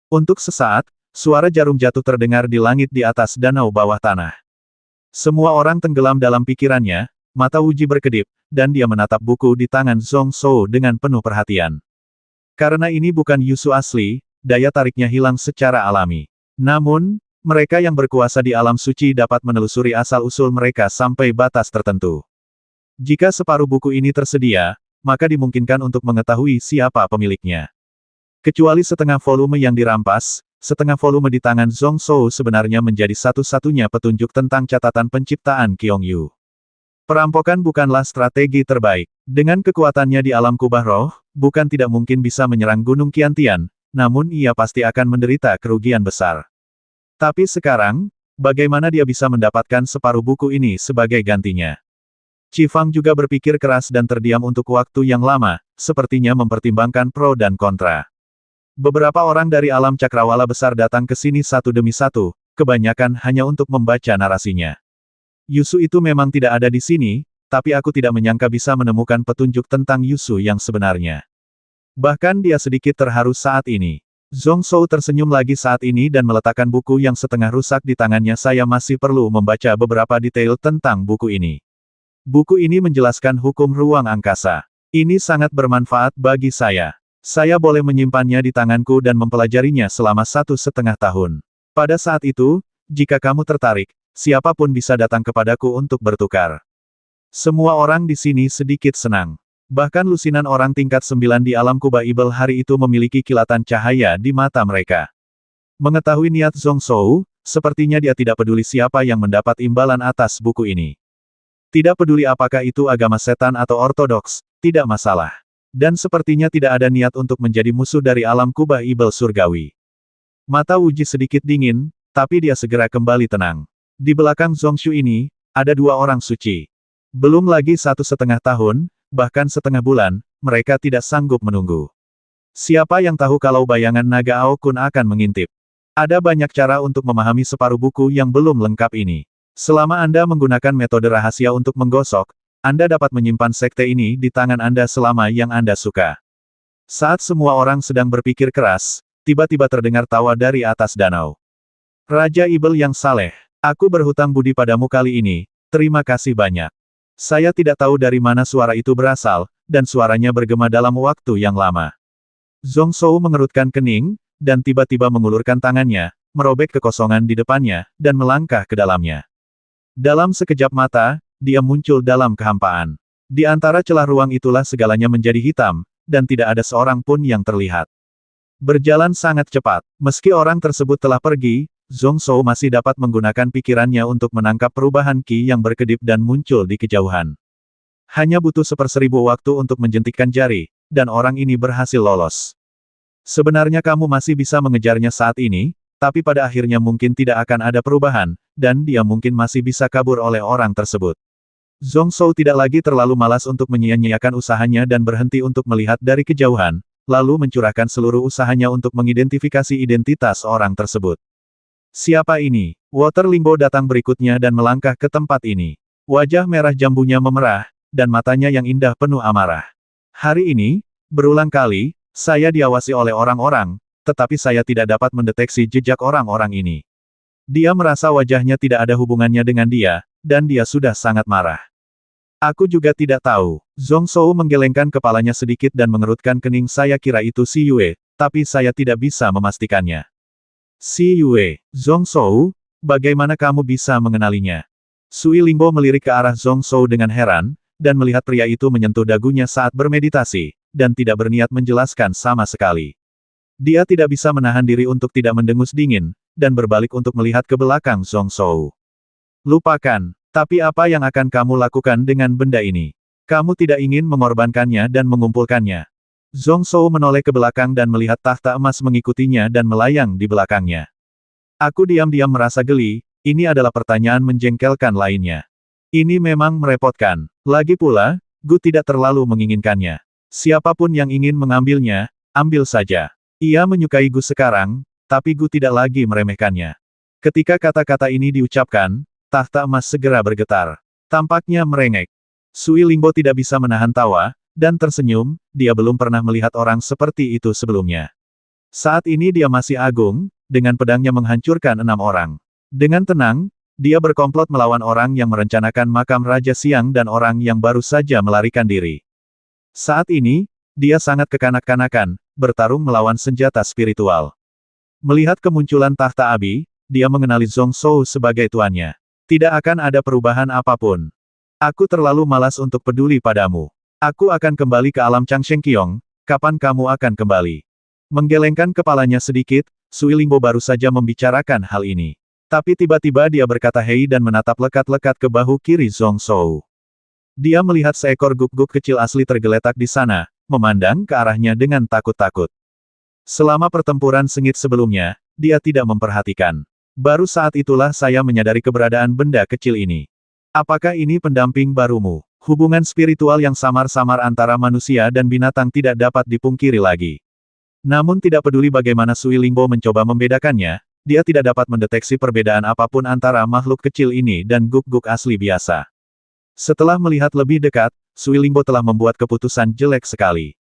Untuk sesaat, suara jarum jatuh terdengar di langit di atas danau bawah tanah. Semua orang tenggelam dalam pikirannya, mata Wuji berkedip, dan dia menatap buku di tangan Zhong Shou dengan penuh perhatian. Karena ini bukan Yusu asli, daya tariknya hilang secara alami. Namun, mereka yang berkuasa di alam suci dapat menelusuri asal-usul mereka sampai batas tertentu. Jika separuh buku ini tersedia, maka dimungkinkan untuk mengetahui siapa pemiliknya. Kecuali setengah volume yang dirampas, setengah volume di tangan Zhong Shou sebenarnya menjadi satu-satunya petunjuk tentang catatan penciptaan Qiongyu. Perampokan bukanlah strategi terbaik. Dengan kekuatannya di alam kubah roh, bukan tidak mungkin bisa menyerang Gunung Qiantian, namun ia pasti akan menderita kerugian besar. Tapi sekarang, bagaimana dia bisa mendapatkan separuh buku ini sebagai gantinya? Qi Fang juga berpikir keras dan terdiam untuk waktu yang lama, sepertinya mempertimbangkan pro dan kontra. Beberapa orang dari alam cakrawala besar datang ke sini satu demi satu, kebanyakan hanya untuk membaca narasinya. Yusu itu memang tidak ada di sini, tapi aku tidak menyangka bisa menemukan petunjuk tentang Yusu yang sebenarnya. Bahkan dia sedikit terharu saat ini. Zhong Shou tersenyum lagi saat ini dan meletakkan buku yang setengah rusak di tangannya. Saya masih perlu membaca beberapa detail tentang buku ini. Buku ini menjelaskan hukum ruang angkasa. Ini sangat bermanfaat bagi saya. Saya boleh menyimpannya di tanganku dan mempelajarinya selama 1,5 tahun. Pada saat itu, jika kamu tertarik, siapapun bisa datang kepadaku untuk bertukar. Semua orang di sini sedikit senang. Bahkan lusinan orang tingkat 9 di alam kubah Ibel hari itu memiliki kilatan cahaya di mata mereka. Mengetahui niat Zhong Shou, sepertinya dia tidak peduli siapa yang mendapat imbalan atas buku ini. Tidak peduli apakah itu agama setan atau ortodoks, tidak masalah. Dan sepertinya tidak ada niat untuk menjadi musuh dari alam kubah Ibel surgawi. Mata Wuji sedikit dingin, tapi dia segera kembali tenang. Di belakang Zhongshu ini, ada dua orang suci. Belum lagi 1,5 tahun, bahkan setengah bulan, mereka tidak sanggup menunggu. Siapa yang tahu kalau bayangan naga Aokun akan mengintip? Ada banyak cara untuk memahami separuh buku yang belum lengkap ini. Selama Anda menggunakan metode rahasia untuk menggosok, Anda dapat menyimpan sekte ini di tangan Anda selama yang Anda suka. Saat semua orang sedang berpikir keras, tiba-tiba terdengar tawa dari atas danau. Raja Ibel yang saleh, aku berhutang budi padamu kali ini, terima kasih banyak. Saya tidak tahu dari mana suara itu berasal, dan suaranya bergema dalam waktu yang lama. Zhong Shou mengerutkan kening, dan tiba-tiba mengulurkan tangannya, merobek kekosongan di depannya, dan melangkah ke dalamnya. Dalam sekejap mata, dia muncul dalam kehampaan. Di antara celah ruang itulah segalanya menjadi hitam, dan tidak ada seorang pun yang terlihat. Berjalan sangat cepat, meski orang tersebut telah pergi, Zhong Shou masih dapat menggunakan pikirannya untuk menangkap perubahan Qi yang berkedip dan muncul di kejauhan. Hanya butuh 1/1000 waktu untuk menjentikkan jari, dan orang ini berhasil lolos. Sebenarnya kamu masih bisa mengejarnya saat ini, tapi pada akhirnya mungkin tidak akan ada perubahan, dan dia mungkin masih bisa kabur oleh orang tersebut. Zhong Shou tidak lagi terlalu malas untuk menyia-nyiakan usahanya dan berhenti untuk melihat dari kejauhan, lalu mencurahkan seluruh usahanya untuk mengidentifikasi identitas orang tersebut. Siapa ini? Water Limbo datang berikutnya dan melangkah ke tempat ini. Wajah merah jambunya memerah, dan matanya yang indah penuh amarah. Hari ini, berulang kali, saya diawasi oleh orang-orang, tetapi saya tidak dapat mendeteksi jejak orang-orang ini. Dia merasa wajahnya tidak ada hubungannya dengan dia, dan dia sudah sangat marah. Aku juga tidak tahu. Zhong Shou menggelengkan kepalanya sedikit dan mengerutkan kening. Saya kira itu Si Yue, tapi saya tidak bisa memastikannya. Si Yue, Zhong Shou, bagaimana kamu bisa mengenalinya? Sui Lingbo melirik ke arah Zhong Shou dengan heran, dan melihat pria itu menyentuh dagunya saat bermeditasi, dan tidak berniat menjelaskan sama sekali. Dia tidak bisa menahan diri untuk tidak mendengus dingin, dan berbalik untuk melihat ke belakang Zhong Shou. Lupakan, tapi apa yang akan kamu lakukan dengan benda ini? Kamu tidak ingin mengorbankannya dan mengumpulkannya. Zhong Shou menoleh ke belakang dan melihat tahta emas mengikutinya dan melayang di belakangnya. Aku diam-diam merasa geli, ini adalah pertanyaan menjengkelkan lainnya. Ini memang merepotkan. Lagi pula, Gu tidak terlalu menginginkannya. Siapapun yang ingin mengambilnya, ambil saja. Ia menyukai Gu sekarang, tapi Gu tidak lagi meremehkannya. Ketika kata-kata ini diucapkan, tahta emas segera bergetar. Tampaknya merengek. Sui Lingbo tidak bisa menahan tawa, dan tersenyum, dia belum pernah melihat orang seperti itu sebelumnya. Saat ini dia masih agung, dengan pedangnya menghancurkan 6 orang. Dengan tenang, dia berkomplot melawan orang yang merencanakan makam Raja Siang dan orang yang baru saja melarikan diri. Saat ini, dia sangat kekanak-kanakan, bertarung melawan senjata spiritual. Melihat kemunculan tahta Abi, dia mengenali Zhong Shou sebagai tuannya. Tidak akan ada perubahan apapun. Aku terlalu malas untuk peduli padamu. Aku akan kembali ke alam Changsheng Qiong, kapan kamu akan kembali? Menggelengkan kepalanya sedikit, Sui Lingbo baru saja membicarakan hal ini. Tapi tiba-tiba dia berkata hei dan menatap lekat-lekat ke bahu kiri Zhong Shou. Dia melihat seekor guk-guk kecil asli tergeletak di sana, memandang ke arahnya dengan takut-takut. Selama pertempuran sengit sebelumnya, dia tidak memperhatikan. Baru saat itulah saya menyadari keberadaan benda kecil ini. Apakah ini pendamping barumu? Hubungan spiritual yang samar-samar antara manusia dan binatang tidak dapat dipungkiri lagi. Namun tidak peduli bagaimana Sui Lingbo mencoba membedakannya, dia tidak dapat mendeteksi perbedaan apapun antara makhluk kecil ini dan guk-guk asli biasa. Setelah melihat lebih dekat, Sui Lingbo telah membuat keputusan jelek sekali.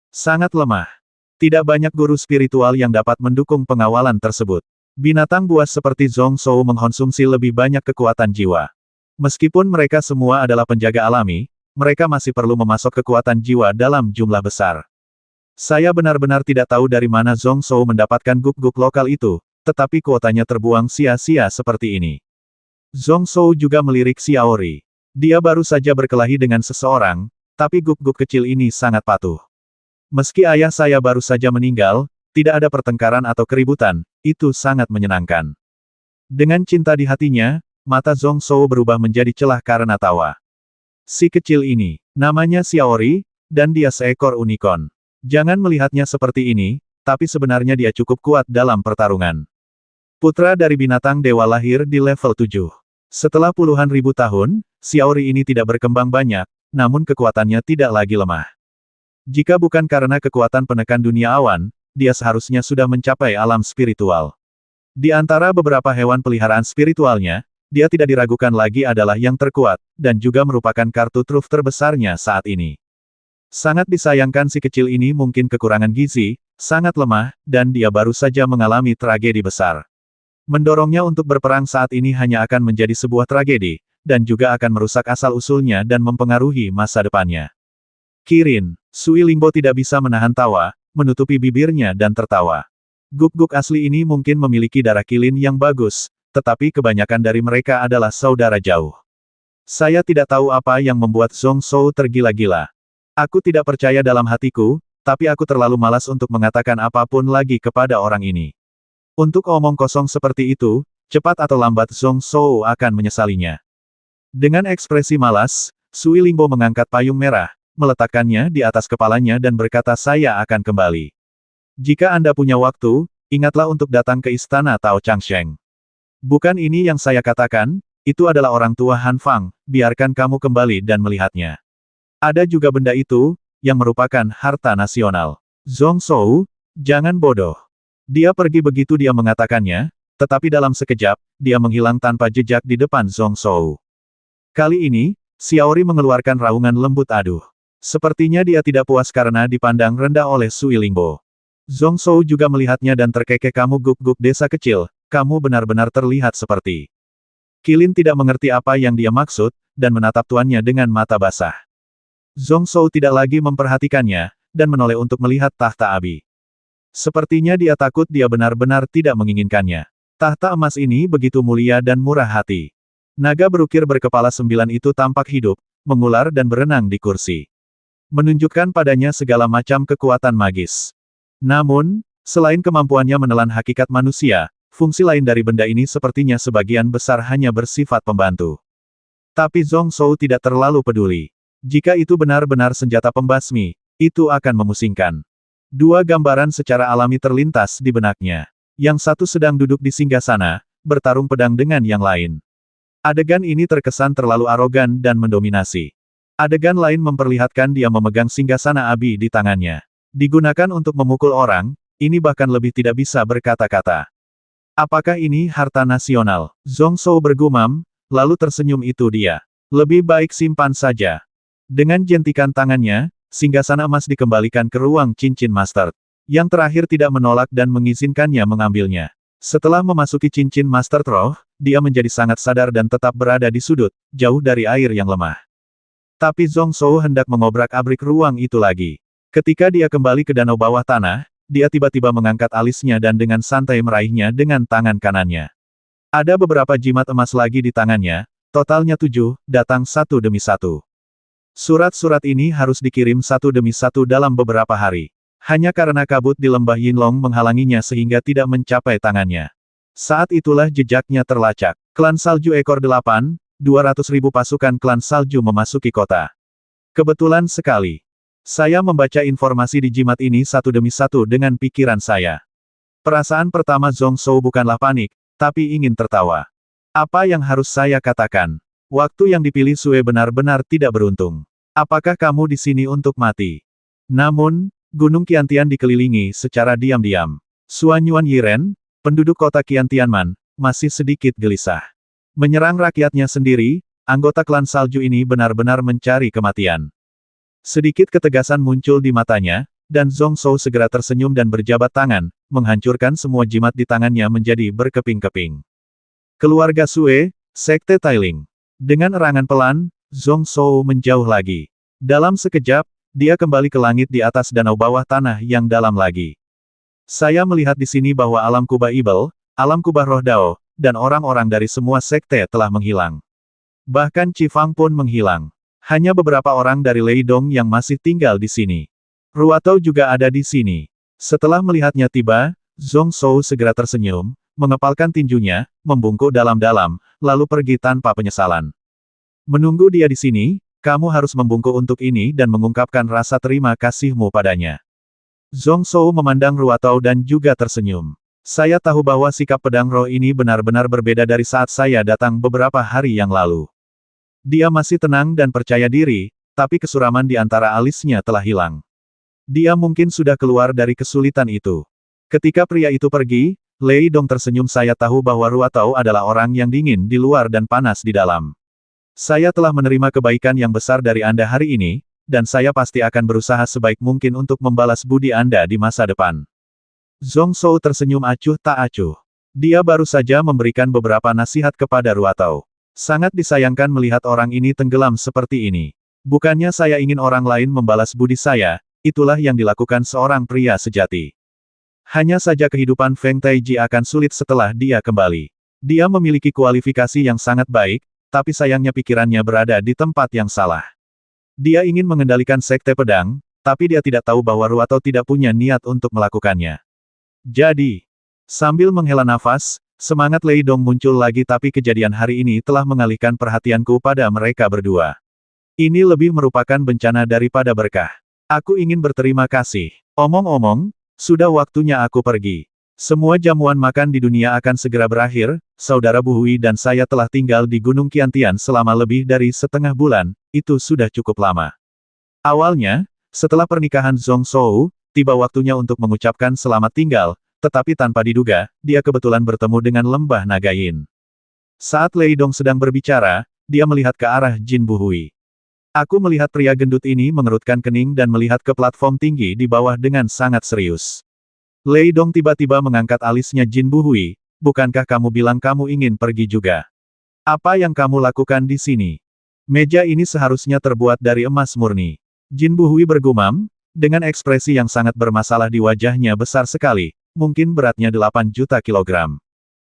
Sangat lemah. Tidak banyak guru spiritual yang dapat mendukung pengawalan tersebut. Binatang buas seperti Zhong Shou mengkonsumsi lebih banyak kekuatan jiwa. Meskipun mereka semua adalah penjaga alami, mereka masih perlu memasok kekuatan jiwa dalam jumlah besar. Saya benar-benar tidak tahu dari mana Zhong Shou mendapatkan guk-guk lokal itu, tetapi kuotanya terbuang sia-sia seperti ini. Zhong Shou juga melirik Xiaori. Dia baru saja berkelahi dengan seseorang, tapi guk-guk kecil ini sangat patuh. Meski ayah saya baru saja meninggal, tidak ada pertengkaran atau keributan, itu sangat menyenangkan. Dengan cinta di hatinya, mata Zhong Shou berubah menjadi celah karena tawa. Si kecil ini, namanya Xiaori, dan dia seekor unicorn. Jangan melihatnya seperti ini, tapi sebenarnya dia cukup kuat dalam pertarungan. Putra dari binatang dewa lahir di level 7. Setelah puluhan ribu tahun, Xiaori ini tidak berkembang banyak, namun kekuatannya tidak lagi lemah. Jika bukan karena kekuatan penekan dunia awan, dia seharusnya sudah mencapai alam spiritual. Di antara beberapa hewan peliharaan spiritualnya, dia tidak diragukan lagi adalah yang terkuat, dan juga merupakan kartu truf terbesarnya saat ini. Sangat disayangkan si kecil ini mungkin kekurangan gizi, sangat lemah, dan dia baru saja mengalami tragedi besar. Mendorongnya untuk berperang saat ini hanya akan menjadi sebuah tragedi, dan juga akan merusak asal-usulnya dan mempengaruhi masa depannya. Kirin, Sui Lingbo tidak bisa menahan tawa, menutupi bibirnya dan tertawa. Guk-guk asli ini mungkin memiliki darah kilin yang bagus, tetapi kebanyakan dari mereka adalah saudara jauh. Saya tidak tahu apa yang membuat Zhong Shou tergila-gila. Aku tidak percaya dalam hatiku, tapi aku terlalu malas untuk mengatakan apapun lagi kepada orang ini. Untuk omong kosong seperti itu, cepat atau lambat Zhong Shou akan menyesalinya. Dengan ekspresi malas, Sui Lingbo mengangkat payung merah, meletakkannya di atas kepalanya dan berkata saya akan kembali. Jika Anda punya waktu, ingatlah untuk datang ke istana Tao Changsheng. Bukan ini yang saya katakan, itu adalah orang tua Han Fang, biarkan kamu kembali dan melihatnya. Ada juga benda itu, yang merupakan harta nasional. Zhong Shou, jangan bodoh. Dia pergi begitu dia mengatakannya, tetapi dalam sekejap, dia menghilang tanpa jejak di depan Zhong Shou. Kali ini, Xiaori mengeluarkan raungan lembut aduh. Sepertinya dia tidak puas karena dipandang rendah oleh Sui Lingbo. Zhong Shou juga melihatnya dan terkekeh kamu guk-guk desa kecil, kamu benar-benar terlihat seperti. Kilin tidak mengerti apa yang dia maksud, dan menatap tuannya dengan mata basah. Zhong Shou tidak lagi memperhatikannya, dan menoleh untuk melihat tahta Abi. Sepertinya dia takut dia benar-benar tidak menginginkannya. Tahta emas ini begitu mulia dan murah hati. Naga berukir berkepala 9 itu tampak hidup, mengular dan berenang di kursi. Menunjukkan padanya segala macam kekuatan magis. Namun, selain kemampuannya menelan hakikat manusia, fungsi lain dari benda ini sepertinya sebagian besar hanya bersifat pembantu. Tapi Zhong Shou tidak terlalu peduli. Jika itu benar-benar senjata pembasmi, itu akan memusingkan. Dua gambaran secara alami terlintas di benaknya. Yang satu sedang duduk di singgasana, bertarung pedang dengan yang lain. Adegan ini terkesan terlalu arogan dan mendominasi. Adegan lain memperlihatkan dia memegang singgasana Abi di tangannya. Digunakan untuk memukul orang, ini bahkan lebih tidak bisa berkata-kata. Apakah ini harta nasional? Zhong Shou bergumam, lalu tersenyum itu dia. Lebih baik simpan saja. Dengan jentikan tangannya, singgasana emas dikembalikan ke ruang cincin master. Yang terakhir tidak menolak dan mengizinkannya mengambilnya. Setelah memasuki cincin Master Troll, dia menjadi sangat sadar dan tetap berada di sudut, jauh dari air yang lemah. Tapi Zhong Shou hendak mengobrak-abrik ruang itu lagi. Ketika dia kembali ke danau bawah tanah, dia tiba-tiba mengangkat alisnya dan dengan santai meraihnya dengan tangan kanannya. Ada beberapa jimat emas lagi di tangannya, totalnya 7, datang satu demi satu. Surat-surat ini harus dikirim satu demi satu dalam beberapa hari. Hanya karena kabut di lembah Yinlong menghalanginya sehingga tidak mencapai tangannya. Saat itulah jejaknya terlacak. Klan Salju Ekor 8, 200.000 pasukan klan Salju memasuki kota. Kebetulan sekali. Saya membaca informasi di jimat ini satu demi satu dengan pikiran saya. Perasaan pertama Zhong Shou bukanlah panik, tapi ingin tertawa. Apa yang harus saya katakan? Waktu yang dipilih Sue benar-benar tidak beruntung. Apakah kamu di sini untuk mati? Namun, Gunung Qiantian dikelilingi secara diam-diam. Suanyuan Yiren, penduduk kota Qiantianman, masih sedikit gelisah. Menyerang rakyatnya sendiri, anggota klan salju ini benar-benar mencari kematian. Sedikit ketegasan muncul di matanya, dan Zhong Shou segera tersenyum dan berjabat tangan, menghancurkan semua jimat di tangannya menjadi berkeping-keping. Keluarga Sue, Sekte Tailing. Dengan erangan pelan, Zhong Shou menjauh lagi. Dalam sekejap, dia kembali ke langit di atas danau bawah tanah yang dalam lagi. Saya melihat di sini bahwa alam kubah Ibel, alam kubah roh Dao, dan orang-orang dari semua sekte telah menghilang. Bahkan Qifang pun menghilang. Hanya beberapa orang dari Lei Dong yang masih tinggal di sini. Ruatao juga ada di sini. Setelah melihatnya tiba, Zhong Shou segera tersenyum, mengepalkan tinjunya, membungkuk dalam-dalam, lalu pergi tanpa penyesalan. Menunggu dia di sini, kamu harus membungkuk untuk ini dan mengungkapkan rasa terima kasihmu padanya. Zhong Shou memandang Ruatao dan juga tersenyum. Saya tahu bahwa sikap pedang roh ini benar-benar berbeda dari saat saya datang beberapa hari yang lalu. Dia masih tenang dan percaya diri, tapi kesuraman di antara alisnya telah hilang. Dia mungkin sudah keluar dari kesulitan itu. Ketika pria itu pergi, Lei Dong tersenyum. Saya tahu bahwa Ruatao adalah orang yang dingin di luar dan panas di dalam. Saya telah menerima kebaikan yang besar dari Anda hari ini, dan saya pasti akan berusaha sebaik mungkin untuk membalas budi Anda di masa depan. Zhong Shou tersenyum acuh tak acuh. Dia baru saja memberikan beberapa nasihat kepada Ruatao. Sangat disayangkan melihat orang ini tenggelam seperti ini. Bukannya saya ingin orang lain membalas budi saya, itulah yang dilakukan seorang pria sejati. Hanya saja kehidupan Feng Taiji akan sulit setelah dia kembali. Dia memiliki kualifikasi yang sangat baik, tapi sayangnya pikirannya berada di tempat yang salah. Dia ingin mengendalikan sekte pedang, tapi dia tidak tahu bahwa Ruatao tidak punya niat untuk melakukannya. Jadi, sambil menghela nafas, semangat Lei Dong muncul lagi tapi kejadian hari ini telah mengalihkan perhatianku pada mereka berdua. Ini lebih merupakan bencana daripada berkah. Aku ingin berterima kasih. Omong-omong, sudah waktunya aku pergi. Semua jamuan makan di dunia akan segera berakhir, Saudara Bu Hui dan saya telah tinggal di Gunung Qiantian selama lebih dari setengah bulan, itu sudah cukup lama. Awalnya, setelah pernikahan Zhong Shou, tiba waktunya untuk mengucapkan selamat tinggal, tetapi tanpa diduga, dia kebetulan bertemu dengan lembah naga Yin. Saat Lei Dong sedang berbicara, dia melihat ke arah Jin Bu Hui. Aku melihat pria gendut ini mengerutkan kening dan melihat ke platform tinggi di bawah dengan sangat serius. Lei Dong tiba-tiba mengangkat alisnya. Jin Bu Hui, bukankah kamu bilang kamu ingin pergi juga? Apa yang kamu lakukan di sini? Meja ini seharusnya terbuat dari emas murni. Jin Bu Hui bergumam, dengan ekspresi yang sangat bermasalah di wajahnya besar sekali, mungkin beratnya 8 juta kilogram.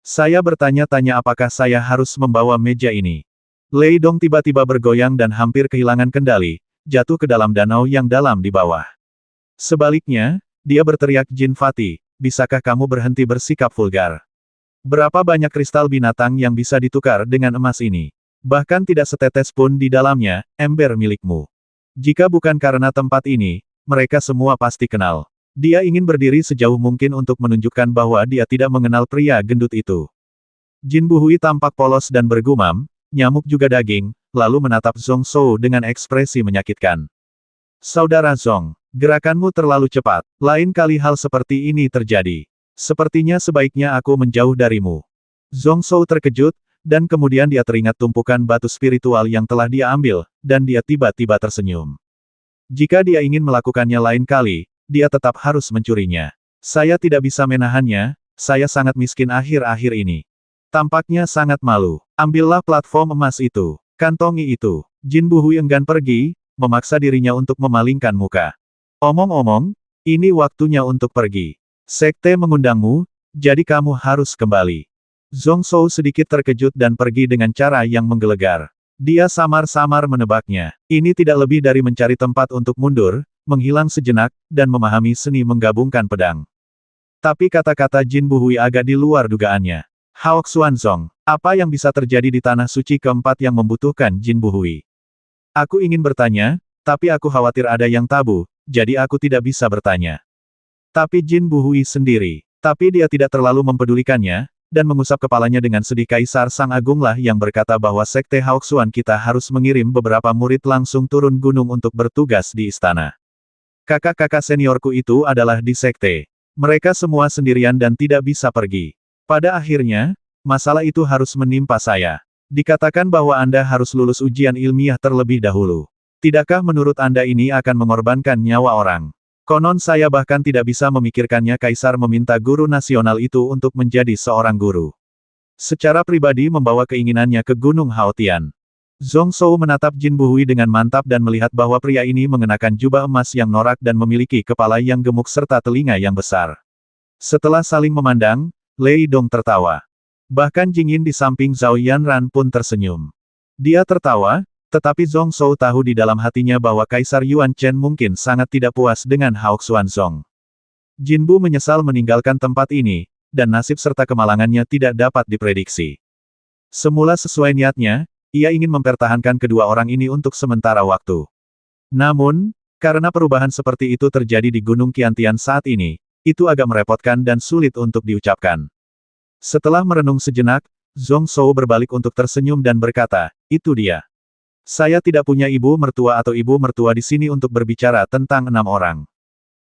Saya bertanya-tanya apakah saya harus membawa meja ini. Lei Dong tiba-tiba bergoyang dan hampir kehilangan kendali, jatuh ke dalam danau yang dalam di bawah. Sebaliknya, dia berteriak, Jin Fati, bisakah kamu berhenti bersikap vulgar? Berapa banyak kristal binatang yang bisa ditukar dengan emas ini? Bahkan tidak setetes pun di dalamnya, ember milikmu. Jika bukan karena tempat ini, mereka semua pasti kenal. Dia ingin berdiri sejauh mungkin untuk menunjukkan bahwa dia tidak mengenal pria gendut itu. Jin Bu Hui tampak polos dan bergumam, nyamuk juga daging, lalu menatap Zhong Shou dengan ekspresi menyakitkan. Saudara Zhong, gerakanmu terlalu cepat. Lain kali hal seperti ini terjadi. Sepertinya sebaiknya aku menjauh darimu. Zhong Shou terkejut, dan kemudian dia teringat tumpukan batu spiritual yang telah dia ambil, dan dia tiba-tiba tersenyum. Jika dia ingin melakukannya lain kali, dia tetap harus mencurinya. Saya tidak bisa menahannya, saya sangat miskin akhir-akhir ini. Tampaknya sangat malu. Ambillah platform emas itu. Kantongi itu. Jin Buhui enggan pergi, memaksa dirinya untuk memalingkan muka. Omong-omong, ini waktunya untuk pergi. Sekte mengundangmu, jadi kamu harus kembali. Zhong Shou sedikit terkejut dan pergi dengan cara yang menggelegar. Dia samar-samar menebaknya. Ini tidak lebih dari mencari tempat untuk mundur, menghilang sejenak, dan memahami seni menggabungkan pedang. Tapi kata-kata Jin Buhui agak di luar dugaannya. Hao Xuanzong, apa yang bisa terjadi di tanah suci keempat yang membutuhkan Jin Buhui? Aku ingin bertanya, tapi aku khawatir ada yang tabu, jadi aku tidak bisa bertanya. Tapi Jin Buhui sendiri. Tapi dia tidak terlalu mempedulikannya, dan mengusap kepalanya dengan sedih. Kaisar Sang Agunglah yang berkata bahwa Sekte Haoxuan kita harus mengirim beberapa murid langsung turun gunung untuk bertugas di istana. Kakak-kakak seniorku itu adalah di Sekte. Mereka semua sendirian dan tidak bisa pergi. Pada akhirnya, masalah itu harus menimpa saya. Dikatakan bahwa Anda harus lulus ujian ilmiah terlebih dahulu. Tidakkah menurut Anda ini akan mengorbankan nyawa orang? Konon saya bahkan tidak bisa memikirkannya. Kaisar meminta guru nasional itu untuk menjadi seorang guru. Secara pribadi membawa keinginannya ke Gunung Haotian. Zhong Shou menatap Jin Buhui dengan mantap dan melihat bahwa pria ini mengenakan jubah emas yang norak dan memiliki kepala yang gemuk serta telinga yang besar. Setelah saling memandang, Lei Dong tertawa. Bahkan Jing Yin di samping Zhao Yanran pun tersenyum. Dia tertawa, tetapi Zhong Shou tahu di dalam hatinya bahwa Kaisar Yuan Chen mungkin sangat tidak puas dengan Hao Xuanzong. Jin Bu menyesal meninggalkan tempat ini, dan nasib serta kemalangannya tidak dapat diprediksi. Semula sesuai niatnya, ia ingin mempertahankan kedua orang ini untuk sementara waktu. Namun, karena perubahan seperti itu terjadi di Gunung Qiantian saat ini, itu agak merepotkan dan sulit untuk diucapkan. Setelah merenung sejenak, Zhong Shou berbalik untuk tersenyum dan berkata, "Itu dia. Saya tidak punya ibu mertua atau ibu mertua di sini untuk berbicara tentang 6 orang.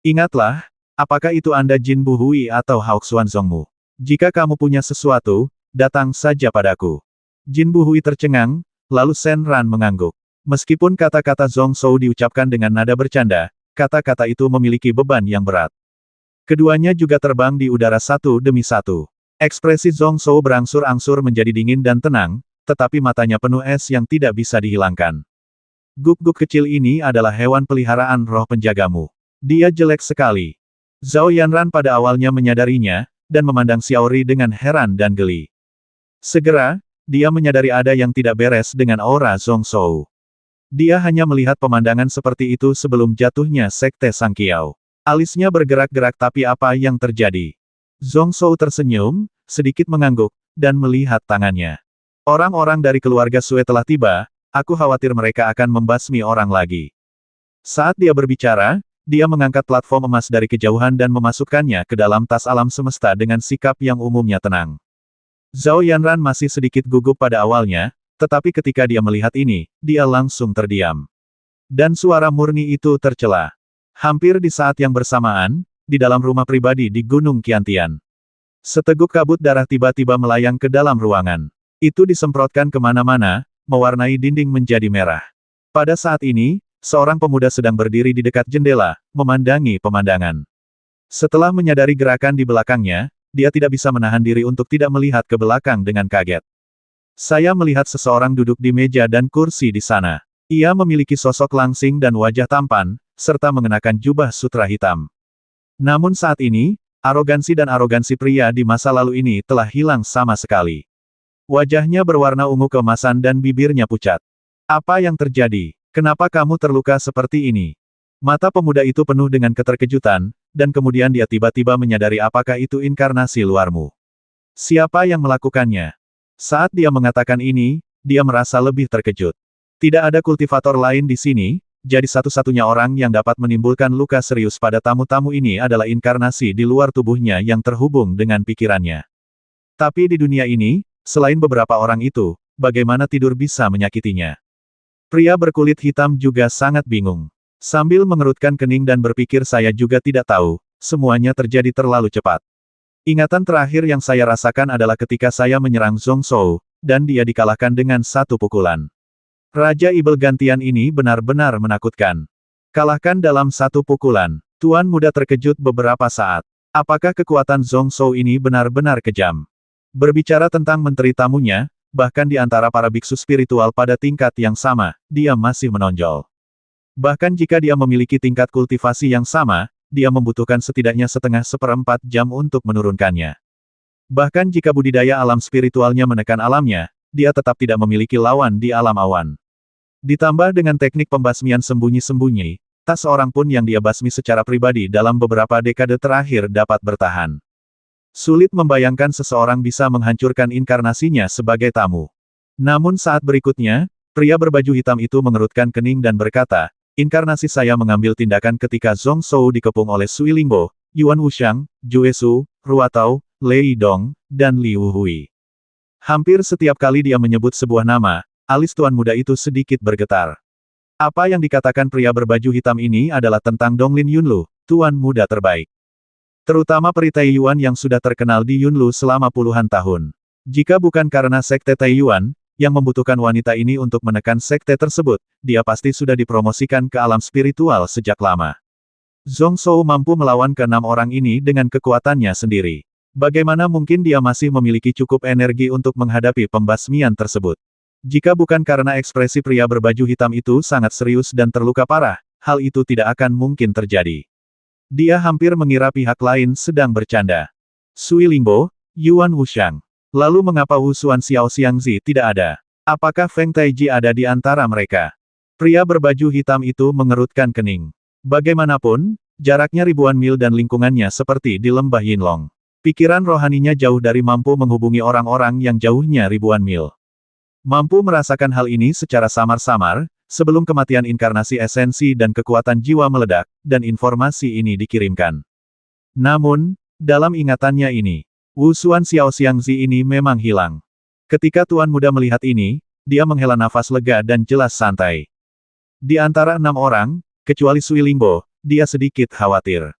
Ingatlah, apakah itu Anda Jin Buhui atau Hao Xuanzongmu? Jika kamu punya sesuatu, datang saja padaku." Jin Buhui tercengang, lalu Shen Ran mengangguk. Meskipun kata-kata Zhong Shou diucapkan dengan nada bercanda, kata-kata itu memiliki beban yang berat. Keduanya juga terbang di udara satu demi satu. Ekspresi Zhong Shou berangsur-angsur menjadi dingin dan tenang, tetapi matanya penuh es yang tidak bisa dihilangkan. Guk-guk kecil ini adalah hewan peliharaan roh penjagamu. Dia jelek sekali. Zhao Yanran pada awalnya menyadarinya, dan memandang Xiaori dengan heran dan geli. Segera, dia menyadari ada yang tidak beres dengan aura Zhong Shou. Dia hanya melihat pemandangan seperti itu sebelum jatuhnya Sekte Sang Kiao. Alisnya bergerak-gerak tapi apa yang terjadi? Zhong Shou tersenyum, sedikit mengangguk, dan melihat tangannya. Orang-orang dari keluarga Sue telah tiba, aku khawatir mereka akan membasmi orang lagi. Saat dia berbicara, dia mengangkat platform emas dari kejauhan dan memasukkannya ke dalam tas alam semesta dengan sikap yang umumnya tenang. Zhao Yanran masih sedikit gugup pada awalnya, tetapi ketika dia melihat ini, dia langsung terdiam. Dan suara murni itu tercela. Hampir di saat yang bersamaan, di dalam rumah pribadi di Gunung Qiantian. Seteguk kabut darah tiba-tiba melayang ke dalam ruangan. Itu disemprotkan kemana-mana, mewarnai dinding menjadi merah. Pada saat ini, seorang pemuda sedang berdiri di dekat jendela, memandangi pemandangan. Setelah menyadari gerakan di belakangnya, dia tidak bisa menahan diri untuk tidak melihat ke belakang dengan kaget. Saya melihat seseorang duduk di meja dan kursi di sana. Ia memiliki sosok langsing dan wajah tampan, serta mengenakan jubah sutra hitam. Namun saat ini, arogansi dan arogansi pria di masa lalu ini telah hilang sama sekali. Wajahnya berwarna ungu keemasan dan bibirnya pucat. Apa yang terjadi? Kenapa kamu terluka seperti ini? Mata pemuda itu penuh dengan keterkejutan, dan kemudian dia tiba-tiba menyadari apakah itu inkarnasi luarmu. Siapa yang melakukannya? Saat dia mengatakan ini, dia merasa lebih terkejut. Tidak ada kultivator lain di sini, jadi satu-satunya orang yang dapat menimbulkan luka serius pada tamu-tamu ini adalah inkarnasi di luar tubuhnya yang terhubung dengan pikirannya. Tapi di dunia ini, selain beberapa orang itu, bagaimana tidur bisa menyakitinya? Pria berkulit hitam juga sangat bingung. Sambil mengerutkan kening dan berpikir saya juga tidak tahu, semuanya terjadi terlalu cepat. Ingatan terakhir yang saya rasakan adalah ketika saya menyerang Zhong Shou, dan dia dikalahkan dengan satu pukulan. Raja Ibel gantian ini benar-benar menakutkan. Kalahkan dalam satu pukulan. Tuan Muda terkejut beberapa saat. Apakah kekuatan Zhong Zhou ini benar-benar kejam? Berbicara tentang menteri tamunya, bahkan di antara para biksu spiritual pada tingkat yang sama, dia masih menonjol. Bahkan jika dia memiliki tingkat kultivasi yang sama, dia membutuhkan setidaknya seperempat jam untuk menurunkannya. Bahkan jika budidaya alam spiritualnya menekan alamnya, dia tetap tidak memiliki lawan di alam awan. Ditambah dengan teknik pembasmian sembunyi-sembunyi, tak seorang pun yang dia basmi secara pribadi dalam beberapa dekade terakhir dapat bertahan. Sulit membayangkan seseorang bisa menghancurkan inkarnasinya sebagai tamu. Namun saat berikutnya, pria berbaju hitam itu mengerutkan kening dan berkata, inkarnasi saya mengambil tindakan ketika Zhong Zhou dikepung oleh Sui Lingbo, Yuan Wuxiang, Jue Su, Ruatao, Lei Dong, dan Liu Hui. Hampir setiap kali dia menyebut sebuah nama, alis Tuan Muda itu sedikit bergetar. Apa yang dikatakan pria berbaju hitam ini adalah tentang Donglin Yunlu, Tuan Muda terbaik. Terutama peri Taiyuan yang sudah terkenal di Yunlu selama puluhan tahun. Jika bukan karena sekte Taiyuan, yang membutuhkan wanita ini untuk menekan sekte tersebut, dia pasti sudah dipromosikan ke alam spiritual sejak lama. Zhong Zhou mampu melawan ke-6 orang ini dengan kekuatannya sendiri. Bagaimana mungkin dia masih memiliki cukup energi untuk menghadapi pembasmian tersebut? Jika bukan karena ekspresi pria berbaju hitam itu sangat serius dan terluka parah, hal itu tidak akan mungkin terjadi. Dia hampir mengira pihak lain sedang bercanda. Sui Lingbo, Yuan Wuxiang. Lalu mengapa Wu Xuan Xiao Xiangzi tidak ada? Apakah Feng Taiji ada di antara mereka? Pria berbaju hitam itu mengerutkan kening. Bagaimanapun, jaraknya ribuan mil dan lingkungannya seperti di lembah Yinlong. Pikiran rohaninya jauh dari mampu menghubungi orang-orang yang jauhnya ribuan mil. Mampu merasakan hal ini secara samar-samar, sebelum kematian inkarnasi esensi dan kekuatan jiwa meledak, dan informasi ini dikirimkan. Namun, dalam ingatannya ini, Wu Xuan Xiao Xiangzi ini memang hilang. Ketika Tuan Muda melihat ini, dia menghela nafas lega dan jelas santai. Di antara 6 orang, kecuali Sui Lingbo, dia sedikit khawatir.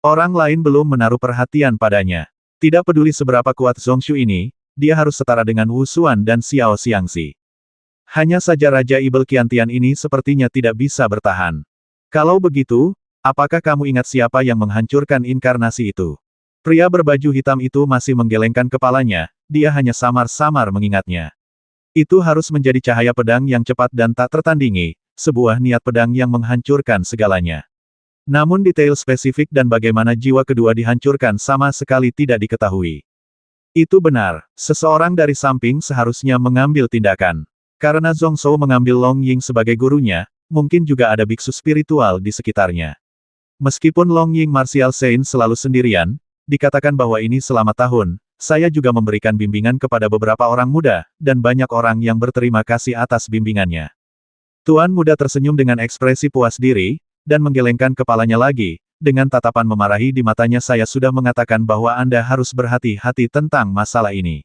Orang lain belum menaruh perhatian padanya. Tidak peduli seberapa kuat Zongshu ini, dia harus setara dengan Wu Xuan dan Xiao Xiangzi. Hanya saja Raja Ibel Qiantian ini sepertinya tidak bisa bertahan. Kalau begitu, apakah kamu ingat siapa yang menghancurkan inkarnasi itu? Pria berbaju hitam itu masih menggelengkan kepalanya, dia hanya samar-samar mengingatnya. Itu harus menjadi cahaya pedang yang cepat dan tak tertandingi, sebuah niat pedang yang menghancurkan segalanya. Namun detail spesifik dan bagaimana jiwa kedua dihancurkan sama sekali tidak diketahui. Itu benar, seseorang dari samping seharusnya mengambil tindakan. Karena Zhong Zhou mengambil Long Ying sebagai gurunya, mungkin juga ada biksu spiritual di sekitarnya. Meskipun Long Ying Martial Saint selalu sendirian, dikatakan bahwa ini selama tahun, saya juga memberikan bimbingan kepada beberapa orang muda, dan banyak orang yang berterima kasih atas bimbingannya. Tuan Muda tersenyum dengan ekspresi puas diri, dan menggelengkan kepalanya lagi, dengan tatapan memarahi di matanya. Saya sudah mengatakan bahwa Anda harus berhati-hati tentang masalah ini.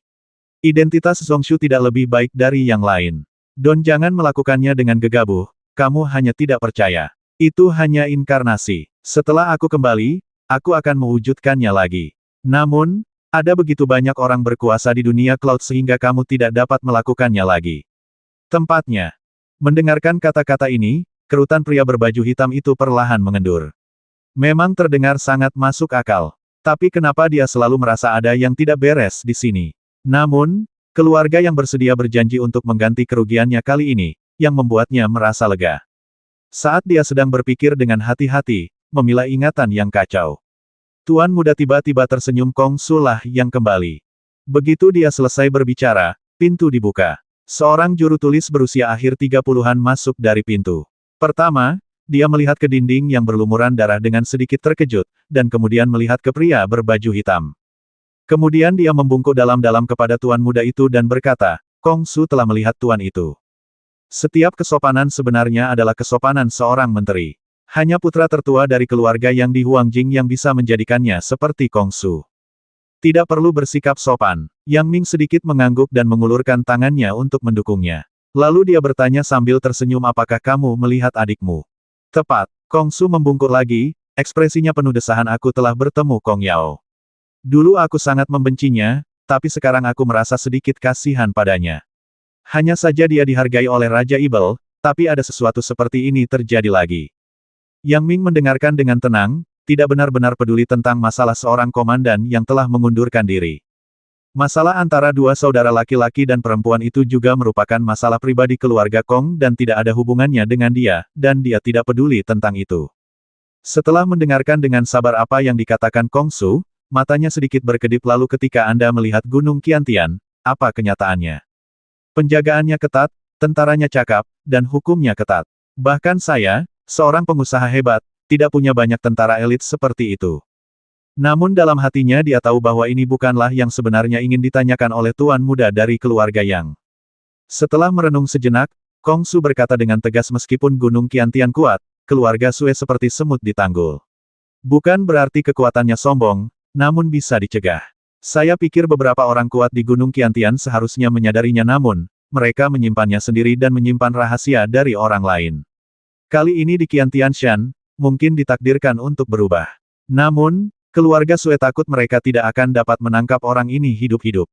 Identitas Zongshu tidak lebih baik dari yang lain. Don jangan melakukannya dengan gegabah, kamu hanya tidak percaya. Itu hanya inkarnasi. Setelah aku kembali, aku akan mewujudkannya lagi. Namun, ada begitu banyak orang berkuasa di dunia cloud sehingga kamu tidak dapat melakukannya lagi. Tempatnya. Mendengarkan kata-kata ini, kerutan pria berbaju hitam itu perlahan mengendur. Memang terdengar sangat masuk akal. Tapi kenapa dia selalu merasa ada yang tidak beres di sini? Namun, keluarga yang bersedia berjanji untuk mengganti kerugiannya kali ini, yang membuatnya merasa lega. Saat dia sedang berpikir dengan hati-hati, memilah ingatan yang kacau. Tuan Muda tiba-tiba tersenyum. Kong Su lah yang kembali. Begitu dia selesai berbicara, pintu dibuka. Seorang juru tulis berusia akhir 30-an masuk dari pintu. Pertama, dia melihat ke dinding yang berlumuran darah dengan sedikit terkejut, dan kemudian melihat ke pria berbaju hitam. Kemudian dia membungkuk dalam-dalam kepada Tuan Muda itu dan berkata, Kong Su telah melihat Tuan itu. Setiap kesopanan sebenarnya adalah kesopanan seorang menteri. Hanya putra tertua dari keluarga yang di Huangjing yang bisa menjadikannya seperti Kong Su. Tidak perlu bersikap sopan. Yang Ming sedikit mengangguk dan mengulurkan tangannya untuk mendukungnya. Lalu dia bertanya sambil tersenyum, apakah kamu melihat adikmu? Tepat, Kong Su membungkuk lagi, ekspresinya penuh desahan. Aku telah bertemu Kong Yao. Dulu aku sangat membencinya, tapi sekarang aku merasa sedikit kasihan padanya. Hanya saja dia dihargai oleh Raja Ibel, tapi ada sesuatu seperti ini terjadi lagi. Yang Ming mendengarkan dengan tenang, tidak benar-benar peduli tentang masalah seorang komandan yang telah mengundurkan diri. Masalah antara dua saudara laki-laki dan perempuan itu juga merupakan masalah pribadi keluarga Kong dan tidak ada hubungannya dengan dia, dan dia tidak peduli tentang itu. Setelah mendengarkan dengan sabar apa yang dikatakan Kong Su, matanya sedikit berkedip lalu ketika Anda melihat Gunung Qiantian, apa kenyataannya? Penjagaannya ketat, tentaranya cakap, dan hukumnya ketat. Bahkan saya, seorang pengusaha hebat, tidak punya banyak tentara elit seperti itu. Namun dalam hatinya dia tahu bahwa ini bukanlah yang sebenarnya ingin ditanyakan oleh tuan muda dari keluarga Yang. Setelah merenung sejenak, Kong Su berkata dengan tegas meskipun Gunung Qiantian kuat, keluarga Sue seperti semut di tanggul. Bukan berarti kekuatannya sombong, namun bisa dicegah. Saya pikir beberapa orang kuat di Gunung Qiantian seharusnya menyadarinya namun, mereka menyimpannya sendiri dan menyimpan rahasia dari orang lain. Kali ini di Qiantianshan, mungkin ditakdirkan untuk berubah. Namun, keluarga Sue takut mereka tidak akan dapat menangkap orang ini hidup-hidup.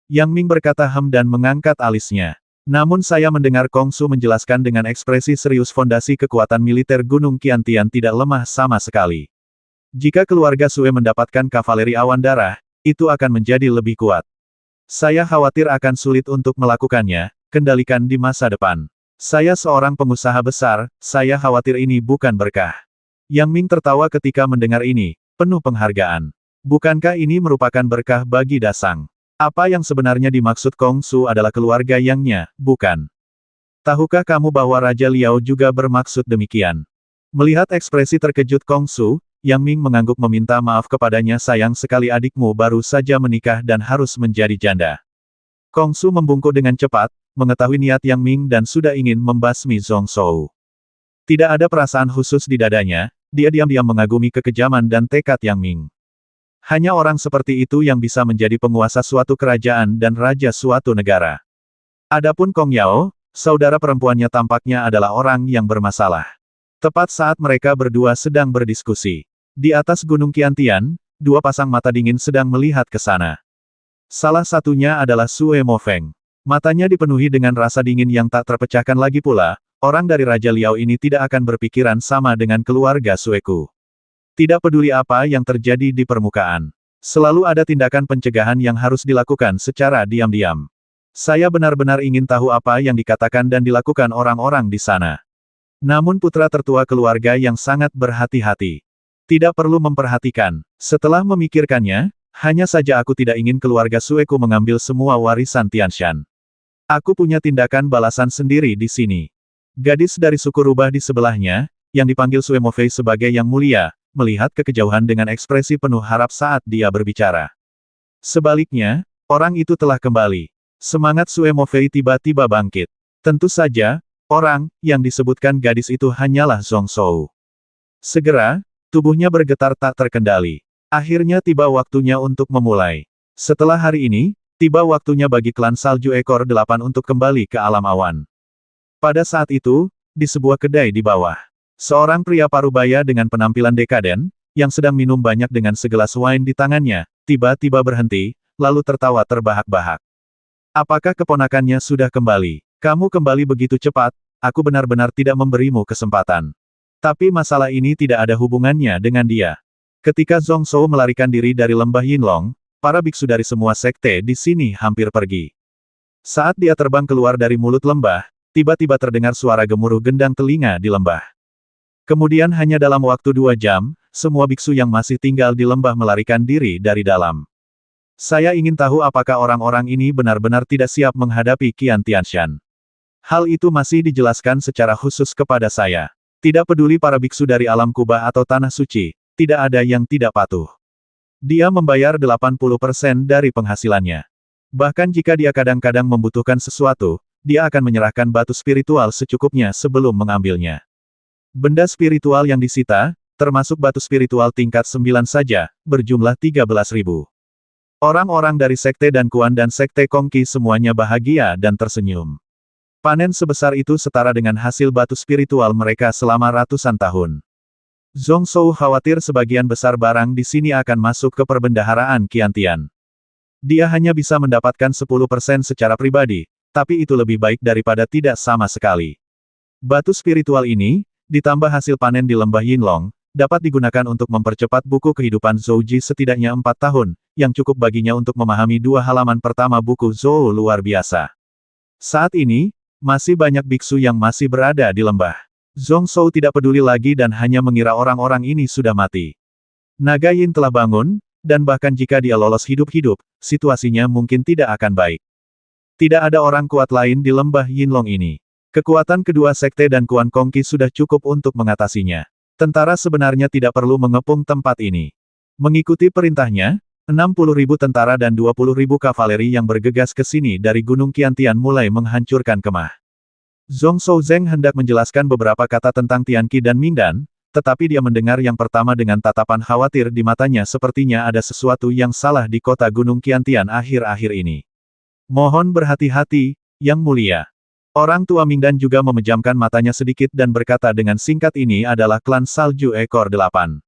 Yang Ming berkata dan mengangkat alisnya. Namun saya mendengar Kong Su menjelaskan dengan ekspresi serius fondasi kekuatan militer Gunung Qiantian tidak lemah sama sekali. Jika keluarga Sue mendapatkan kavaleri awan darah, itu akan menjadi lebih kuat. Saya khawatir akan sulit untuk melakukannya, kendalikan di masa depan. Saya seorang pengusaha besar, saya khawatir ini bukan berkah. Yang Ming tertawa ketika mendengar ini. Penuh penghargaan. Bukankah ini merupakan berkah bagi Dasang? Apa yang sebenarnya dimaksud Kong Su adalah keluarga Yang-nya, bukan? Tahukah kamu bahwa Raja Liao juga bermaksud demikian? Melihat ekspresi terkejut Kong Su, Yang Ming mengangguk meminta maaf kepadanya sayang sekali adikmu baru saja menikah dan harus menjadi janda. Kong Su membungkuk dengan cepat, mengetahui niat Yang Ming dan sudah ingin membasmi Zhong Shou. Tidak ada perasaan khusus di dadanya. Dia diam-diam mengagumi kekejaman dan tekad Yang Ming. Hanya orang seperti itu yang bisa menjadi penguasa suatu kerajaan dan raja suatu negara. Adapun Kong Yao, saudara perempuannya tampaknya adalah orang yang bermasalah. Tepat saat mereka berdua sedang berdiskusi. Di atas Gunung Qiantian, dua pasang mata dingin sedang melihat ke sana. Salah satunya adalah Sue Mofeng. Matanya dipenuhi dengan rasa dingin yang tak terpecahkan lagi pula. Orang dari Raja Liao ini tidak akan berpikiran sama dengan keluarga Sueku. Tidak peduli apa yang terjadi di permukaan. Selalu ada tindakan pencegahan yang harus dilakukan secara diam-diam. Saya benar-benar ingin tahu apa yang dikatakan dan dilakukan orang-orang di sana. Namun putra tertua keluarga yang sangat berhati-hati. Tidak perlu memperhatikan. Setelah memikirkannya, hanya saja aku tidak ingin keluarga Sueku mengambil semua warisan Tianshan. Aku punya tindakan balasan sendiri di sini. Gadis dari suku rubah di sebelahnya, yang dipanggil Sue Mofei sebagai Yang Mulia, melihat ke kejauhan dengan ekspresi penuh harap saat dia berbicara. Sebaliknya, orang itu telah kembali. Semangat Sue Mofei tiba-tiba bangkit. Tentu saja, orang yang disebutkan gadis itu hanyalah Zhong Shou. Segera, tubuhnya bergetar tak terkendali. Akhirnya tiba waktunya untuk memulai. Setelah hari ini, tiba waktunya bagi klan salju ekor 8 untuk kembali ke alam awan. Pada saat itu, di sebuah kedai di bawah, seorang pria parubaya dengan penampilan dekaden, yang sedang minum banyak dengan segelas wine di tangannya, tiba-tiba berhenti, lalu tertawa terbahak-bahak. Apakah keponakannya sudah kembali? Kamu kembali begitu cepat, aku benar-benar tidak memberimu kesempatan. Tapi masalah ini tidak ada hubungannya dengan dia. Ketika Zhong Shou melarikan diri dari lembah Yinlong, para biksu dari semua sekte di sini hampir pergi. Saat dia terbang keluar dari mulut lembah, tiba-tiba terdengar suara gemuruh gendang telinga di lembah. Kemudian hanya dalam waktu 2 jam, semua biksu yang masih tinggal di lembah melarikan diri dari dalam. Saya ingin tahu apakah orang-orang ini benar-benar tidak siap menghadapi Qian Tianshan. Hal itu masih dijelaskan secara khusus kepada saya. Tidak peduli para biksu dari alam kubah atau tanah suci, tidak ada yang tidak patuh. Dia membayar 80% dari penghasilannya. Bahkan jika dia kadang-kadang membutuhkan sesuatu, dia akan menyerahkan batu spiritual secukupnya sebelum mengambilnya. Benda spiritual yang disita, termasuk batu spiritual tingkat 9 saja, berjumlah 13.000. Orang-orang dari Sekte Dan Kuan dan Sekte Kongqi semuanya bahagia dan tersenyum. Panen sebesar itu setara dengan hasil batu spiritual mereka selama ratusan tahun. Zhong Shou khawatir sebagian besar barang di sini akan masuk ke perbendaharaan Qiantian. Dia hanya bisa mendapatkan 10% secara pribadi, tapi itu lebih baik daripada tidak sama sekali. Batu spiritual ini, ditambah hasil panen di lembah Yinlong, dapat digunakan untuk mempercepat buku kehidupan Zouji setidaknya 4 tahun, yang cukup baginya untuk memahami 2 halaman pertama buku Zou luar biasa. Saat ini, masih banyak biksu yang masih berada di lembah. Zhong Shou tidak peduli lagi dan hanya mengira orang-orang ini sudah mati. Naga Yin telah bangun, dan bahkan jika dia lolos hidup-hidup, situasinya mungkin tidak akan baik. Tidak ada orang kuat lain di lembah Yinlong ini. Kekuatan kedua sekte dan Kuan Kongqi sudah cukup untuk mengatasinya. Tentara sebenarnya tidak perlu mengepung tempat ini. Mengikuti perintahnya, 60.000 tentara dan 20.000 kavaleri yang bergegas ke sini dari Gunung Qiantian mulai menghancurkan kemah. Zhong Shouzeng hendak menjelaskan beberapa kata tentang Tianqi dan Mingdan, tetapi dia mendengar yang pertama dengan tatapan khawatir di matanya sepertinya ada sesuatu yang salah di kota Gunung Qiantian akhir-akhir ini. Mohon berhati-hati, Yang Mulia. Orang tua Mingdan juga memejamkan matanya sedikit dan berkata dengan singkat ini adalah klan Salju Ekor 8.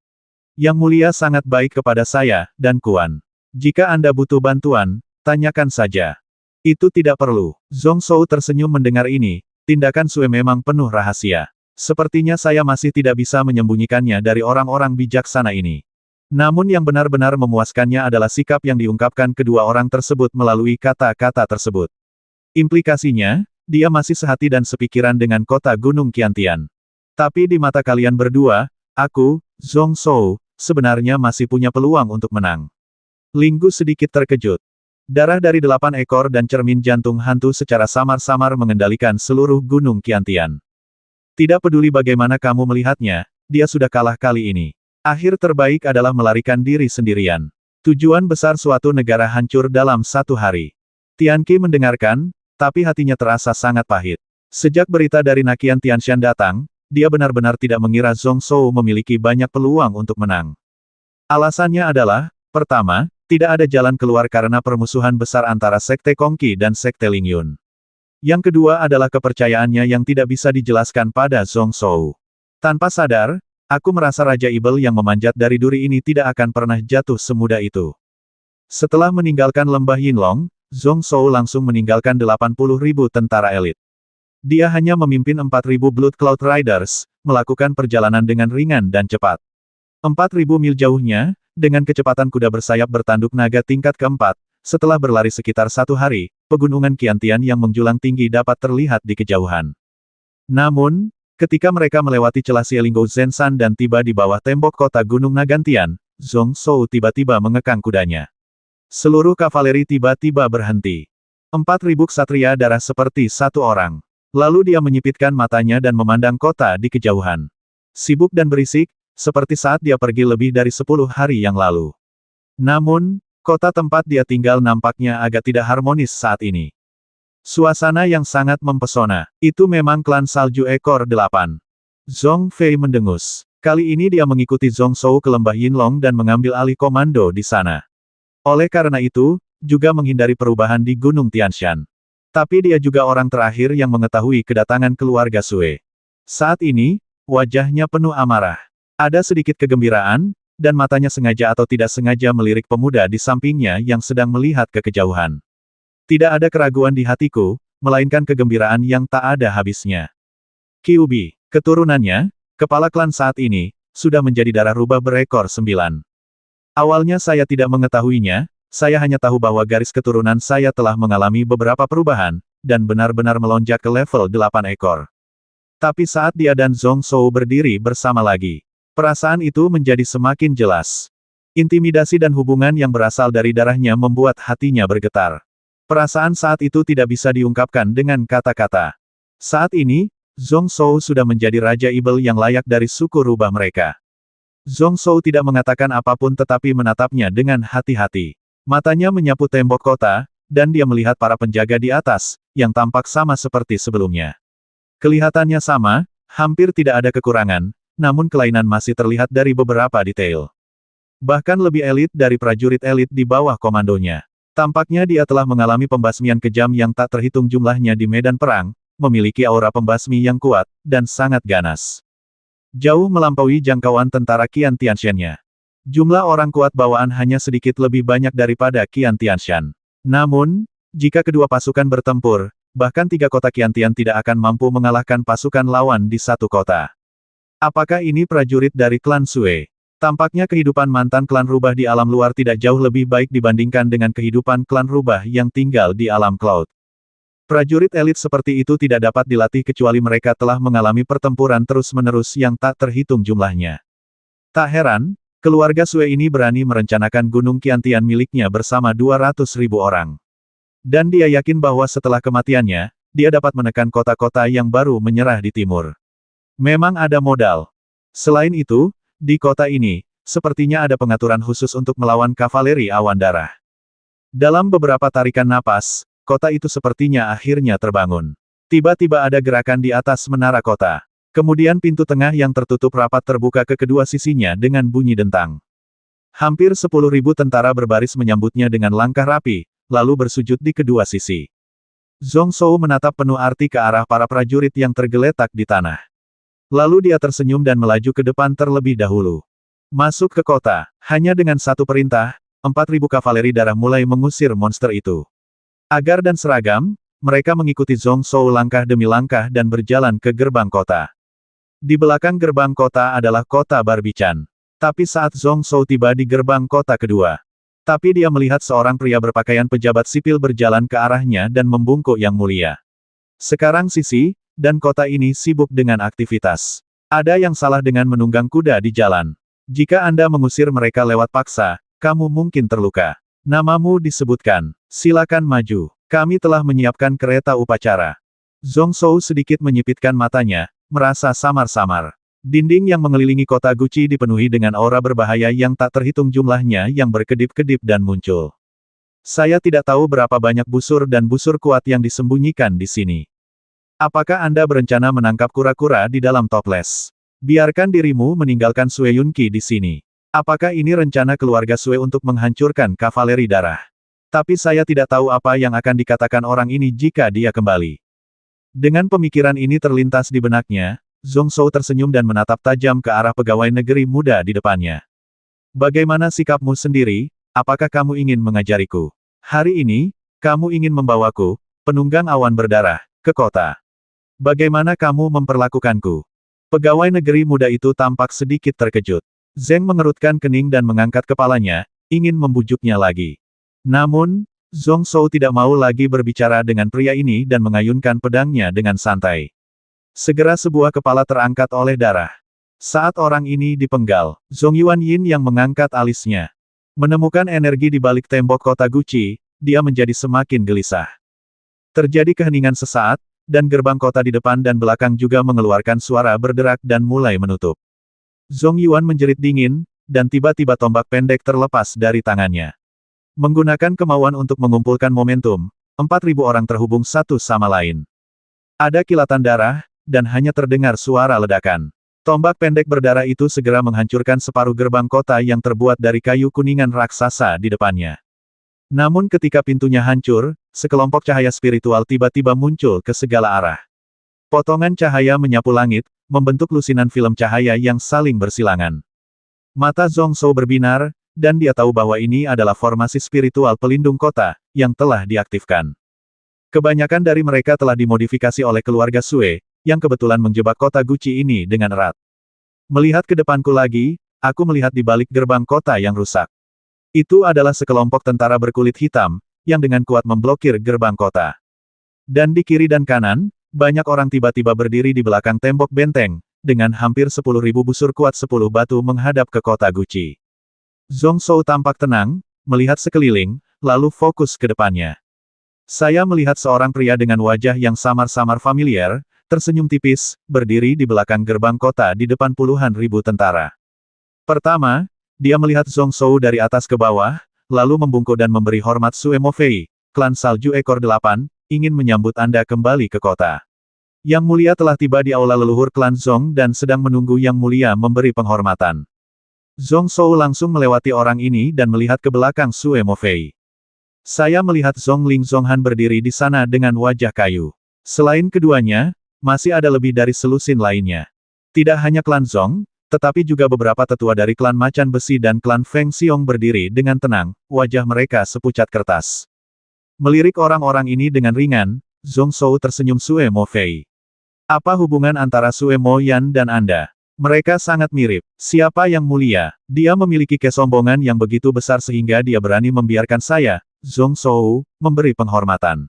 Yang Mulia sangat baik kepada saya, dan Kuan. Jika Anda butuh bantuan, tanyakan saja. Itu tidak perlu. Zhong Shou tersenyum mendengar ini. Tindakan Sue memang penuh rahasia. Sepertinya saya masih tidak bisa menyembunyikannya dari orang-orang bijaksana ini. Namun yang benar-benar memuaskannya adalah sikap yang diungkapkan kedua orang tersebut melalui kata-kata tersebut. Implikasinya, dia masih sehati dan sepikiran dengan kota Gunung Qiantian. Tapi di mata kalian berdua, aku, Zhong Shou, sebenarnya masih punya peluang untuk menang. Linggu sedikit terkejut. Darah dari 8 ekor dan cermin jantung hantu secara samar-samar mengendalikan seluruh Gunung Qiantian. Tidak peduli bagaimana kamu melihatnya, dia sudah kalah kali ini. Akhir terbaik adalah melarikan diri sendirian. Tujuan besar suatu negara hancur dalam 1 hari. Tianqi mendengarkan, tapi hatinya terasa sangat pahit. Sejak berita dari Naqian Tianshan datang, dia benar-benar tidak mengira Zhong Shou memiliki banyak peluang untuk menang. Alasannya adalah, pertama, tidak ada jalan keluar karena permusuhan besar antara Sekte Kongqi dan Sekte Lingyun. Yang kedua adalah kepercayaannya yang tidak bisa dijelaskan pada Zhong Shou. Tanpa sadar, aku merasa Raja Ibel yang memanjat dari duri ini tidak akan pernah jatuh semudah itu. Setelah meninggalkan lembah Yinlong, Zhong Shou langsung meninggalkan 80.000 tentara elit. Dia hanya memimpin 4.000 Blood Cloud Riders, melakukan perjalanan dengan ringan dan cepat. 4.000 mil jauhnya, dengan kecepatan kuda bersayap bertanduk naga tingkat keempat, setelah berlari sekitar 1 hari, pegunungan Qiantian yang menjulang tinggi dapat terlihat di kejauhan. Namun, ketika mereka melewati celah Sielinggo Zenshan dan tiba di bawah tembok kota Gunung Nagantian, Zhong Shou tiba-tiba mengekang kudanya. Seluruh kavaleri tiba-tiba berhenti. 4.000 ksatria darah seperti satu orang. Lalu dia menyipitkan matanya dan memandang kota di kejauhan. Sibuk dan berisik, seperti saat dia pergi lebih dari 10 hari yang lalu. Namun, kota tempat dia tinggal nampaknya agak tidak harmonis saat ini. Suasana yang sangat mempesona. Itu memang klan Salju Ekor 8. Zhong Fei mendengus. Kali ini dia mengikuti Zhong Shou ke lembah Yinlong dan mengambil alih komando di sana. Oleh karena itu, juga menghindari perubahan di Gunung Tianshan. Tapi dia juga orang terakhir yang mengetahui kedatangan keluarga Sue. Saat ini, wajahnya penuh amarah. Ada sedikit kegembiraan, dan matanya sengaja atau tidak sengaja melirik pemuda di sampingnya yang sedang melihat ke kejauhan. Tidak ada keraguan di hatiku, melainkan kegembiraan yang tak ada habisnya. Kyubi, keturunannya, kepala klan saat ini, sudah menjadi darah rubah berekor 9. Awalnya saya tidak mengetahuinya, saya hanya tahu bahwa garis keturunan saya telah mengalami beberapa perubahan, dan benar-benar melonjak ke level 8 ekor. Tapi saat dia dan Zhong Shou berdiri bersama lagi, perasaan itu menjadi semakin jelas. Intimidasi dan hubungan yang berasal dari darahnya membuat hatinya bergetar. Perasaan saat itu tidak bisa diungkapkan dengan kata-kata. Saat ini, Zhong Shou sudah menjadi Raja Ibel yang layak dari suku rubah mereka. Zhong Shou tidak mengatakan apapun tetapi menatapnya dengan hati-hati. Matanya menyapu tembok kota, dan dia melihat para penjaga di atas, yang tampak sama seperti sebelumnya. Kelihatannya sama, hampir tidak ada kekurangan, namun kelainan masih terlihat dari beberapa detail. Bahkan lebih elit dari prajurit elit di bawah komandonya. Tampaknya dia telah mengalami pembasmian kejam yang tak terhitung jumlahnya di medan perang, memiliki aura pembasmi yang kuat, dan sangat ganas. Jauh melampaui jangkauan tentara Qian Tianshan-nya. Jumlah orang kuat bawaan hanya sedikit lebih banyak daripada Qian Tianshan. Namun, jika kedua pasukan bertempur, bahkan 3 kota Qiantian tidak akan mampu mengalahkan pasukan lawan di satu kota. Apakah ini prajurit dari klan Sue? Tampaknya kehidupan mantan klan rubah di alam luar tidak jauh lebih baik dibandingkan dengan kehidupan klan rubah yang tinggal di alam Cloud. Prajurit elit seperti itu tidak dapat dilatih kecuali mereka telah mengalami pertempuran terus-menerus yang tak terhitung jumlahnya. Tak heran, keluarga Sue ini berani merencanakan Gunung Qiantian miliknya bersama 200.000 orang. Dan dia yakin bahwa setelah kematiannya, dia dapat menekan kota-kota yang baru menyerah di timur. Memang ada modal. Selain itu, di kota ini, sepertinya ada pengaturan khusus untuk melawan kavaleri awan darah. Dalam beberapa tarikan napas, kota itu sepertinya akhirnya terbangun. Tiba-tiba ada gerakan di atas menara kota. Kemudian pintu tengah yang tertutup rapat terbuka ke kedua sisinya dengan bunyi dentang. Hampir 10.000 tentara berbaris menyambutnya dengan langkah rapi, lalu bersujud di kedua sisi. Zhong Shou menatap penuh arti ke arah para prajurit yang tergeletak di tanah. Lalu dia tersenyum dan melaju ke depan terlebih dahulu. Masuk ke kota, hanya dengan satu perintah, 4.000 kavaleri darah mulai mengusir monster itu. Agar dan seragam, mereka mengikuti Zhong Shou langkah demi langkah dan berjalan ke gerbang kota. Di belakang gerbang kota adalah kota Barbichan. Tapi saat Zhong Shou tiba di gerbang kota kedua, dia melihat seorang pria berpakaian pejabat sipil berjalan ke arahnya dan membungkuk yang mulia. Sekarang Sisi, dan kota ini sibuk dengan aktivitas. Ada yang salah dengan menunggang kuda di jalan. Jika Anda mengusir mereka lewat paksa, kamu mungkin terluka. Namamu disebutkan. Silakan maju. Kami telah menyiapkan kereta upacara. Zhong Shou sedikit menyipitkan matanya, merasa samar-samar. Dinding yang mengelilingi kota Guci dipenuhi dengan aura berbahaya yang tak terhitung jumlahnya yang berkedip-kedip dan muncul. Saya tidak tahu berapa banyak busur dan busur kuat yang disembunyikan di sini. Apakah Anda berencana menangkap kura-kura di dalam toples? Biarkan dirimu meninggalkan Sue Yunqi di sini. Apakah ini rencana keluarga Sue untuk menghancurkan kavaleri darah? Tapi saya tidak tahu apa yang akan dikatakan orang ini jika dia kembali. Dengan pemikiran ini terlintas di benaknya, Zhong Shou tersenyum dan menatap tajam ke arah pegawai negeri muda di depannya. Bagaimana sikapmu sendiri, apakah kamu ingin mengajariku? Hari ini, kamu ingin membawaku, penunggang awan berdarah, ke kota. Bagaimana kamu memperlakukanku? Pegawai negeri muda itu tampak sedikit terkejut. Zeng mengerutkan kening dan mengangkat kepalanya, ingin membujuknya lagi. Namun, Zhong Shou tidak mau lagi berbicara dengan pria ini dan mengayunkan pedangnya dengan santai. Segera sebuah kepala terangkat oleh darah. Saat orang ini dipenggal, Zhong Yuanyin yang mengangkat alisnya. Menemukan energi di balik tembok kota Guci, dia menjadi semakin gelisah. Terjadi keheningan sesaat, dan gerbang kota di depan dan belakang juga mengeluarkan suara berderak dan mulai menutup. Zhong Yuan menjerit dingin, dan tiba-tiba tombak pendek terlepas dari tangannya. Menggunakan kemauan untuk mengumpulkan momentum, 4.000 orang terhubung satu sama lain. Ada kilatan darah, dan hanya terdengar suara ledakan. Tombak pendek berdarah itu segera menghancurkan separuh gerbang kota yang terbuat dari kayu kuningan raksasa di depannya. Namun ketika pintunya hancur, sekelompok cahaya spiritual tiba-tiba muncul ke segala arah. Potongan cahaya menyapu langit, membentuk lusinan film cahaya yang saling bersilangan. Mata Zhong Shou berbinar, dan dia tahu bahwa ini adalah formasi spiritual pelindung kota, yang telah diaktifkan. Kebanyakan dari mereka telah dimodifikasi oleh keluarga Sue, yang kebetulan menjebak kota Guci ini dengan erat. Melihat ke depanku lagi, aku melihat di balik gerbang kota yang rusak. Itu adalah sekelompok tentara berkulit hitam, yang dengan kuat memblokir gerbang kota. Dan di kiri dan kanan, banyak orang tiba-tiba berdiri di belakang tembok benteng, dengan hampir 10.000 busur kuat 10 batu menghadap ke kota Guci. Zhong Shou tampak tenang, melihat sekeliling, lalu fokus ke depannya. Saya melihat seorang pria dengan wajah yang samar-samar familiar, tersenyum tipis, berdiri di belakang gerbang kota di depan puluhan ribu tentara. Pertama, dia melihat Zhong Shou dari atas ke bawah, lalu membungkuk dan memberi hormat. Sue Mo Fei, klan salju ekor 8, ingin menyambut Anda kembali ke kota. Yang mulia telah tiba di aula leluhur klan Zhong dan sedang menunggu Yang mulia memberi penghormatan. Zhong Shou langsung melewati orang ini dan melihat ke belakang Sue Mo Fei. Saya melihat Zhong Ling Zhonghan berdiri di sana dengan wajah kayu. Selain keduanya, masih ada lebih dari selusin lainnya. Tidak hanya klan Zhong, tetapi juga beberapa tetua dari klan Macan Besi dan klan Feng Xiong berdiri dengan tenang, wajah mereka sepucat kertas. Melirik orang-orang ini dengan ringan, Zhong Shou tersenyum. Sue Mo Fei. Apa hubungan antara Sue Mo Yan dan Anda? Mereka sangat mirip. Siapa yang mulia? Dia memiliki kesombongan yang begitu besar sehingga dia berani membiarkan saya, Zhong Shou, memberi penghormatan.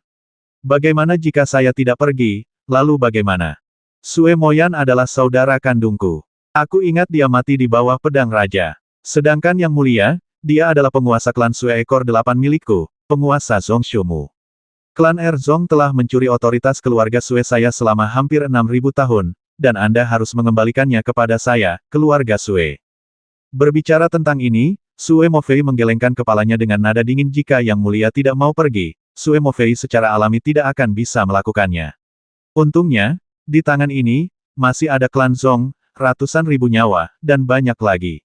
Bagaimana jika saya tidak pergi, lalu bagaimana? Sue Moyan adalah saudara kandungku. Aku ingat dia mati di bawah pedang raja. Sedangkan yang mulia, dia adalah penguasa klan Sue ekor 8 milikku, penguasa Zongshumu. Klan Erzong telah mencuri otoritas keluarga Sue saya selama hampir 6.000 tahun, dan Anda harus mengembalikannya kepada saya, keluarga Sue. Berbicara tentang ini, Sue Mofei menggelengkan kepalanya dengan nada dingin. Jika yang mulia tidak mau pergi, Sue Mofei secara alami tidak akan bisa melakukannya. Untungnya, di tangan ini, masih ada klan Zong, ratusan ribu nyawa, dan banyak lagi.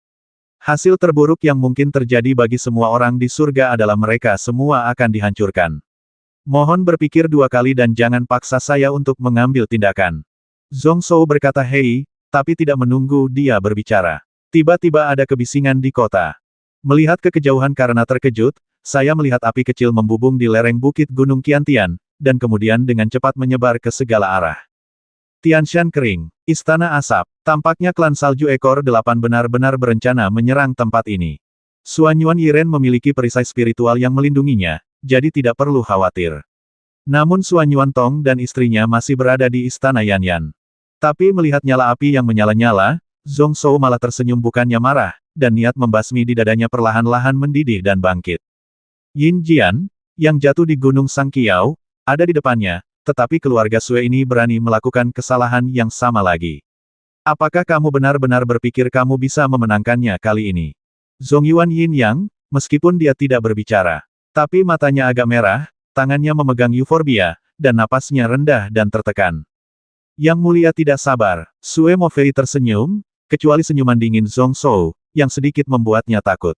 Hasil terburuk yang mungkin terjadi bagi semua orang di surga adalah mereka semua akan dihancurkan. Mohon berpikir 2 kali dan jangan paksa saya untuk mengambil tindakan. Zhong Shou berkata hei, tapi tidak menunggu dia berbicara. Tiba-tiba ada kebisingan di kota. Melihat ke kejauhan karena terkejut, saya melihat api kecil membubung di lereng bukit Gunung Qiantian, dan kemudian dengan cepat menyebar ke segala arah. Tianshan kering. Istana asap. Tampaknya klan salju ekor 8 benar-benar berencana menyerang tempat ini. Suanyuan Yiren memiliki perisai spiritual yang melindunginya, jadi tidak perlu khawatir. Namun Suanyuan Tong dan istrinya masih berada di istana Yanyan. Tapi melihat nyala api yang menyala-nyala, Zhong Shou malah tersenyum bukannya marah, dan niat membasmi di dadanya perlahan-lahan mendidih dan bangkit. Yin Jian, yang jatuh di Gunung Sangkiao, ada di depannya, tetapi keluarga Sue ini berani melakukan kesalahan yang sama lagi. Apakah kamu benar-benar berpikir kamu bisa memenangkannya kali ini? Zongyuan Yin Yang, meskipun dia tidak berbicara, tapi matanya agak merah, tangannya memegang euforbia, dan napasnya rendah dan tertekan. Yang mulia tidak sabar. Sue Mofei tersenyum, kecuali senyuman dingin Zhong Shou, yang sedikit membuatnya takut.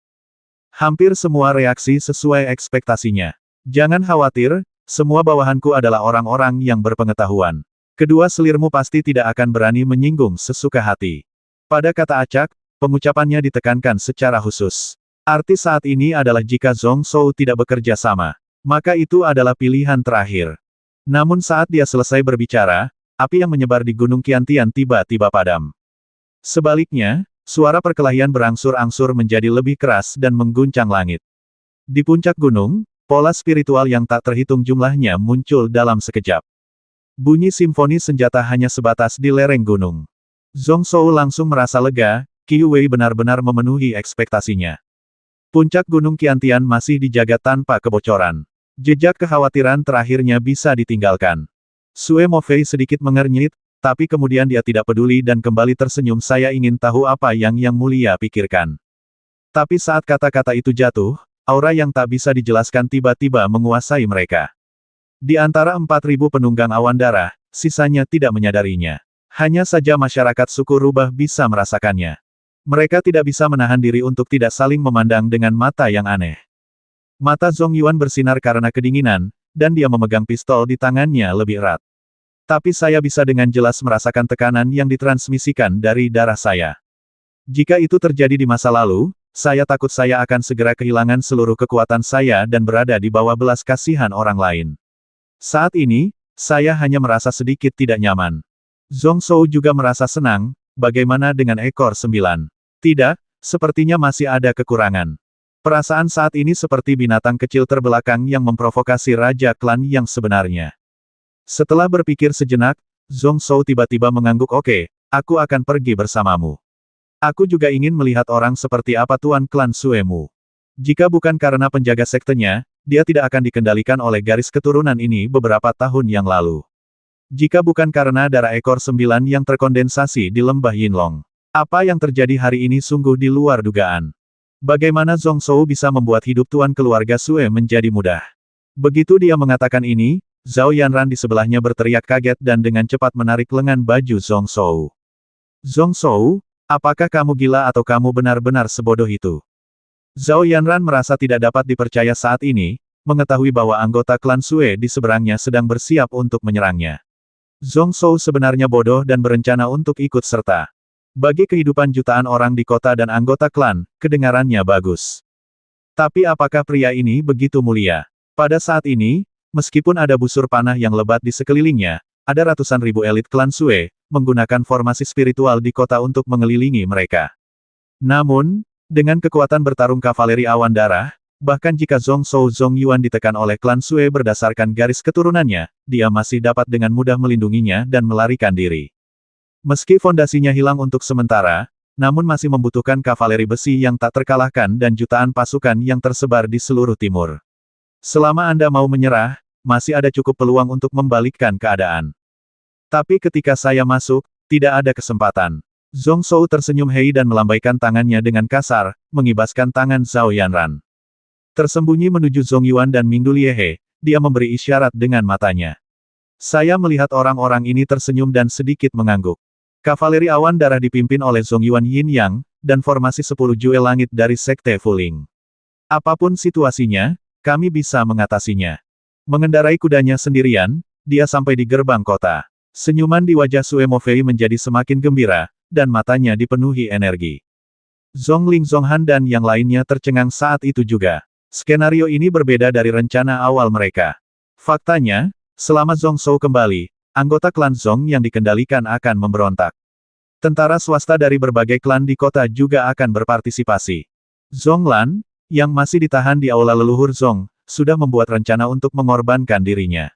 Hampir semua reaksi sesuai ekspektasinya. Jangan khawatir, semua bawahanku adalah orang-orang yang berpengetahuan. Kedua selirmu pasti tidak akan berani menyinggung sesuka hati. Pada kata acak, pengucapannya ditekankan secara khusus. Arti saat ini adalah jika Zhong Shou tidak bekerja sama, maka itu adalah pilihan terakhir. Namun saat dia selesai berbicara, api yang menyebar di Gunung Qiantian tiba-tiba padam. Sebaliknya, suara perkelahian berangsur-angsur menjadi lebih keras dan mengguncang langit. Di puncak gunung, pola spiritual yang tak terhitung jumlahnya muncul dalam sekejap. Bunyi simfoni senjata hanya sebatas di lereng gunung. Zhong Shou langsung merasa lega, Qiu Wei benar-benar memenuhi ekspektasinya. Puncak Gunung Qiantian masih dijaga tanpa kebocoran. Jejak kekhawatiran terakhirnya bisa ditinggalkan. Sue Mofei sedikit mengernyit, tapi kemudian dia tidak peduli dan kembali tersenyum. Saya ingin tahu apa yang mulia pikirkan. Tapi saat kata-kata itu jatuh, aura yang tak bisa dijelaskan tiba-tiba menguasai mereka. Di antara 4.000 penunggang awan darah, sisanya tidak menyadarinya. Hanya saja masyarakat suku rubah bisa merasakannya. Mereka tidak bisa menahan diri untuk tidak saling memandang dengan mata yang aneh. Mata Zhong Yuan bersinar karena kedinginan, dan dia memegang pistol di tangannya lebih erat. Tapi saya bisa dengan jelas merasakan tekanan yang ditransmisikan dari darah saya. Jika itu terjadi di masa lalu, saya takut saya akan segera kehilangan seluruh kekuatan saya dan berada di bawah belas kasihan orang lain. Saat ini, saya hanya merasa sedikit tidak nyaman. Zhong Shou juga merasa senang, bagaimana dengan ekor 9? Tidak, sepertinya masih ada kekurangan. Perasaan saat ini seperti binatang kecil terbelakang yang memprovokasi raja klan yang sebenarnya. Setelah berpikir sejenak, Zhong Shou tiba-tiba mengangguk. Oke, aku akan pergi bersamamu. Aku juga ingin melihat orang seperti apa Tuan klan Suemu. Jika bukan karena penjaga sektenya, dia tidak akan dikendalikan oleh garis keturunan ini beberapa tahun yang lalu. Jika bukan karena darah ekor 9 yang terkondensasi di lembah Yinlong. Apa yang terjadi hari ini sungguh di luar dugaan. Bagaimana Zhong Shou bisa membuat hidup tuan keluarga Sue menjadi mudah? Begitu dia mengatakan ini, Zhao Yanran di sebelahnya berteriak kaget dan dengan cepat menarik lengan baju Zhong Shou. Zhong Shou, apakah kamu gila atau kamu benar-benar sebodoh itu? Zhao Yanran merasa tidak dapat dipercaya saat ini, mengetahui bahwa anggota klan Sue di seberangnya sedang bersiap untuk menyerangnya. Zhong Shou sebenarnya bodoh dan berencana untuk ikut serta. Bagi kehidupan jutaan orang di kota dan anggota klan, kedengarannya bagus. Tapi apakah pria ini begitu mulia? Pada saat ini, meskipun ada busur panah yang lebat di sekelilingnya, ada ratusan ribu elit klan Sue, menggunakan formasi spiritual di kota untuk mengelilingi mereka. Namun, dengan kekuatan bertarung kavaleri awan darah, bahkan jika Zhong Shou Zhong Yuan ditekan oleh klan Sui berdasarkan garis keturunannya, dia masih dapat dengan mudah melindunginya dan melarikan diri. Meski fondasinya hilang untuk sementara, namun masih membutuhkan kavaleri besi yang tak terkalahkan dan jutaan pasukan yang tersebar di seluruh timur. Selama Anda mau menyerah, masih ada cukup peluang untuk membalikkan keadaan. Tapi ketika saya masuk, tidak ada kesempatan. Zhong Shou tersenyum hei dan melambaikan tangannya dengan kasar, mengibaskan tangan Zhao Yanran. Tersembunyi menuju Zhong Yuan dan Mingdu Liehe, dia memberi isyarat dengan matanya. Saya melihat orang-orang ini tersenyum dan sedikit mengangguk. Kavaleri awan darah dipimpin oleh Zhong Yuan Yin Yang, dan formasi 10 Jue Langit dari Sekte Fuling. Apapun situasinya, kami bisa mengatasinya. Mengendarai kudanya sendirian, dia sampai di gerbang kota. Senyuman di wajah Sue Mofei menjadi semakin gembira, dan matanya dipenuhi energi. Zhongling Zhonghan dan yang lainnya tercengang saat itu juga. Skenario ini berbeda dari rencana awal mereka. Faktanya, selama Zhong Shou kembali, anggota klan Zhong yang dikendalikan akan memberontak. Tentara swasta dari berbagai klan di kota juga akan berpartisipasi. Zhonglan, yang masih ditahan di aula leluhur Zhong, sudah membuat rencana untuk mengorbankan dirinya.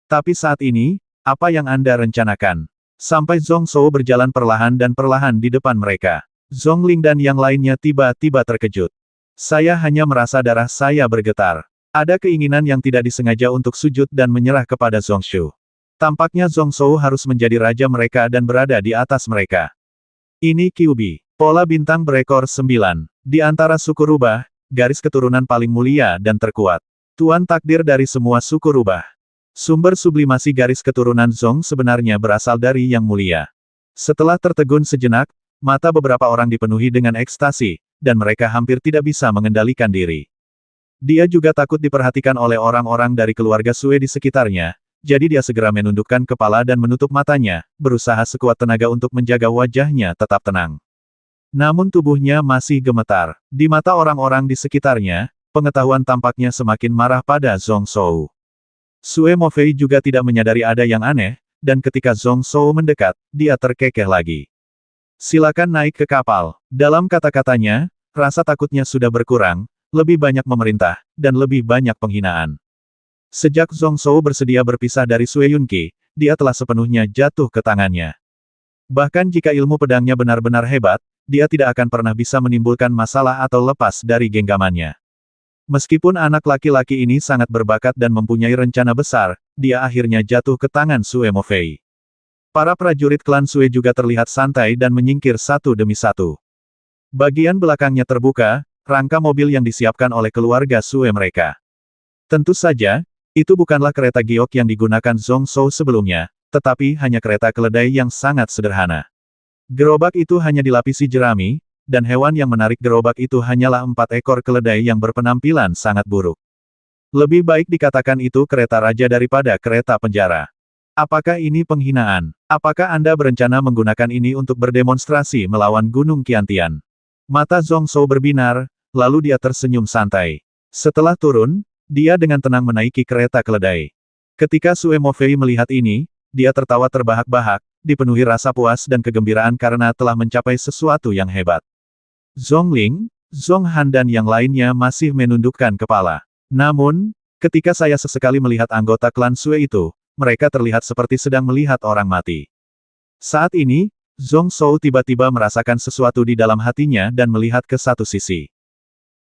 Tapi saat ini, apa yang Anda rencanakan? Sampai Zhong Shou berjalan perlahan dan perlahan di depan mereka. Zhongling dan yang lainnya tiba-tiba terkejut. Saya hanya merasa darah saya bergetar. Ada keinginan yang tidak disengaja untuk sujud dan menyerah kepada Zhong Shu. Tampaknya Zhong Shou harus menjadi raja mereka dan berada di atas mereka. Ini QB. Pola bintang berekor 9. Di antara suku rubah, garis keturunan paling mulia dan terkuat. Tuan takdir dari semua suku rubah. Sumber sublimasi garis keturunan Zhong sebenarnya berasal dari Yang Mulia. Setelah tertegun sejenak, mata beberapa orang dipenuhi dengan ekstasi, dan mereka hampir tidak bisa mengendalikan diri. Dia juga takut diperhatikan oleh orang-orang dari keluarga Sue di sekitarnya, jadi dia segera menundukkan kepala dan menutup matanya, berusaha sekuat tenaga untuk menjaga wajahnya tetap tenang. Namun tubuhnya masih gemetar. Di mata orang-orang di sekitarnya, pengetahuan tampaknya semakin marah pada Zhong Shou. Sue Mofei juga tidak menyadari ada yang aneh, dan ketika Zhong Shou mendekat, dia terkekeh lagi. Silakan naik ke kapal. Dalam kata-katanya, rasa takutnya sudah berkurang, lebih banyak memerintah, dan lebih banyak penghinaan. Sejak Zhong Shou bersedia berpisah dari Sue Yunqi, dia telah sepenuhnya jatuh ke tangannya. Bahkan jika ilmu pedangnya benar-benar hebat, dia tidak akan pernah bisa menimbulkan masalah atau lepas dari genggamannya. Meskipun anak laki-laki ini sangat berbakat dan mempunyai rencana besar, dia akhirnya jatuh ke tangan Sue Mofei. Para prajurit klan Sue juga terlihat santai dan menyingkir satu demi satu. Bagian belakangnya terbuka, rangka mobil yang disiapkan oleh keluarga Sue mereka. Tentu saja, itu bukanlah kereta giok yang digunakan Zhong Shou sebelumnya, tetapi hanya kereta keledai yang sangat sederhana. Gerobak itu hanya dilapisi jerami, dan hewan yang menarik gerobak itu hanyalah 4 ekor keledai yang berpenampilan sangat buruk. Lebih baik dikatakan itu kereta raja daripada kereta penjara. Apakah ini penghinaan? Apakah Anda berencana menggunakan ini untuk berdemonstrasi melawan Gunung Qiantian? Mata Zhong Shou berbinar, lalu dia tersenyum santai. Setelah turun, dia dengan tenang menaiki kereta keledai. Ketika Sue Mofei melihat ini, dia tertawa terbahak-bahak, dipenuhi rasa puas dan kegembiraan karena telah mencapai sesuatu yang hebat. Zhongling, Zhonghan dan yang lainnya masih menundukkan kepala. Namun, ketika saya sesekali melihat anggota klan Sue itu, mereka terlihat seperti sedang melihat orang mati. Saat ini, Zhong Shou tiba-tiba merasakan sesuatu di dalam hatinya dan melihat ke satu sisi.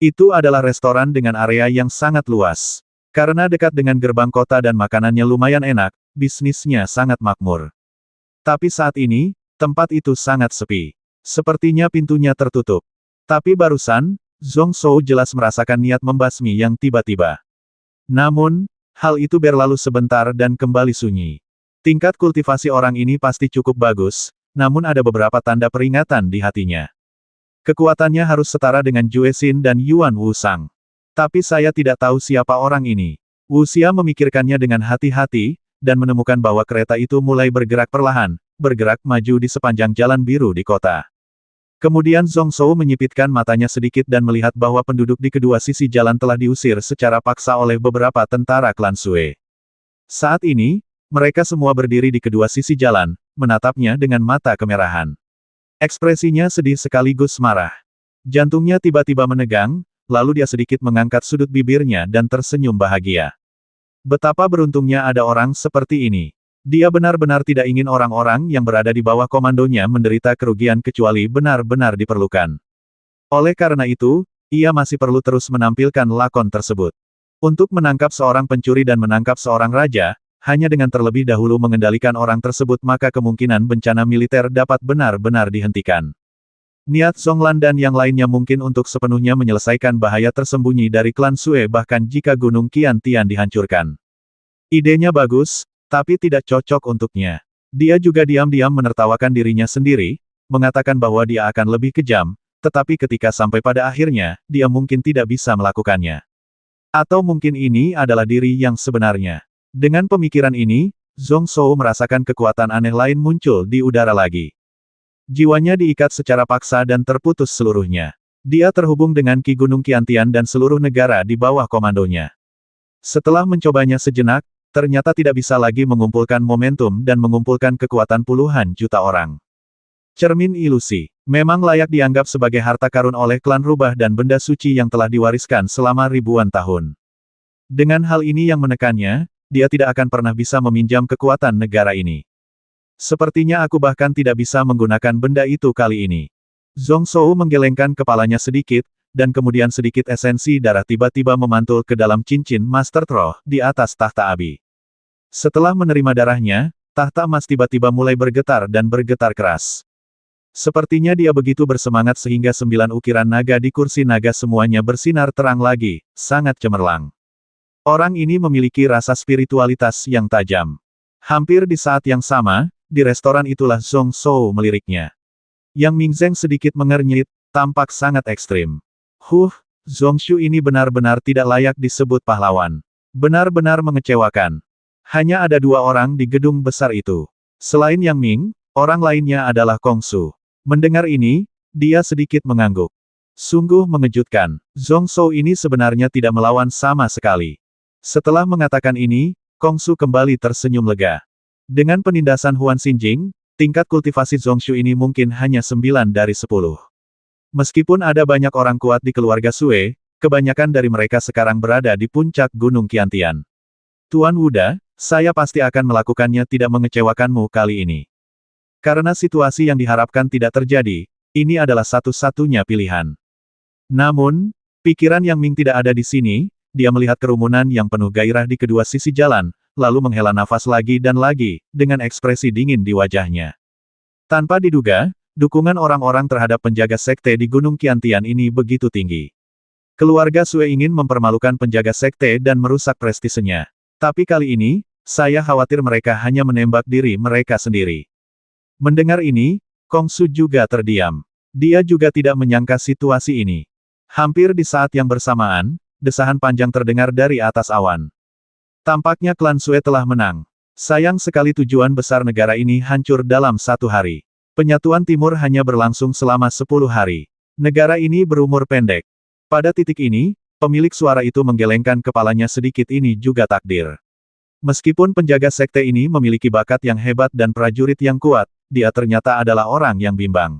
Itu adalah restoran dengan area yang sangat luas. Karena dekat dengan gerbang kota dan makanannya lumayan enak, bisnisnya sangat makmur. Tapi saat ini, tempat itu sangat sepi. Sepertinya pintunya tertutup. Tapi barusan, Zhong Shou jelas merasakan niat membasmi yang tiba-tiba. Namun, hal itu berlalu sebentar dan kembali sunyi. Tingkat kultivasi orang ini pasti cukup bagus, namun ada beberapa tanda peringatan di hatinya. Kekuatannya harus setara dengan Jue Xin dan Yuan Wusang. Tapi saya tidak tahu siapa orang ini. Wuxia memikirkannya dengan hati-hati, dan menemukan bahwa kereta itu mulai bergerak perlahan, bergerak maju di sepanjang jalan biru di kota. Kemudian Zhong Shou menyipitkan matanya sedikit dan melihat bahwa penduduk di kedua sisi jalan telah diusir secara paksa oleh beberapa tentara klan Sue. Saat ini, mereka semua berdiri di kedua sisi jalan, menatapnya dengan mata kemerahan. Ekspresinya sedih sekaligus marah. Jantungnya tiba-tiba menegang, lalu dia sedikit mengangkat sudut bibirnya dan tersenyum bahagia. Betapa beruntungnya ada orang seperti ini. Dia benar-benar tidak ingin orang-orang yang berada di bawah komandonya menderita kerugian kecuali benar-benar diperlukan. Oleh karena itu, ia masih perlu terus menampilkan lakon tersebut. Untuk menangkap seorang pencuri dan menangkap seorang raja, hanya dengan terlebih dahulu mengendalikan orang tersebut maka kemungkinan bencana militer dapat benar-benar dihentikan. Niat Zhonglan dan yang lainnya mungkin untuk sepenuhnya menyelesaikan bahaya tersembunyi dari klan Sue bahkan jika Gunung Qiantian dihancurkan. Idenya bagus, tapi tidak cocok untuknya. Dia juga diam-diam menertawakan dirinya sendiri, mengatakan bahwa dia akan lebih kejam, tetapi ketika sampai pada akhirnya, dia mungkin tidak bisa melakukannya. Atau mungkin ini adalah diri yang sebenarnya. Dengan pemikiran ini, Zhong Shou merasakan kekuatan aneh lain muncul di udara lagi. Jiwanya diikat secara paksa dan terputus seluruhnya. Dia terhubung dengan Ki Gunung Qiantian dan seluruh negara di bawah komandonya. Setelah mencobanya sejenak, ternyata tidak bisa lagi mengumpulkan momentum dan mengumpulkan kekuatan puluhan juta orang. Cermin ilusi. Memang layak dianggap sebagai harta karun oleh klan rubah dan benda suci yang telah diwariskan selama ribuan tahun. Dengan hal ini yang menekannya, dia tidak akan pernah bisa meminjam kekuatan negara ini. Sepertinya aku bahkan tidak bisa menggunakan benda itu kali ini. Zhong Shou menggelengkan kepalanya sedikit, dan kemudian sedikit esensi darah tiba-tiba memantul ke dalam cincin Master Troh di atas tahta Abi. Setelah menerima darahnya, tahta emas tiba-tiba mulai bergetar dan bergetar keras. Sepertinya dia begitu bersemangat sehingga 9 ukiran naga di kursi naga semuanya bersinar terang lagi, sangat cemerlang. Orang ini memiliki rasa spiritualitas yang tajam. Hampir di saat yang sama, di restoran itulah Zhong Shou meliriknya. Yang Mingzeng sedikit mengernyit, tampak sangat ekstrim. Zhong Shu ini benar-benar tidak layak disebut pahlawan. Benar-benar mengecewakan. Hanya ada 2 orang di gedung besar itu. Selain Yang Ming, orang lainnya adalah Kong Su. Mendengar ini, dia sedikit mengangguk. Sungguh mengejutkan. Zhong Shou ini sebenarnya tidak melawan sama sekali. Setelah mengatakan ini, Kong Su kembali tersenyum lega. Dengan penindasan Huan Xinjing, tingkat kultivasi Zhong Shu ini mungkin hanya 9 dari 10. Meskipun ada banyak orang kuat di keluarga Sue, kebanyakan dari mereka sekarang berada di puncak Gunung Qiantian. Tuan Wuda, saya pasti akan melakukannya tidak mengecewakanmu kali ini. Karena situasi yang diharapkan tidak terjadi, ini adalah satu-satunya pilihan. Namun, pikiran Yang Ming tidak ada di sini, dia melihat kerumunan yang penuh gairah di kedua sisi jalan, lalu menghela nafas lagi dan lagi, dengan ekspresi dingin di wajahnya. Tanpa diduga, dukungan orang-orang terhadap penjaga sekte di Gunung Qiantian ini begitu tinggi. Keluarga Sue ingin mempermalukan penjaga sekte dan merusak prestisenya. Tapi kali ini, saya khawatir mereka hanya menembak diri mereka sendiri. Mendengar ini, Kong Su juga terdiam. Dia juga tidak menyangka situasi ini. Hampir di saat yang bersamaan, desahan panjang terdengar dari atas awan. Tampaknya klan Sue telah menang. Sayang sekali tujuan besar negara ini hancur dalam 1 hari. Penyatuan Timur hanya berlangsung selama 10 hari. Negara ini berumur pendek. Pada titik ini, pemilik suara itu menggelengkan kepalanya sedikit ini juga takdir. Meskipun penjaga sekte ini memiliki bakat yang hebat dan prajurit yang kuat, dia ternyata adalah orang yang bimbang.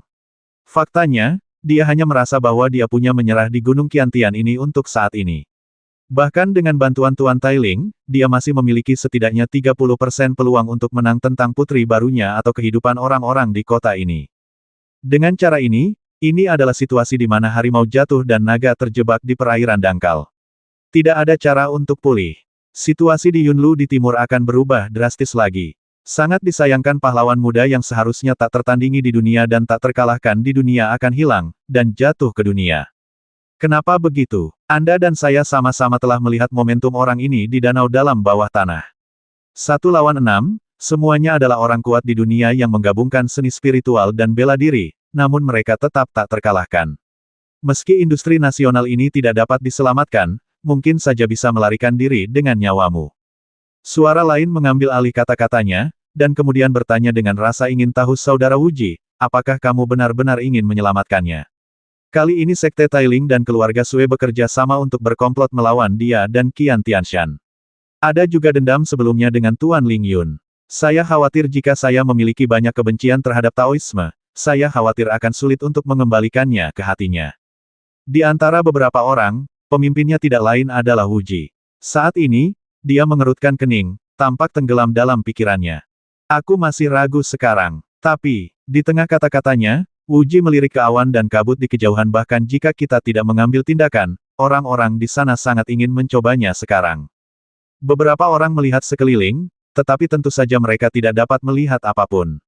Faktanya, dia hanya merasa bahwa dia punya menyerah di Gunung Qiantian ini untuk saat ini. Bahkan dengan bantuan Tuan Tailing, dia masih memiliki setidaknya 30% peluang untuk menang tentang putri barunya atau kehidupan orang-orang di kota ini. Dengan cara ini adalah situasi di mana harimau jatuh dan naga terjebak di perairan dangkal. Tidak ada cara untuk pulih. Situasi di Yunlu di timur akan berubah drastis lagi. Sangat disayangkan pahlawan muda yang seharusnya tak tertandingi di dunia dan tak terkalahkan di dunia akan hilang, dan jatuh ke dunia. Kenapa begitu? Anda dan saya sama-sama telah melihat momentum orang ini di danau dalam bawah tanah. 1 lawan 6, semuanya adalah orang kuat di dunia yang menggabungkan seni spiritual dan bela diri, namun mereka tetap tak terkalahkan. Meski industri nasional ini tidak dapat diselamatkan, mungkin saja bisa melarikan diri dengan nyawamu. Suara lain mengambil alih kata-katanya, dan kemudian bertanya dengan rasa ingin tahu saudara Wuji, apakah kamu benar-benar ingin menyelamatkannya? Kali ini Sekte Tailing dan keluarga Sue bekerja sama untuk berkomplot melawan dia dan Qian Tianshan. Ada juga dendam sebelumnya dengan Tuan Ling Yun. Saya khawatir jika saya memiliki banyak kebencian terhadap Taoisme, saya khawatir akan sulit untuk mengembalikannya ke hatinya. Di antara beberapa orang, pemimpinnya tidak lain adalah Wu Ji. Saat ini, dia mengerutkan kening, tampak tenggelam dalam pikirannya. Aku masih ragu sekarang. Tapi, di tengah kata-katanya, Wu Ji melirik ke awan dan kabut di kejauhan bahkan jika kita tidak mengambil tindakan, orang-orang di sana sangat ingin mencobanya sekarang. Beberapa orang melihat sekeliling, tetapi tentu saja mereka tidak dapat melihat apapun.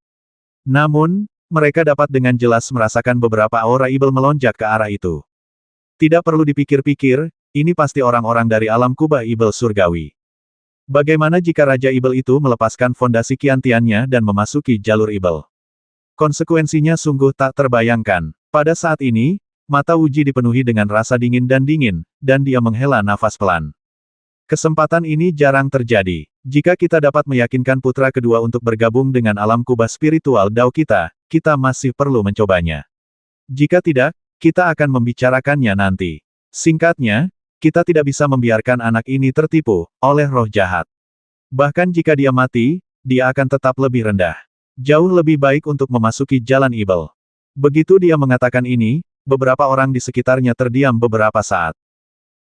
Namun, mereka dapat dengan jelas merasakan beberapa aura ibel melonjak ke arah itu. Tidak perlu dipikir-pikir, ini pasti orang-orang dari alam kubah ibel surgawi. Bagaimana jika Raja Ibel itu melepaskan fondasi kiantiannya dan memasuki jalur ibel? Konsekuensinya sungguh tak terbayangkan. Pada saat ini, mata Wu Ji dipenuhi dengan rasa dingin, dan dia menghela nafas pelan. Kesempatan ini jarang terjadi. Jika kita dapat meyakinkan putra kedua untuk bergabung dengan alam kubah spiritual Dao kita masih perlu mencobanya. Jika tidak, kita akan membicarakannya nanti. Singkatnya, kita tidak bisa membiarkan anak ini tertipu oleh roh jahat. Bahkan jika dia mati, dia akan tetap lebih rendah. Jauh lebih baik untuk memasuki jalan ibel. Begitu dia mengatakan ini, beberapa orang di sekitarnya terdiam beberapa saat.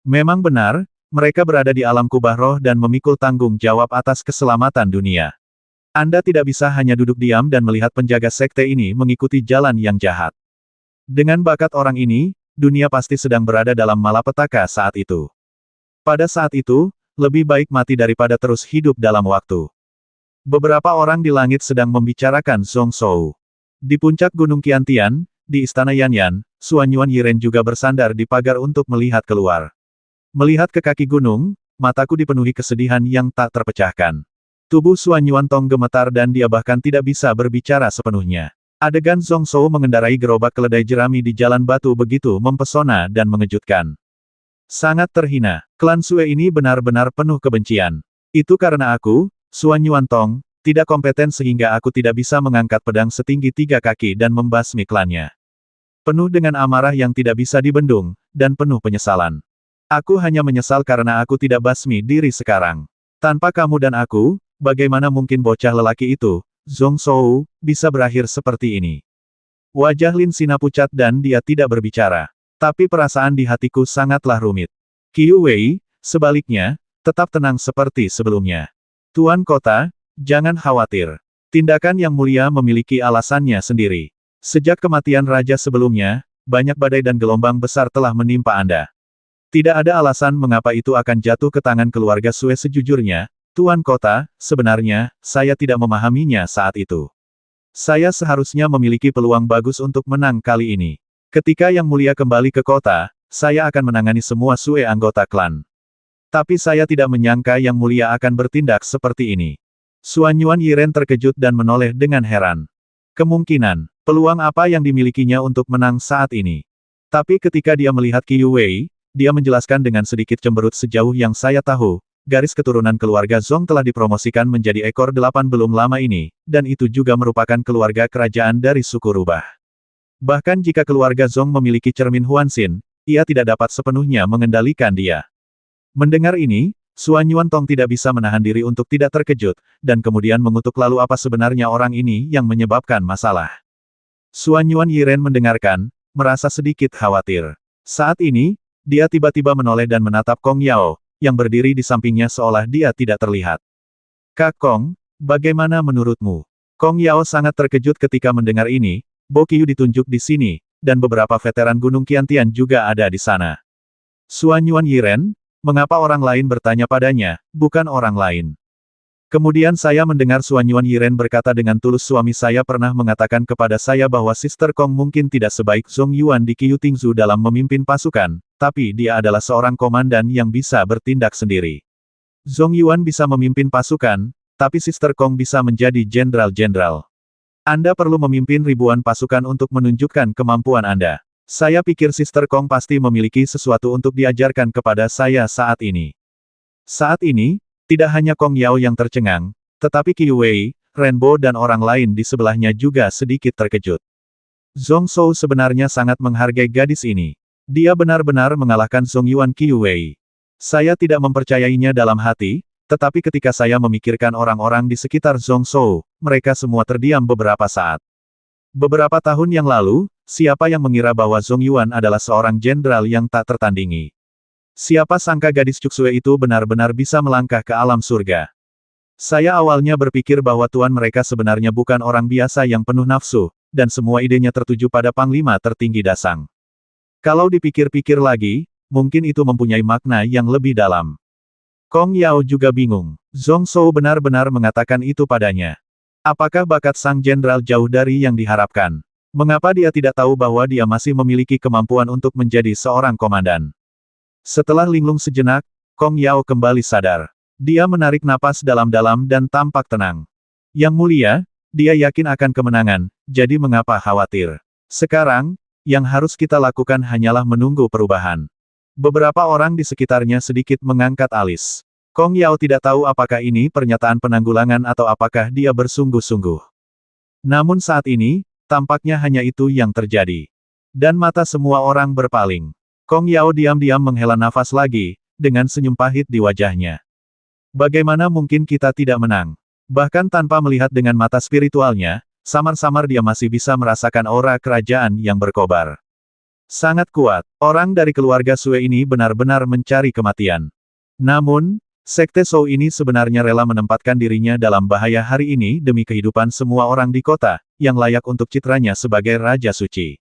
Memang benar, mereka berada di alam kubah roh dan memikul tanggung jawab atas keselamatan dunia. Anda tidak bisa hanya duduk diam dan melihat penjaga sekte ini mengikuti jalan yang jahat. Dengan bakat orang ini, dunia pasti sedang berada dalam malapetaka saat itu. Pada saat itu, lebih baik mati daripada terus hidup dalam waktu. Beberapa orang di langit sedang membicarakan Zhong Shou. Di puncak Gunung Qiantian, di istana Yanyan, Xuanyuan Yiren juga bersandar di pagar untuk melihat keluar. Melihat ke kaki gunung, mataku dipenuhi kesedihan yang tak terpecahkan. Tubuh Xuanyuan Tong gemetar dan dia bahkan tidak bisa berbicara sepenuhnya. Adegan Zhong Shou mengendarai gerobak keledai jerami di jalan batu begitu mempesona dan mengejutkan. Sangat terhina, klan Sue ini benar-benar penuh kebencian. Itu karena aku, Xuanyuan Tong, tidak kompeten sehingga aku tidak bisa mengangkat pedang setinggi 3 kaki dan membasmi klannya. Penuh dengan amarah yang tidak bisa dibendung, dan penuh penyesalan. Aku hanya menyesal karena aku tidak basmi diri sekarang. Tanpa kamu dan aku, bagaimana mungkin bocah lelaki itu, Zhong Shou, bisa berakhir seperti ini? Wajah Lin Sina pucat dan dia tidak berbicara. Tapi perasaan di hatiku sangatlah rumit. Qiu Wei, sebaliknya, tetap tenang seperti sebelumnya. Tuan Kota, jangan khawatir. Tindakan yang mulia memiliki alasannya sendiri. Sejak kematian raja sebelumnya, banyak badai dan gelombang besar telah menimpa Anda. Tidak ada alasan mengapa itu akan jatuh ke tangan keluarga Sue sejujurnya, Tuan Kota, sebenarnya, saya tidak memahaminya saat itu. Saya seharusnya memiliki peluang bagus untuk menang kali ini. Ketika Yang Mulia kembali ke kota, saya akan menangani semua Sue anggota klan. Tapi saya tidak menyangka Yang Mulia akan bertindak seperti ini. Xuanyuan Yiren terkejut dan menoleh dengan heran. Kemungkinan, peluang apa yang dimilikinya untuk menang saat ini? Tapi ketika dia melihat Qiu Wei, dia menjelaskan dengan sedikit cemberut sejauh yang saya tahu, garis keturunan keluarga Zhong telah dipromosikan menjadi ekor 8 belum lama ini, dan itu juga merupakan keluarga kerajaan dari suku rubah. Bahkan jika keluarga Zhong memiliki cermin Huanxin, ia tidak dapat sepenuhnya mengendalikan dia. Mendengar ini, Xuanyuan Tong tidak bisa menahan diri untuk tidak terkejut, dan kemudian mengutuk lalu apa sebenarnya orang ini yang menyebabkan masalah. Xuanyuan Yiren mendengarkan, merasa sedikit khawatir. Saat ini, dia tiba-tiba menoleh dan menatap Kong Yao, yang berdiri di sampingnya seolah dia tidak terlihat. Kak Kong, bagaimana menurutmu? Kong Yao sangat terkejut ketika mendengar ini, Bo Qiu ditunjuk di sini, dan beberapa veteran Gunung Qiantian juga ada di sana. Xuanyuan Yiren, mengapa orang lain bertanya padanya, bukan orang lain? Kemudian saya mendengar Xuanyuan Yiren berkata dengan tulus suami saya pernah mengatakan kepada saya bahwa Sister Kong mungkin tidak sebaik Zhong Yuan di Qiu Tingzu dalam memimpin pasukan, tapi dia adalah seorang komandan yang bisa bertindak sendiri. Zhong Yuan bisa memimpin pasukan, tapi Sister Kong bisa menjadi jenderal-jenderal. Anda perlu memimpin ribuan pasukan untuk menunjukkan kemampuan Anda. Saya pikir Sister Kong pasti memiliki sesuatu untuk diajarkan kepada saya saat ini. Saat ini, tidak hanya Kong Yao yang tercengang, tetapi Qiu Wei, Renbo dan orang lain di sebelahnya juga sedikit terkejut. Zhong Shou sebenarnya sangat menghargai gadis ini. Dia benar-benar mengalahkan Zhong Yuan Qiu Wei. Saya tidak mempercayainya dalam hati, Tetapi ketika saya memikirkan orang-orang di sekitar Zhongzhou, mereka semua terdiam beberapa saat. Beberapa tahun yang lalu, siapa yang mengira bahwa Zhong Yuan adalah seorang jenderal yang tak tertandingi? Siapa sangka gadis Cuksue itu benar-benar bisa melangkah ke alam surga? Saya awalnya berpikir bahwa tuan mereka sebenarnya bukan orang biasa yang penuh nafsu, dan semua idenya tertuju pada panglima tertinggi Dasang. Kalau dipikir-pikir lagi, mungkin itu mempunyai makna yang lebih dalam. Kong Yao juga bingung. Zhongzhou benar-benar mengatakan itu padanya. Apakah bakat sang jenderal jauh dari yang diharapkan? Mengapa dia tidak tahu bahwa dia masih memiliki kemampuan untuk menjadi seorang komandan? Setelah linglung sejenak, Kong Yao kembali sadar. Dia menarik napas dalam-dalam dan tampak tenang. Yang mulia, dia yakin akan kemenangan, jadi mengapa khawatir? Sekarang, yang harus kita lakukan hanyalah menunggu perubahan. Beberapa orang di sekitarnya sedikit mengangkat alis. Kong Yao tidak tahu apakah ini pernyataan penanggulangan atau apakah dia bersungguh-sungguh. Namun saat ini, tampaknya hanya itu yang terjadi. Dan mata semua orang berpaling. Kong Yao diam-diam menghela nafas lagi, dengan senyum pahit di wajahnya. Bagaimana mungkin kita tidak menang? Bahkan tanpa melihat dengan mata spiritualnya, samar-samar dia masih bisa merasakan aura kerajaan yang berkobar. Sangat kuat, orang dari keluarga Sue ini benar-benar mencari kematian. Namun, Sekte Zhou ini sebenarnya rela menempatkan dirinya dalam bahaya hari ini demi kehidupan semua orang di kota, yang layak untuk citranya sebagai Raja Suci.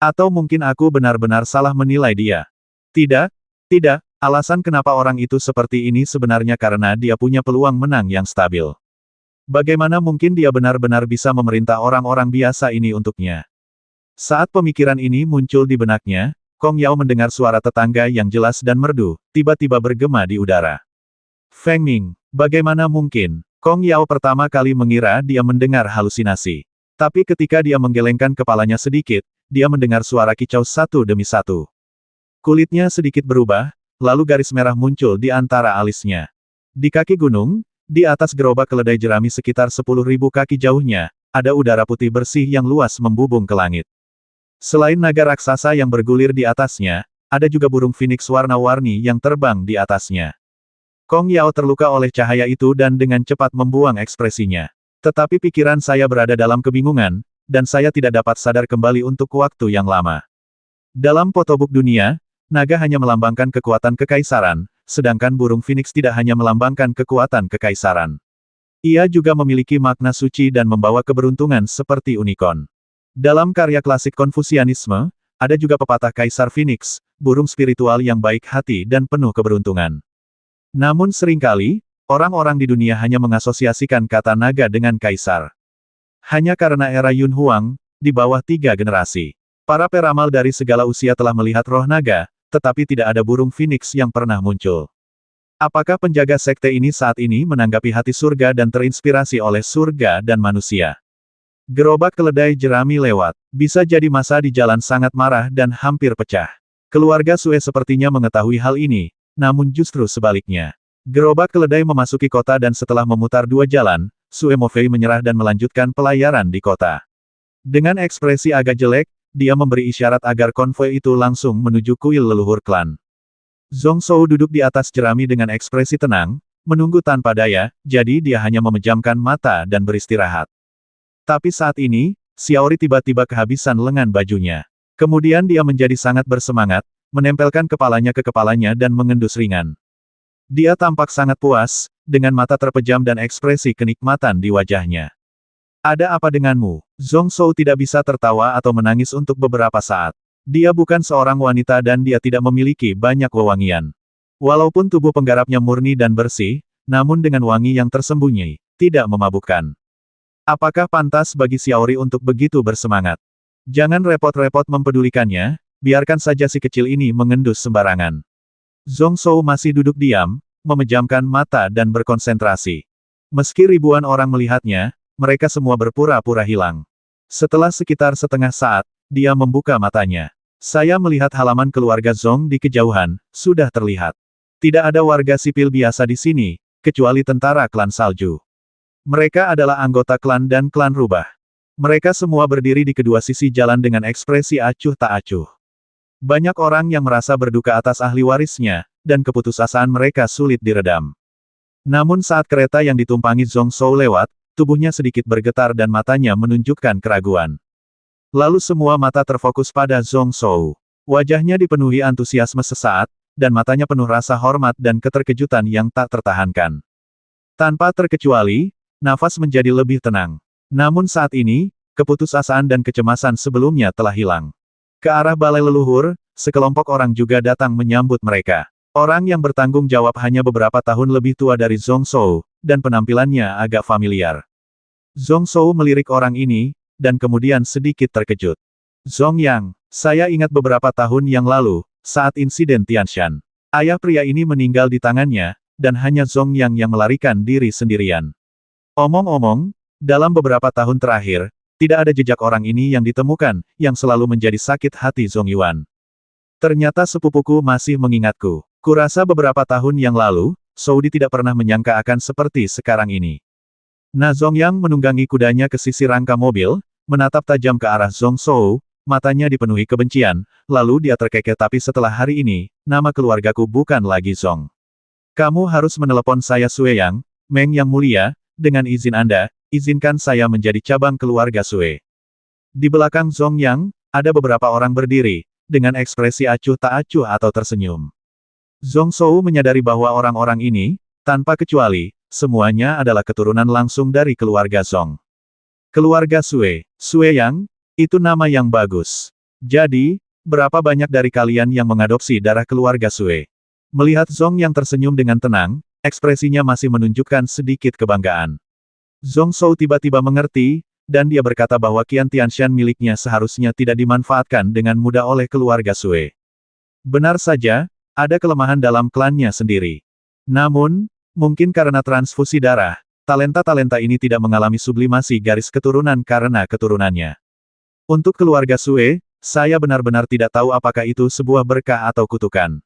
Atau mungkin aku benar-benar salah menilai dia. Tidak, tidak, alasan kenapa orang itu seperti ini sebenarnya karena dia punya peluang menang yang stabil. Bagaimana mungkin dia benar-benar bisa memerintah orang-orang biasa ini untuknya? Saat pemikiran ini muncul di benaknya, Kong Yao mendengar suara tetangga yang jelas dan merdu, tiba-tiba bergema di udara. Feng Ming, bagaimana mungkin? Kong Yao pertama kali mengira dia mendengar halusinasi. Tapi ketika dia menggelengkan kepalanya sedikit, dia mendengar suara kicau satu demi satu. Kulitnya sedikit berubah, lalu garis merah muncul di antara alisnya. Di kaki gunung, di atas gerobak keledai jerami sekitar 10.000 kaki jauhnya, ada udara putih bersih yang luas membubung ke langit. Selain naga raksasa yang bergulir di atasnya, ada juga burung phoenix warna-warni yang terbang di atasnya. Kong Yao terluka oleh cahaya itu dan dengan cepat membuang ekspresinya. Tetapi pikiran saya berada dalam kebingungan, dan saya tidak dapat sadar kembali untuk waktu yang lama. Dalam potobuk dunia, naga hanya melambangkan kekuatan kekaisaran, sedangkan burung phoenix tidak hanya melambangkan kekuatan kekaisaran. Ia juga memiliki makna suci dan membawa keberuntungan seperti unicorn. Dalam karya klasik Konfusianisme, ada juga pepatah Kaisar Phoenix, burung spiritual yang baik hati dan penuh keberuntungan. Namun seringkali, orang-orang di dunia hanya mengasosiasikan kata naga dengan kaisar. Hanya karena era Yun Huang, di bawah 3 generasi, para peramal dari segala usia telah melihat roh naga, tetapi tidak ada burung phoenix yang pernah muncul. Apakah penjaga sekte ini saat ini menanggapi hati surga dan terinspirasi oleh surga dan manusia? Gerobak keledai jerami lewat. Bisa jadi masa di jalan sangat marah dan hampir pecah. Keluarga Sue sepertinya mengetahui hal ini, namun justru sebaliknya. Gerobak keledai memasuki kota dan setelah memutar 2 jalan, Sue Mofei menyerah dan melanjutkan pelayaran di kota. Dengan ekspresi agak jelek, dia memberi isyarat agar konvoi itu langsung menuju kuil leluhur klan. Zhongzhou duduk di atas jerami dengan ekspresi tenang, menunggu tanpa daya, jadi dia hanya memejamkan mata dan beristirahat. Tapi saat ini, Xiaori tiba-tiba kehabisan lengan bajunya. Kemudian dia menjadi sangat bersemangat, menempelkan kepalanya ke kepalanya dan mengendus ringan. Dia tampak sangat puas, dengan mata terpejam dan ekspresi kenikmatan di wajahnya. Ada apa denganmu? Zhongzhou tidak bisa tertawa atau menangis untuk beberapa saat. Dia bukan seorang wanita dan dia tidak memiliki banyak wewangian. Walaupun tubuh penggarapnya murni dan bersih, namun dengan wangi yang tersembunyi, tidak memabukkan. Apakah pantas bagi Xiaori untuk begitu bersemangat? Jangan repot-repot mempedulikannya, biarkan saja si kecil ini mengendus sembarangan. Zhongzhou masih duduk diam, memejamkan mata dan berkonsentrasi. Meski ribuan orang melihatnya, mereka semua berpura-pura hilang. Setelah sekitar setengah saat, dia membuka matanya. Saya melihat halaman keluarga Zhong di kejauhan, sudah terlihat. Tidak ada warga sipil biasa di sini, kecuali tentara klan salju. Mereka adalah anggota klan dan klan rubah. Mereka semua berdiri di kedua sisi jalan dengan ekspresi acuh tak acuh. Banyak orang yang merasa berduka atas ahli warisnya, dan keputusasaan mereka sulit diredam. Namun saat kereta yang ditumpangi Zhong Shou lewat, tubuhnya sedikit bergetar dan matanya menunjukkan keraguan. Lalu semua mata terfokus pada Zhong Shou. Wajahnya dipenuhi antusiasme sesaat, dan matanya penuh rasa hormat dan keterkejutan yang tak tertahankan. Tanpa terkecuali, nafas menjadi lebih tenang. Namun saat ini, keputusasaan dan kecemasan sebelumnya telah hilang. Ke arah balai leluhur, sekelompok orang juga datang menyambut mereka. Orang yang bertanggung jawab hanya beberapa tahun lebih tua dari Zhong Shou, dan penampilannya agak familiar. Zhong Shou melirik orang ini, dan kemudian sedikit terkejut. Zhong Yang, saya ingat beberapa tahun yang lalu, saat insiden Tianshan. Ayah pria ini meninggal di tangannya, dan hanya Zhong Yang yang melarikan diri sendirian. Omong-omong, dalam beberapa tahun terakhir, tidak ada jejak orang ini yang ditemukan, yang selalu menjadi sakit hati Zhong Yuan. Ternyata sepupuku masih mengingatku. Kurasa beberapa tahun yang lalu, Saudi tidak pernah menyangka akan seperti sekarang ini. Nah, Zhong Yang menunggangi kudanya ke sisi rangka mobil, menatap tajam ke arah Zhong Shou, matanya dipenuhi kebencian, lalu dia terkekeh. Tapi setelah hari ini, nama keluargaku bukan lagi Zhong. Kamu harus menelepon saya Sue Yang, Meng yang mulia, dengan izin Anda, izinkan saya menjadi cabang keluarga Sue. Di belakang Zhong Yang, ada beberapa orang berdiri, dengan ekspresi acuh tak acuh atau tersenyum. Zhong Shou menyadari bahwa orang-orang ini, tanpa kecuali, semuanya adalah keturunan langsung dari keluarga Zhong. Keluarga Sue, Sue Yang, itu nama yang bagus. Jadi, berapa banyak dari kalian yang mengadopsi darah keluarga Sue? Melihat Zhong yang tersenyum dengan tenang, ekspresinya masih menunjukkan sedikit kebanggaan. Zhong Shou tiba-tiba mengerti, dan dia berkata bahwa Qian Tianshan miliknya seharusnya tidak dimanfaatkan dengan mudah oleh keluarga Sue. Benar saja, ada kelemahan dalam klannya sendiri. Namun, mungkin karena transfusi darah, talenta-talenta ini tidak mengalami sublimasi garis keturunan karena keturunannya. Untuk keluarga Sue, saya benar-benar tidak tahu apakah itu sebuah berkah atau kutukan.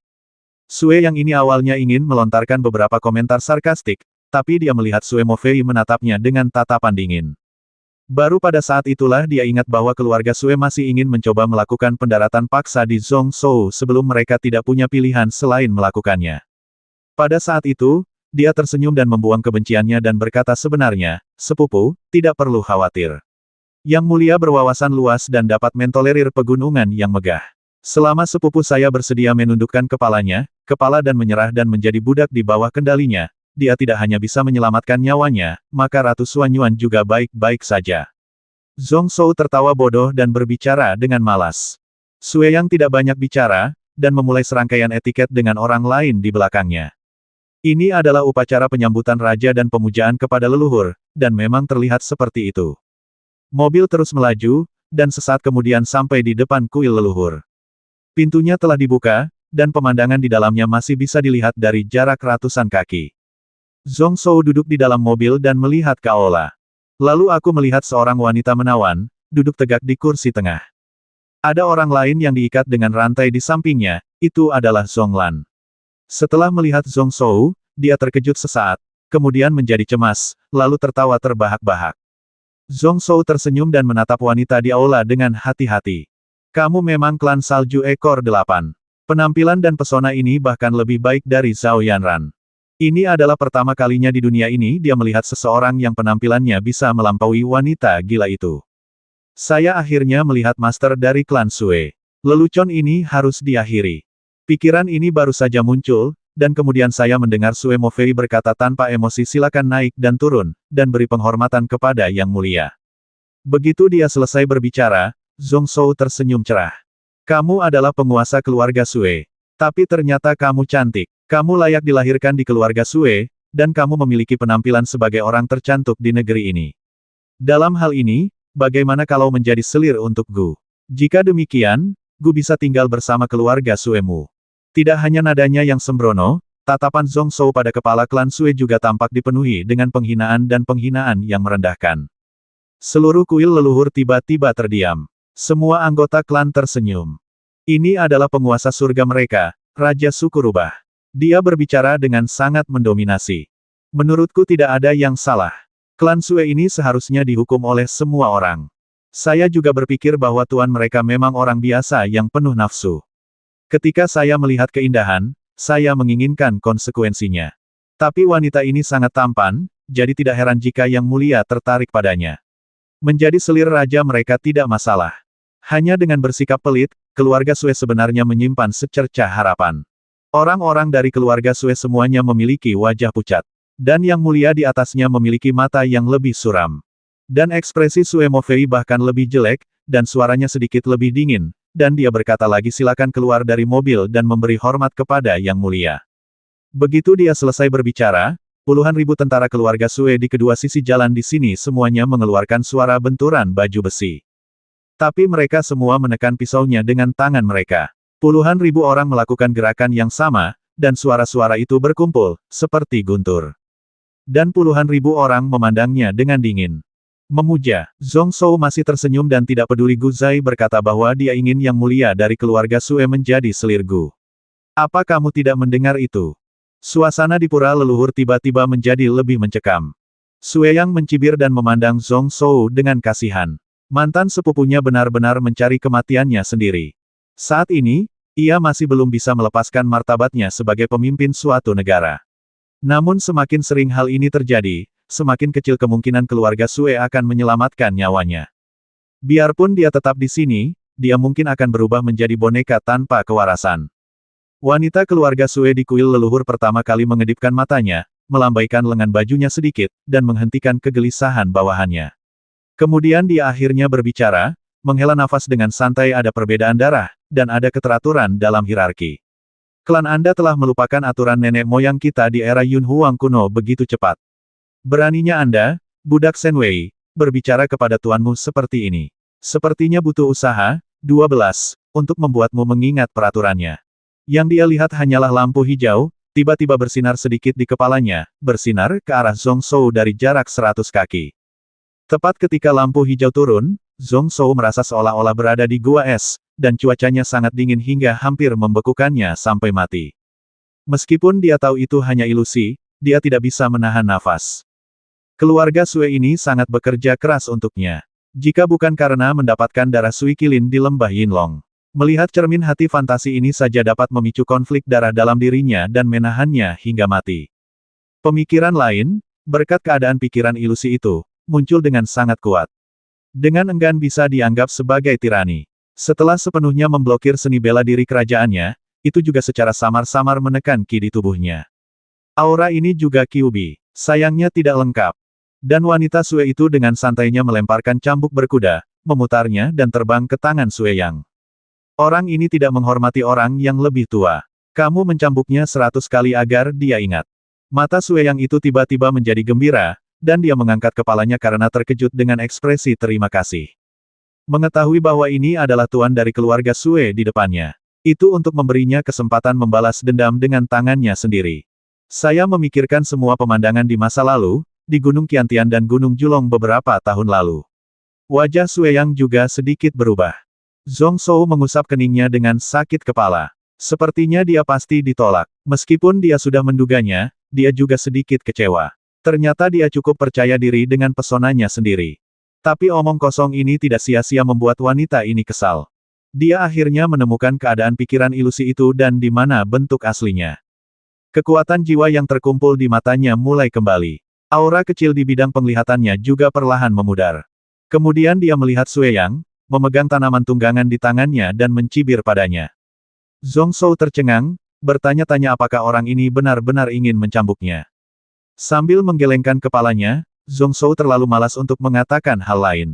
Sue yang ini awalnya ingin melontarkan beberapa komentar sarkastik, tapi dia melihat Sue Mofei menatapnya dengan tatapan dingin. Baru pada saat itulah dia ingat bahwa keluarga Sue masih ingin mencoba melakukan pendaratan paksa di Zhong Shou sebelum mereka tidak punya pilihan selain melakukannya. Pada saat itu, dia tersenyum dan membuang kebenciannya dan berkata sebenarnya, sepupu, tidak perlu khawatir. Yang mulia berwawasan luas dan dapat mentolerir pegunungan yang megah. Selama sepupu saya bersedia menundukkan kepala dan menyerah dan menjadi budak di bawah kendalinya, dia tidak hanya bisa menyelamatkan nyawanya, maka Ratu Xuan Yuan juga baik-baik saja. Zhong Shou tertawa bodoh dan berbicara dengan malas. Sue Yang tidak banyak bicara, dan memulai serangkaian etiket dengan orang lain di belakangnya. Ini adalah upacara penyambutan raja dan pemujaan kepada leluhur, dan memang terlihat seperti itu. Mobil terus melaju, dan sesaat kemudian sampai di depan kuil leluhur. Pintunya telah dibuka, dan pemandangan di dalamnya masih bisa dilihat dari jarak ratusan kaki. Zhong Shou duduk di dalam mobil dan melihat ke aula. Lalu aku melihat seorang wanita menawan, duduk tegak di kursi tengah. Ada orang lain yang diikat dengan rantai di sampingnya, itu adalah Zhong Lan. Setelah melihat Zhong Shou, dia terkejut sesaat, kemudian menjadi cemas, lalu tertawa terbahak-bahak. Zhong Shou tersenyum dan menatap wanita di aula dengan hati-hati. Kamu memang klan salju ekor 8. Penampilan dan pesona ini bahkan lebih baik dari Zhao Yanran. Ini adalah pertama kalinya di dunia ini dia melihat seseorang yang penampilannya bisa melampaui wanita gila itu. Saya akhirnya melihat master dari klan Sue. Lelucon ini harus diakhiri. Pikiran ini baru saja muncul, dan kemudian saya mendengar Sue Mofei berkata tanpa emosi silakan naik dan turun, dan beri penghormatan kepada yang mulia. Begitu dia selesai berbicara, Zhong Shou tersenyum cerah. Kamu adalah penguasa keluarga Sue. Tapi ternyata kamu cantik. Kamu layak dilahirkan di keluarga Sue, dan kamu memiliki penampilan sebagai orang tercantik di negeri ini. Dalam hal ini, bagaimana kalau menjadi selir untuk Gu? Jika demikian, Gu bisa tinggal bersama keluarga Suemu. Tidak hanya nadanya yang sembrono, tatapan Zhong Shou pada kepala klan Sue juga tampak dipenuhi dengan penghinaan dan penghinaan yang merendahkan. Seluruh kuil leluhur tiba-tiba terdiam. Semua anggota klan tersenyum. Ini adalah penguasa surga mereka, Raja Suku Rubah. Dia berbicara dengan sangat mendominasi. Menurutku tidak ada yang salah. Klan Sue ini seharusnya dihukum oleh semua orang. Saya juga berpikir bahwa tuan mereka memang orang biasa yang penuh nafsu. Ketika saya melihat keindahan, saya menginginkan konsekuensinya. Tapi wanita ini sangat tampan, jadi tidak heran jika Yang Mulia tertarik padanya. Menjadi selir raja mereka tidak masalah. Hanya dengan bersikap pelit, keluarga Sue sebenarnya menyimpan secercah harapan. Orang-orang dari keluarga Sue semuanya memiliki wajah pucat. Dan Yang Mulia di atasnya memiliki mata yang lebih suram. Dan ekspresi Sue Mofei bahkan lebih jelek, dan suaranya sedikit lebih dingin, dan dia berkata lagi silakan keluar dari mobil dan memberi hormat kepada Yang Mulia. Begitu dia selesai berbicara, puluhan ribu tentara keluarga Sue di kedua sisi jalan di sini semuanya mengeluarkan suara benturan baju besi. Tapi mereka semua menekan pisaunya dengan tangan mereka. Puluhan ribu orang melakukan gerakan yang sama, dan suara-suara itu berkumpul, seperti guntur. Dan puluhan ribu orang memandangnya dengan dingin. Memuja, Zhong Shou masih tersenyum dan tidak peduli Gu Zai berkata bahwa dia ingin Yang Mulia dari keluarga Sue menjadi selir Gu. Apa kamu tidak mendengar itu? Suasana di pura leluhur tiba-tiba menjadi lebih mencekam. Sue Yang mencibir dan memandang Zhong Shou dengan kasihan. Mantan sepupunya benar-benar mencari kematiannya sendiri. Saat ini, ia masih belum bisa melepaskan martabatnya sebagai pemimpin suatu negara. Namun semakin sering hal ini terjadi, semakin kecil kemungkinan keluarga Sue akan menyelamatkan nyawanya. Biarpun dia tetap di sini, dia mungkin akan berubah menjadi boneka tanpa kewarasan. Wanita keluarga Sue di kuil leluhur pertama kali mengedipkan matanya, melambaikan lengan bajunya sedikit, dan menghentikan kegelisahan bawahannya. Kemudian dia akhirnya berbicara, menghela nafas dengan santai. Ada perbedaan darah, dan ada keteraturan dalam hierarki. Klan Anda telah melupakan aturan nenek moyang kita di era Yun Huang kuno begitu cepat. Beraninya Anda, budak Shen Wei, berbicara kepada tuanmu seperti ini. Sepertinya butuh usaha, 12, untuk membuatmu mengingat peraturannya. Yang dia lihat hanyalah lampu hijau, tiba-tiba bersinar sedikit di kepalanya, bersinar ke arah Zhong Shou dari jarak 100 kaki. Tepat ketika lampu hijau turun, Zhong Shou merasa seolah-olah berada di gua es, dan cuacanya sangat dingin hingga hampir membekukannya sampai mati. Meskipun dia tahu itu hanya ilusi, dia tidak bisa menahan nafas. Keluarga Sue ini sangat bekerja keras untuknya. Jika bukan karena mendapatkan darah Sui Qilin di lembah Yinlong. Melihat cermin hati fantasi ini saja dapat memicu konflik darah dalam dirinya dan menahannya hingga mati. Pemikiran lain, berkat keadaan pikiran ilusi itu, muncul dengan sangat kuat. Dengan enggan bisa dianggap sebagai tirani. Setelah sepenuhnya memblokir seni bela diri kerajaannya, itu juga secara samar-samar menekan ki di tubuhnya. Aura ini juga Kyuubi. Sayangnya tidak lengkap. Dan wanita Sue itu dengan santainya melemparkan cambuk berkuda, memutarnya dan terbang ke tangan Sue Yang. Orang ini tidak menghormati orang yang lebih tua. Kamu mencambuknya 100 kali agar dia ingat. Mata Sue Yang itu tiba-tiba menjadi gembira, dan dia mengangkat kepalanya karena terkejut dengan ekspresi terima kasih. Mengetahui bahwa ini adalah tuan dari keluarga Sue di depannya. Itu untuk memberinya kesempatan membalas dendam dengan tangannya sendiri. Saya memikirkan semua pemandangan di masa lalu, di Gunung Qiantian dan Gunung Julong beberapa tahun lalu. Wajah Sue Yang juga sedikit berubah. Zhong Shou mengusap keningnya dengan sakit kepala. Sepertinya dia pasti ditolak. Meskipun dia sudah menduganya, dia juga sedikit kecewa. Ternyata dia cukup percaya diri dengan pesonanya sendiri. Tapi omong kosong ini tidak sia-sia membuat wanita ini kesal. Dia akhirnya menemukan keadaan pikiran ilusi itu dan di mana bentuk aslinya. Kekuatan jiwa yang terkumpul di matanya mulai kembali. Aura kecil di bidang penglihatannya juga perlahan memudar. Kemudian dia melihat Sue Yang, memegang tanaman tunggangan di tangannya dan mencibir padanya. Zhong Shou tercengang, bertanya-tanya apakah orang ini benar-benar ingin mencambuknya. Sambil menggelengkan kepalanya, Zhong Shou terlalu malas untuk mengatakan hal lain.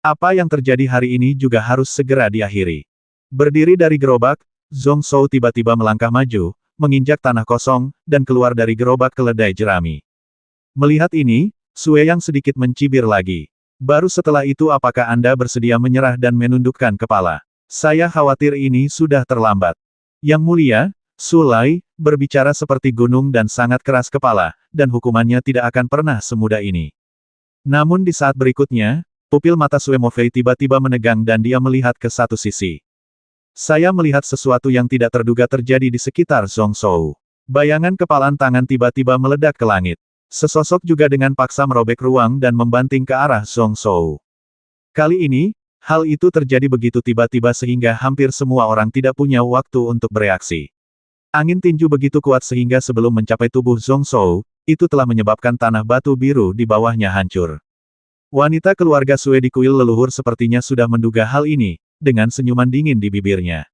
Apa yang terjadi hari ini juga harus segera diakhiri. Berdiri dari gerobak, Zhong Shou tiba-tiba melangkah maju, menginjak tanah kosong, dan keluar dari gerobak keledai jerami. Melihat ini, Sue Yang sedikit mencibir lagi. Baru setelah itu apakah Anda bersedia menyerah dan menundukkan kepala? Saya khawatir ini sudah terlambat. Yang Mulia, Sulai, berbicara seperti gunung dan sangat keras kepala, dan hukumannya tidak akan pernah semudah ini. Namun di saat berikutnya, pupil mata Sue Mofei tiba-tiba menegang dan dia melihat ke satu sisi. Saya melihat sesuatu yang tidak terduga terjadi di sekitar Zhong Shou. Bayangan kepalan tangan tiba-tiba meledak ke langit. Sesosok juga dengan paksa merobek ruang dan membanting ke arah Zhong Shou. Kali ini, hal itu terjadi begitu tiba-tiba sehingga hampir semua orang tidak punya waktu untuk bereaksi. Angin tinju begitu kuat sehingga sebelum mencapai tubuh Zhong Zhou, itu telah menyebabkan tanah batu biru di bawahnya hancur. Wanita keluarga Sue di kuil leluhur sepertinya sudah menduga hal ini, dengan senyuman dingin di bibirnya.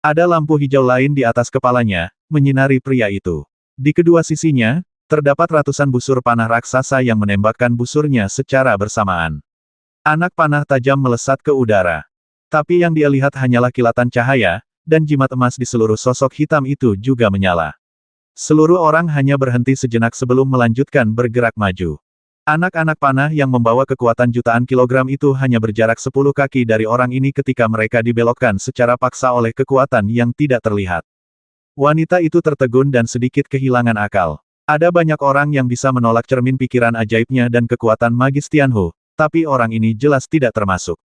Ada lampu hijau lain di atas kepalanya, menyinari pria itu. Di kedua sisinya, terdapat ratusan busur panah raksasa yang menembakkan busurnya secara bersamaan. Anak panah tajam melesat ke udara. Tapi yang dia lihat hanyalah kilatan cahaya, dan jimat emas di seluruh sosok hitam itu juga menyala. Seluruh orang hanya berhenti sejenak sebelum melanjutkan bergerak maju. Anak-anak panah yang membawa kekuatan jutaan kilogram itu hanya berjarak 10 kaki dari orang ini ketika mereka dibelokkan secara paksa oleh kekuatan yang tidak terlihat. Wanita itu tertegun dan sedikit kehilangan akal. Ada banyak orang yang bisa menolak cermin pikiran ajaibnya dan kekuatan magis Tianhu, tapi orang ini jelas tidak termasuk.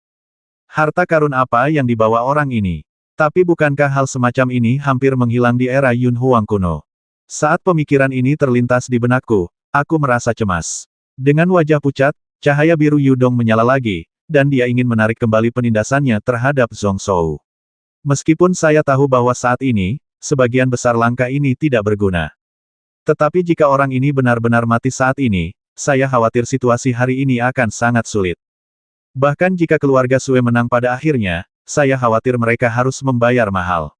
Harta karun apa yang dibawa orang ini? Tapi bukankah hal semacam ini hampir menghilang di era Yun Huang kuno? Saat pemikiran ini terlintas di benakku, aku merasa cemas. Dengan wajah pucat, cahaya biru Yudong menyala lagi, dan dia ingin menarik kembali penindasannya terhadap Zhong Zhou. Meskipun saya tahu bahwa saat ini, sebagian besar langkah ini tidak berguna. Tetapi jika orang ini benar-benar mati saat ini, saya khawatir situasi hari ini akan sangat sulit. Bahkan jika keluarga Sue menang pada akhirnya, saya khawatir mereka harus membayar mahal.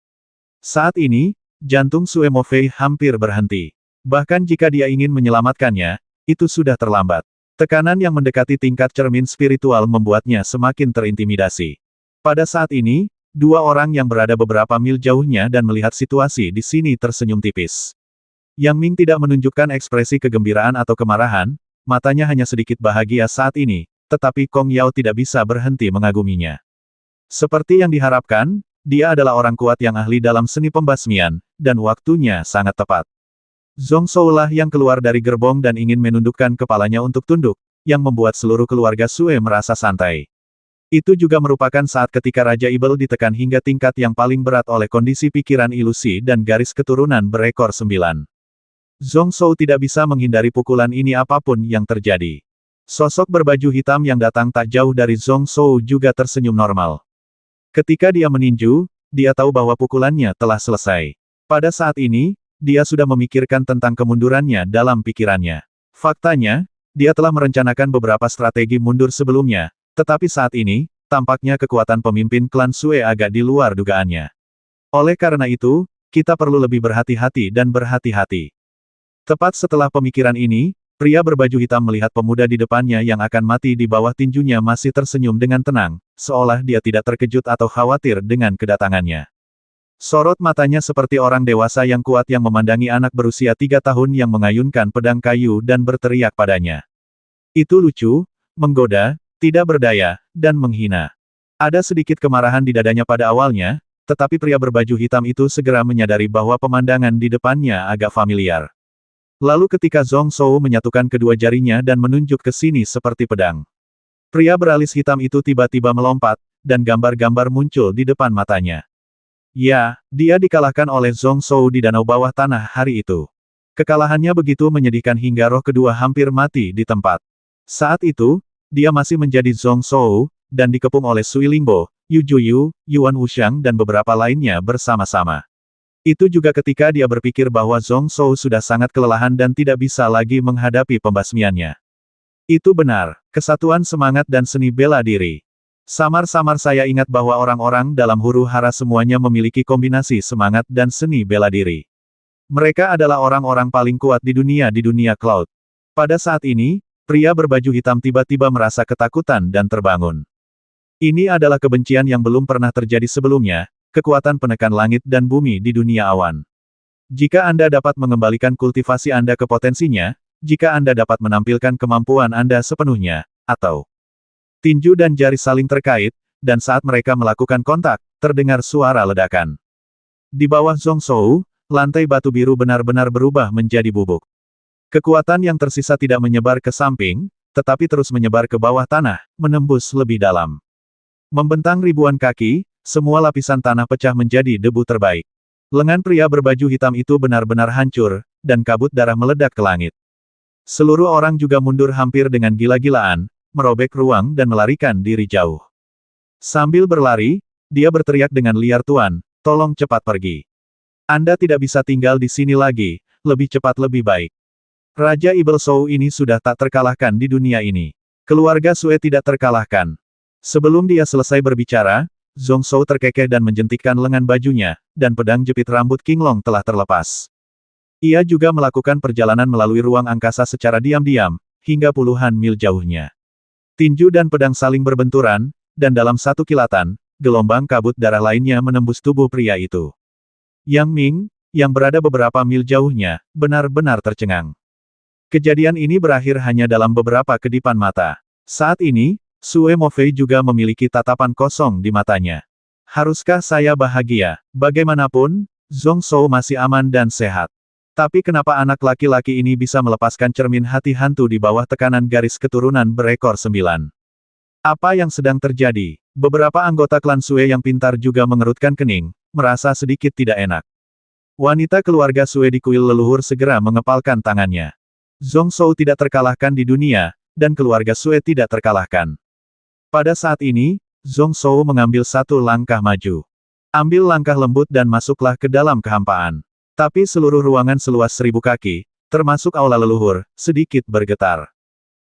Saat ini, jantung Sue Mofei hampir berhenti. Bahkan jika dia ingin menyelamatkannya, itu sudah terlambat. Tekanan yang mendekati tingkat cermin spiritual membuatnya semakin terintimidasi. Pada saat ini, dua orang yang berada beberapa mil jauhnya dan melihat situasi di sini tersenyum tipis. Yang Ming tidak menunjukkan ekspresi kegembiraan atau kemarahan, matanya hanya sedikit bahagia saat ini, tetapi Kong Yao tidak bisa berhenti mengaguminya. Seperti yang diharapkan, dia adalah orang kuat yang ahli dalam seni pembasmian, dan waktunya sangat tepat. Zhong Zhou lah yang keluar dari gerbong dan ingin menundukkan kepalanya untuk tunduk, yang membuat seluruh keluarga Sue merasa santai. Itu juga merupakan saat ketika Raja Ibel ditekan hingga tingkat yang paling berat oleh kondisi pikiran ilusi dan garis keturunan berekor 9. Zhong Zhou tidak bisa menghindari pukulan ini apapun yang terjadi. Sosok berbaju hitam yang datang tak jauh dari Zhong Zhou juga tersenyum normal. Ketika dia meninju, dia tahu bahwa pukulannya telah selesai. Pada saat ini, dia sudah memikirkan tentang kemundurannya dalam pikirannya. Faktanya, dia telah merencanakan beberapa strategi mundur sebelumnya, tetapi saat ini, tampaknya kekuatan pemimpin klan Sue agak di luar dugaannya. Oleh karena itu, kita perlu lebih berhati-hati dan berhati-hati. Tepat setelah pemikiran ini, pria berbaju hitam melihat pemuda di depannya yang akan mati di bawah tinjunya masih tersenyum dengan tenang, seolah dia tidak terkejut atau khawatir dengan kedatangannya. Sorot matanya seperti orang dewasa yang kuat yang memandangi anak berusia 3 tahun yang mengayunkan pedang kayu dan berteriak padanya. Itu lucu, menggoda, tidak berdaya, dan menghina. Ada sedikit kemarahan di dadanya pada awalnya, tetapi pria berbaju hitam itu segera menyadari bahwa pemandangan di depannya agak familiar. Lalu ketika Zhong Zhou menyatukan kedua jarinya dan menunjuk ke sini seperti pedang. Pria beralis hitam itu tiba-tiba melompat, dan gambar-gambar muncul di depan matanya. Ya, dia dikalahkan oleh Zhong Zhou di danau bawah tanah hari itu. Kekalahannya begitu menyedihkan hingga roh kedua hampir mati di tempat. Saat itu, dia masih menjadi Zhong Zhou, dan dikepung oleh Sui Lingbo, Yu Juyu, Yuan Wuxiang dan beberapa lainnya bersama-sama. Itu juga ketika dia berpikir bahwa Zhong Zhou sudah sangat kelelahan dan tidak bisa lagi menghadapi pembasmiannya. Itu benar, kesatuan semangat dan seni bela diri. Samar-samar saya ingat bahwa orang-orang dalam huru-hara semuanya memiliki kombinasi semangat dan seni bela diri. Mereka adalah orang-orang paling kuat di dunia Cloud. Pada saat ini, pria berbaju hitam tiba-tiba merasa ketakutan dan terbangun. Ini adalah kebencian yang belum pernah terjadi sebelumnya, kekuatan penekan langit dan bumi di dunia awan. Jika Anda dapat mengembalikan kultivasi Anda ke potensinya, jika Anda dapat menampilkan kemampuan Anda sepenuhnya, atau tinju dan jari saling terkait, dan saat mereka melakukan kontak, terdengar suara ledakan. Di bawah Zhong Zhou, lantai batu biru benar-benar berubah menjadi bubuk. Kekuatan yang tersisa tidak menyebar ke samping, tetapi terus menyebar ke bawah tanah, menembus lebih dalam. Membentang ribuan kaki, semua lapisan tanah pecah menjadi debu terbaik. Lengan pria berbaju hitam itu benar-benar hancur, dan kabut darah meledak ke langit. Seluruh orang juga mundur hampir dengan gila-gilaan, merobek ruang dan melarikan diri jauh. Sambil berlari, dia berteriak dengan liar, "Tuan, tolong cepat pergi." Anda tidak bisa tinggal di sini lagi, lebih cepat lebih baik. Raja Ibel Sou ini sudah tak terkalahkan di dunia ini. Keluarga Sue tidak terkalahkan. Sebelum dia selesai berbicara, Zhong Shou terkekeh dan menjentikkan lengan bajunya, dan pedang jepit rambut King Long telah terlepas. Ia juga melakukan perjalanan melalui ruang angkasa secara diam-diam, hingga puluhan mil jauhnya. Tinju dan pedang saling berbenturan, dan dalam satu kilatan, gelombang kabut darah lainnya menembus tubuh pria itu. Yang Ming, yang berada beberapa mil jauhnya, benar-benar tercengang. Kejadian ini berakhir hanya dalam beberapa kedipan mata. Saat ini, Sue Mofei juga memiliki tatapan kosong di matanya. Haruskah saya bahagia? Bagaimanapun, Zhong Shou masih aman dan sehat. Tapi kenapa anak laki-laki ini bisa melepaskan cermin hati hantu di bawah tekanan garis keturunan berekor 9? Apa yang sedang terjadi? Beberapa anggota klan Sue yang pintar juga mengerutkan kening, merasa sedikit tidak enak. Wanita keluarga Sue di kuil leluhur segera mengepalkan tangannya. Zhong Shou tidak terkalahkan di dunia, dan keluarga Sue tidak terkalahkan. Pada saat ini, Zhong Shou mengambil satu langkah maju. Ambil langkah lembut dan masuklah ke dalam kehampaan. Tapi seluruh ruangan seluas 1000 kaki, termasuk aula leluhur, sedikit bergetar.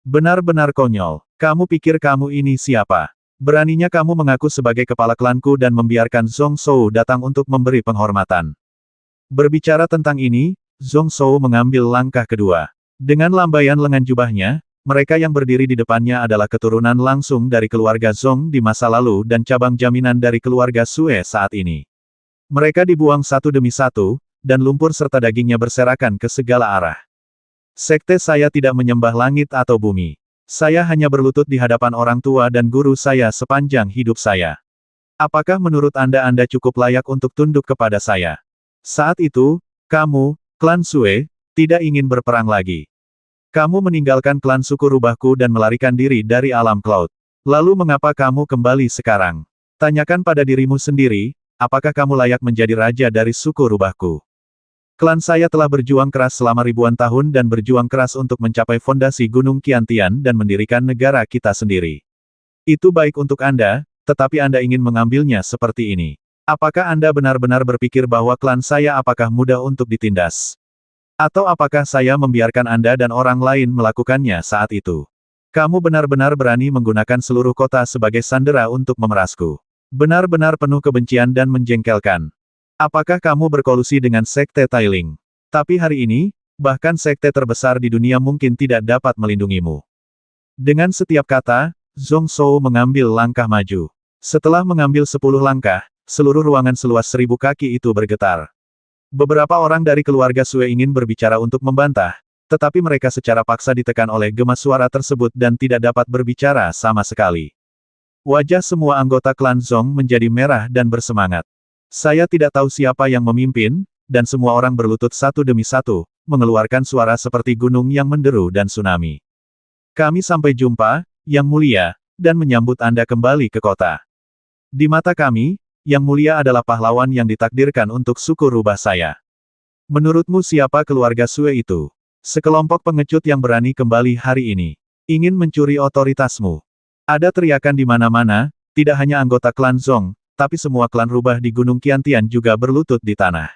Benar-benar konyol. Kamu pikir kamu ini siapa? Beraninya kamu mengaku sebagai kepala klanku dan membiarkan Zhong Shou datang untuk memberi penghormatan. Berbicara tentang ini, Zhong Shou mengambil langkah kedua. Dengan lambaian lengan jubahnya, mereka yang berdiri di depannya adalah keturunan langsung dari keluarga Zhong di masa lalu dan cabang jaminan dari keluarga Sue saat ini. Mereka dibuang satu demi satu, dan lumpur serta dagingnya berserakan ke segala arah. Sekte saya tidak menyembah langit atau bumi. Saya hanya berlutut di hadapan orang tua dan guru saya sepanjang hidup saya. Apakah menurut Anda cukup layak untuk tunduk kepada saya? Saat itu, kamu, klan Sue, tidak ingin berperang lagi. Kamu meninggalkan klan suku rubahku dan melarikan diri dari alam Cloud. Lalu mengapa kamu kembali sekarang? Tanyakan pada dirimu sendiri, apakah kamu layak menjadi raja dari suku rubahku? Klan saya telah berjuang keras selama ribuan tahun dan berjuang keras untuk mencapai fondasi Gunung Qiantian dan mendirikan negara kita sendiri. Itu baik untuk Anda, tetapi Anda ingin mengambilnya seperti ini. Apakah Anda benar-benar berpikir bahwa klan saya apakah mudah untuk ditindas? Atau apakah saya membiarkan Anda dan orang lain melakukannya saat itu? Kamu benar-benar berani menggunakan seluruh kota sebagai sandera untuk memerasku. Benar-benar penuh kebencian dan menjengkelkan. Apakah kamu berkolusi dengan Sekte Tailing? Tapi hari ini, bahkan sekte terbesar di dunia mungkin tidak dapat melindungimu. Dengan setiap kata, Zhong Shou mengambil langkah maju. Setelah mengambil 10 langkah, seluruh ruangan seluas 1000 kaki itu bergetar. Beberapa orang dari keluarga Sue ingin berbicara untuk membantah, tetapi mereka secara paksa ditekan oleh gema suara tersebut dan tidak dapat berbicara sama sekali. Wajah semua anggota klan Zhong menjadi merah dan bersemangat. Saya tidak tahu siapa yang memimpin, dan semua orang berlutut satu demi satu, mengeluarkan suara seperti gunung yang menderu dan tsunami. Kami sampai jumpa, Yang Mulia, dan menyambut Anda kembali ke kota. Di mata kami, Yang Mulia adalah pahlawan yang ditakdirkan untuk suku rubah saya. Menurutmu siapa keluarga Sue itu? Sekelompok pengecut yang berani kembali hari ini. Ingin mencuri otoritasmu. Ada teriakan di mana-mana, tidak hanya anggota klan Zhong, tapi semua klan rubah di Gunung Qiantian juga berlutut di tanah.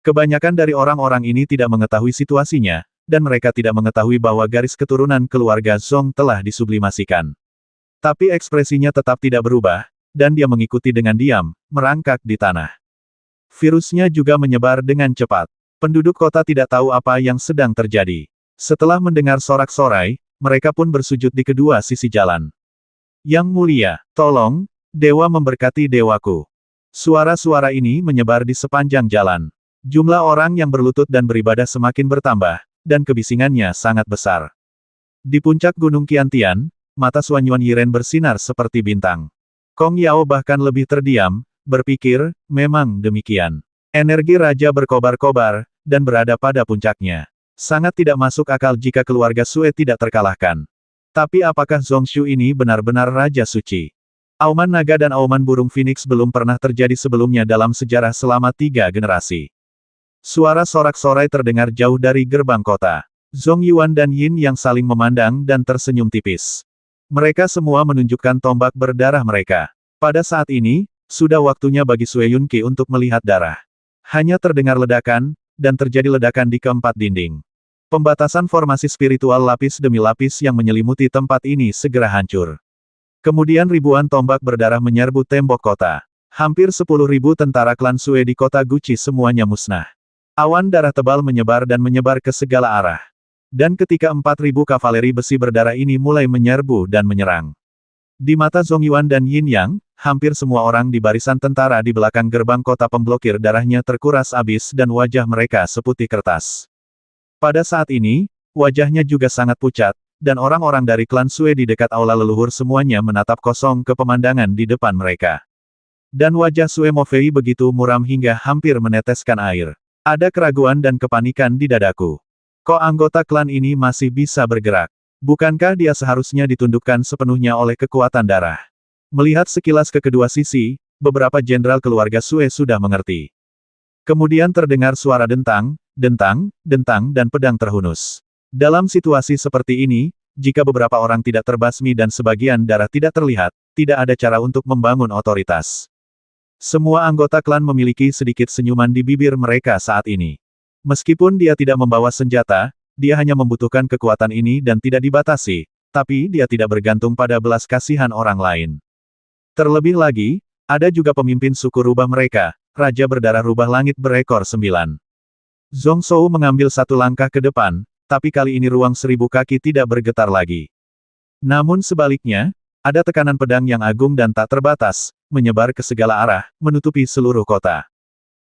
Kebanyakan dari orang-orang ini tidak mengetahui situasinya, dan mereka tidak mengetahui bahwa garis keturunan keluarga Zhong telah disublimasikan. Tapi ekspresinya tetap tidak berubah, dan dia mengikuti dengan diam, merangkak di tanah. Virusnya juga menyebar dengan cepat. Penduduk kota tidak tahu apa yang sedang terjadi. Setelah mendengar sorak-sorai, mereka pun bersujud di kedua sisi jalan. Yang Mulia, tolong, Dewa memberkati dewaku. Suara-suara ini menyebar di sepanjang jalan. Jumlah orang yang berlutut dan beribadah semakin bertambah, dan kebisingannya sangat besar. Di puncak Gunung Qiantian, mata Xuan Yuan Yiren bersinar seperti bintang. Kong Yao bahkan lebih terdiam, berpikir, memang demikian. Energi raja berkobar-kobar, dan berada pada puncaknya. Sangat tidak masuk akal jika keluarga Sue tidak terkalahkan. Tapi apakah Zhongshu ini benar-benar raja suci? Auman naga dan auman burung phoenix belum pernah terjadi sebelumnya dalam sejarah selama 3 generasi. Suara sorak-sorai terdengar jauh dari gerbang kota. Zhong Yuan dan Yin yang saling memandang dan tersenyum tipis. Mereka semua menunjukkan tombak berdarah mereka. Pada saat ini, sudah waktunya bagi Sue Yunqi untuk melihat darah. Hanya terdengar ledakan, dan terjadi ledakan di keempat dinding. Pembatasan formasi spiritual lapis demi lapis yang menyelimuti tempat ini segera hancur. Kemudian ribuan tombak berdarah menyerbu tembok kota. Hampir 10.000 tentara klan Sue di kota Guci semuanya musnah. Awan darah tebal menyebar dan menyebar ke segala arah. Dan ketika 4.000 kavaleri besi berdarah ini mulai menyerbu dan menyerang. Di mata Zongyuan dan Yin Yang, hampir semua orang di barisan tentara di belakang gerbang kota pemblokir darahnya terkuras abis dan wajah mereka seputih kertas. Pada saat ini, wajahnya juga sangat pucat, dan orang-orang dari klan Sue di dekat aula leluhur semuanya menatap kosong ke pemandangan di depan mereka. Dan wajah Sue Mofei begitu muram hingga hampir meneteskan air. Ada keraguan dan kepanikan di dadaku. Kok anggota klan ini masih bisa bergerak? Bukankah dia seharusnya ditundukkan sepenuhnya oleh kekuatan darah? Melihat sekilas ke kedua sisi, beberapa jenderal keluarga Sue sudah mengerti. Kemudian terdengar suara dentang, dentang, dentang dan pedang terhunus. Dalam situasi seperti ini, jika beberapa orang tidak terbasmi dan sebagian darah tidak terlihat, tidak ada cara untuk membangun otoritas. Semua anggota klan memiliki sedikit senyuman di bibir mereka saat ini. Meskipun dia tidak membawa senjata, dia hanya membutuhkan kekuatan ini dan tidak dibatasi, tapi dia tidak bergantung pada belas kasihan orang lain. Terlebih lagi, ada juga pemimpin suku rubah mereka, Raja Berdarah Rubah Langit berekor 9. Zhong Shou mengambil satu langkah ke depan, tapi kali ini ruang 1000 kaki tidak bergetar lagi. Namun sebaliknya, ada tekanan pedang yang agung dan tak terbatas, menyebar ke segala arah, menutupi seluruh kota.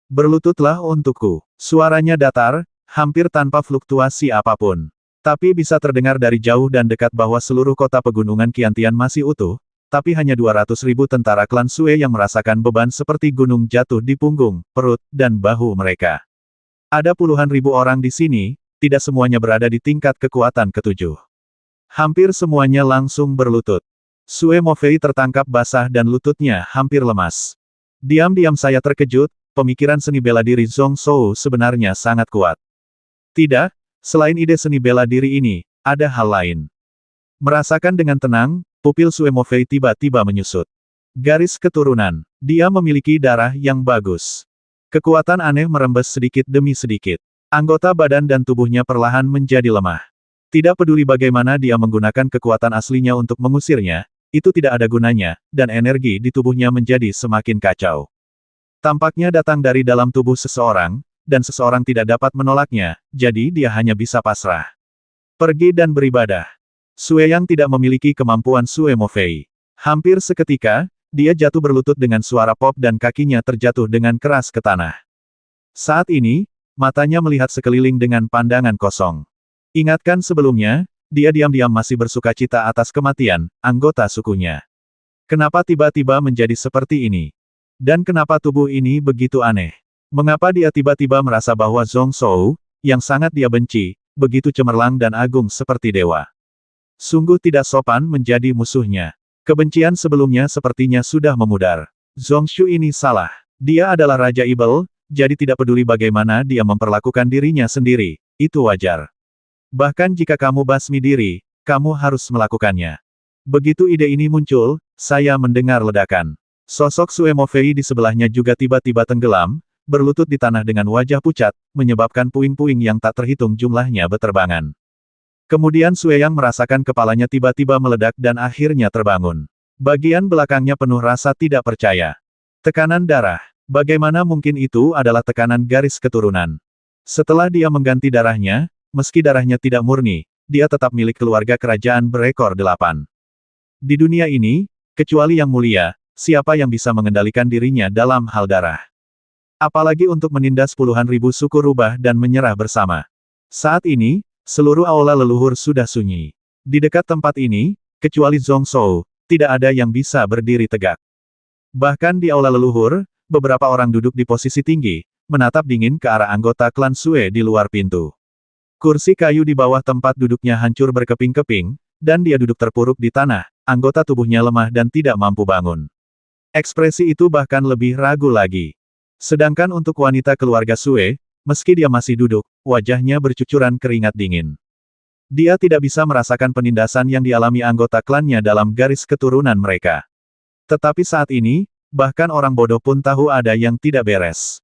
Berlututlah untukku. Suaranya datar, hampir tanpa fluktuasi apapun. Tapi bisa terdengar dari jauh dan dekat bahwa seluruh kota pegunungan Qiantian masih utuh, tapi hanya 200.000 tentara klan Sue yang merasakan beban seperti gunung jatuh di punggung, perut, dan bahu mereka. Ada puluhan ribu orang di sini, tidak semuanya berada di tingkat kekuatan ketujuh. Hampir semuanya langsung berlutut. Sue Mofei tertangkap basah dan lututnya hampir lemas. Diam-diam saya terkejut. Pemikiran seni bela diri Zhong Shou sebenarnya sangat kuat. Tidak, selain ide seni bela diri ini, ada hal lain. Merasakan dengan tenang, pupil Sue Mofei tiba-tiba menyusut. Garis keturunan. Dia memiliki darah yang bagus. Kekuatan aneh merembes sedikit demi sedikit. Anggota badan dan tubuhnya perlahan menjadi lemah. Tidak peduli bagaimana dia menggunakan kekuatan aslinya untuk mengusirnya, itu tidak ada gunanya, dan energi di tubuhnya menjadi semakin kacau. Tampaknya datang dari dalam tubuh seseorang, dan seseorang tidak dapat menolaknya, jadi dia hanya bisa pasrah. Pergi dan beribadah. Sue Yang tidak memiliki kemampuan Sue Mofei. Hampir seketika, dia jatuh berlutut dengan suara pop dan kakinya terjatuh dengan keras ke tanah. Saat ini, matanya melihat sekeliling dengan pandangan kosong. Ingatkan sebelumnya, dia diam-diam masih bersukacita atas kematian anggota sukunya. Kenapa tiba-tiba menjadi seperti ini? Dan kenapa tubuh ini begitu aneh? Mengapa dia tiba-tiba merasa bahwa Zhong Shou, yang sangat dia benci, begitu cemerlang dan agung seperti dewa? Sungguh tidak sopan menjadi musuhnya. Kebencian sebelumnya sepertinya sudah memudar. Zhong Shu ini salah. Dia adalah Raja Ibel, jadi tidak peduli bagaimana dia memperlakukan dirinya sendiri, itu wajar. Bahkan jika kamu basmi diri, kamu harus melakukannya. Begitu ide ini muncul, saya mendengar ledakan. Sosok Sue Mofei di sebelahnya juga tiba-tiba tenggelam, berlutut di tanah dengan wajah pucat, menyebabkan puing-puing yang tak terhitung jumlahnya beterbangan. Kemudian Sue Yang merasakan kepalanya tiba-tiba meledak dan akhirnya terbangun. Bagian belakangnya penuh rasa tidak percaya. Tekanan darah. Bagaimana mungkin itu adalah tekanan garis keturunan? Setelah dia mengganti darahnya, meski darahnya tidak murni, dia tetap milik keluarga kerajaan berekor 8. Di dunia ini, kecuali yang mulia, siapa yang bisa mengendalikan dirinya dalam hal darah? Apalagi untuk menindas puluhan ribu suku rubah dan menyerah bersama. Saat ini, seluruh aula leluhur sudah sunyi. Di dekat tempat ini, kecuali Zhong Shou, tidak ada yang bisa berdiri tegak. Bahkan di aula leluhur, beberapa orang duduk di posisi tinggi, menatap dingin ke arah anggota klan Sue di luar pintu. Kursi kayu di bawah tempat duduknya hancur berkeping-keping, dan dia duduk terpuruk di tanah, anggota tubuhnya lemah dan tidak mampu bangun. Ekspresi itu bahkan lebih ragu lagi. Sedangkan untuk wanita keluarga Sue, meski dia masih duduk, wajahnya bercucuran keringat dingin. Dia tidak bisa merasakan penindasan yang dialami anggota klannya dalam garis keturunan mereka. Tetapi saat ini, bahkan orang bodoh pun tahu ada yang tidak beres.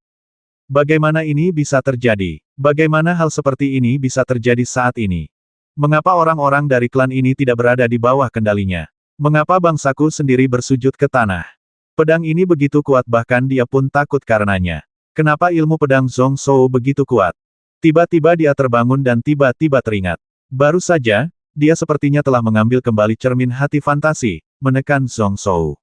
Bagaimana ini bisa terjadi? Bagaimana hal seperti ini bisa terjadi saat ini? Mengapa orang-orang dari klan ini tidak berada di bawah kendalinya? Mengapa bangsaku sendiri bersujud ke tanah? Pedang ini begitu kuat bahkan dia pun takut karenanya. Kenapa ilmu pedang Zhong Shou begitu kuat? Tiba-tiba dia terbangun dan tiba-tiba teringat. Baru saja, dia sepertinya telah mengambil kembali cermin hati fantasi, menekan Zhong Shou.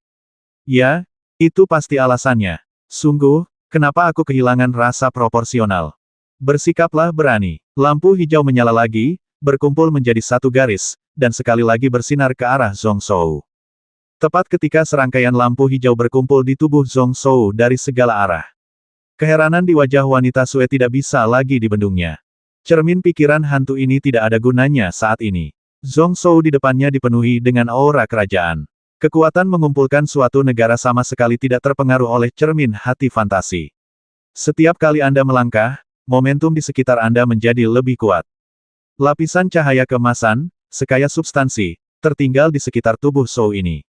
Ya, itu pasti alasannya. Sungguh, kenapa aku kehilangan rasa proporsional? Bersikaplah berani. Lampu hijau menyala lagi, berkumpul menjadi satu garis, dan sekali lagi bersinar ke arah Zhong Shou. Tepat ketika serangkaian lampu hijau berkumpul di tubuh Zhong Shou dari segala arah. Keheranan di wajah wanita Sue tidak bisa lagi dibendungnya. Cermin pikiran hantu ini tidak ada gunanya saat ini. Zhong Shou di depannya dipenuhi dengan aura kerajaan. Kekuatan mengumpulkan suatu negara sama sekali tidak terpengaruh oleh cermin hati fantasi. Setiap kali Anda melangkah, momentum di sekitar Anda menjadi lebih kuat. Lapisan cahaya keemasan, sekaya substansi, tertinggal di sekitar tubuh Shou ini.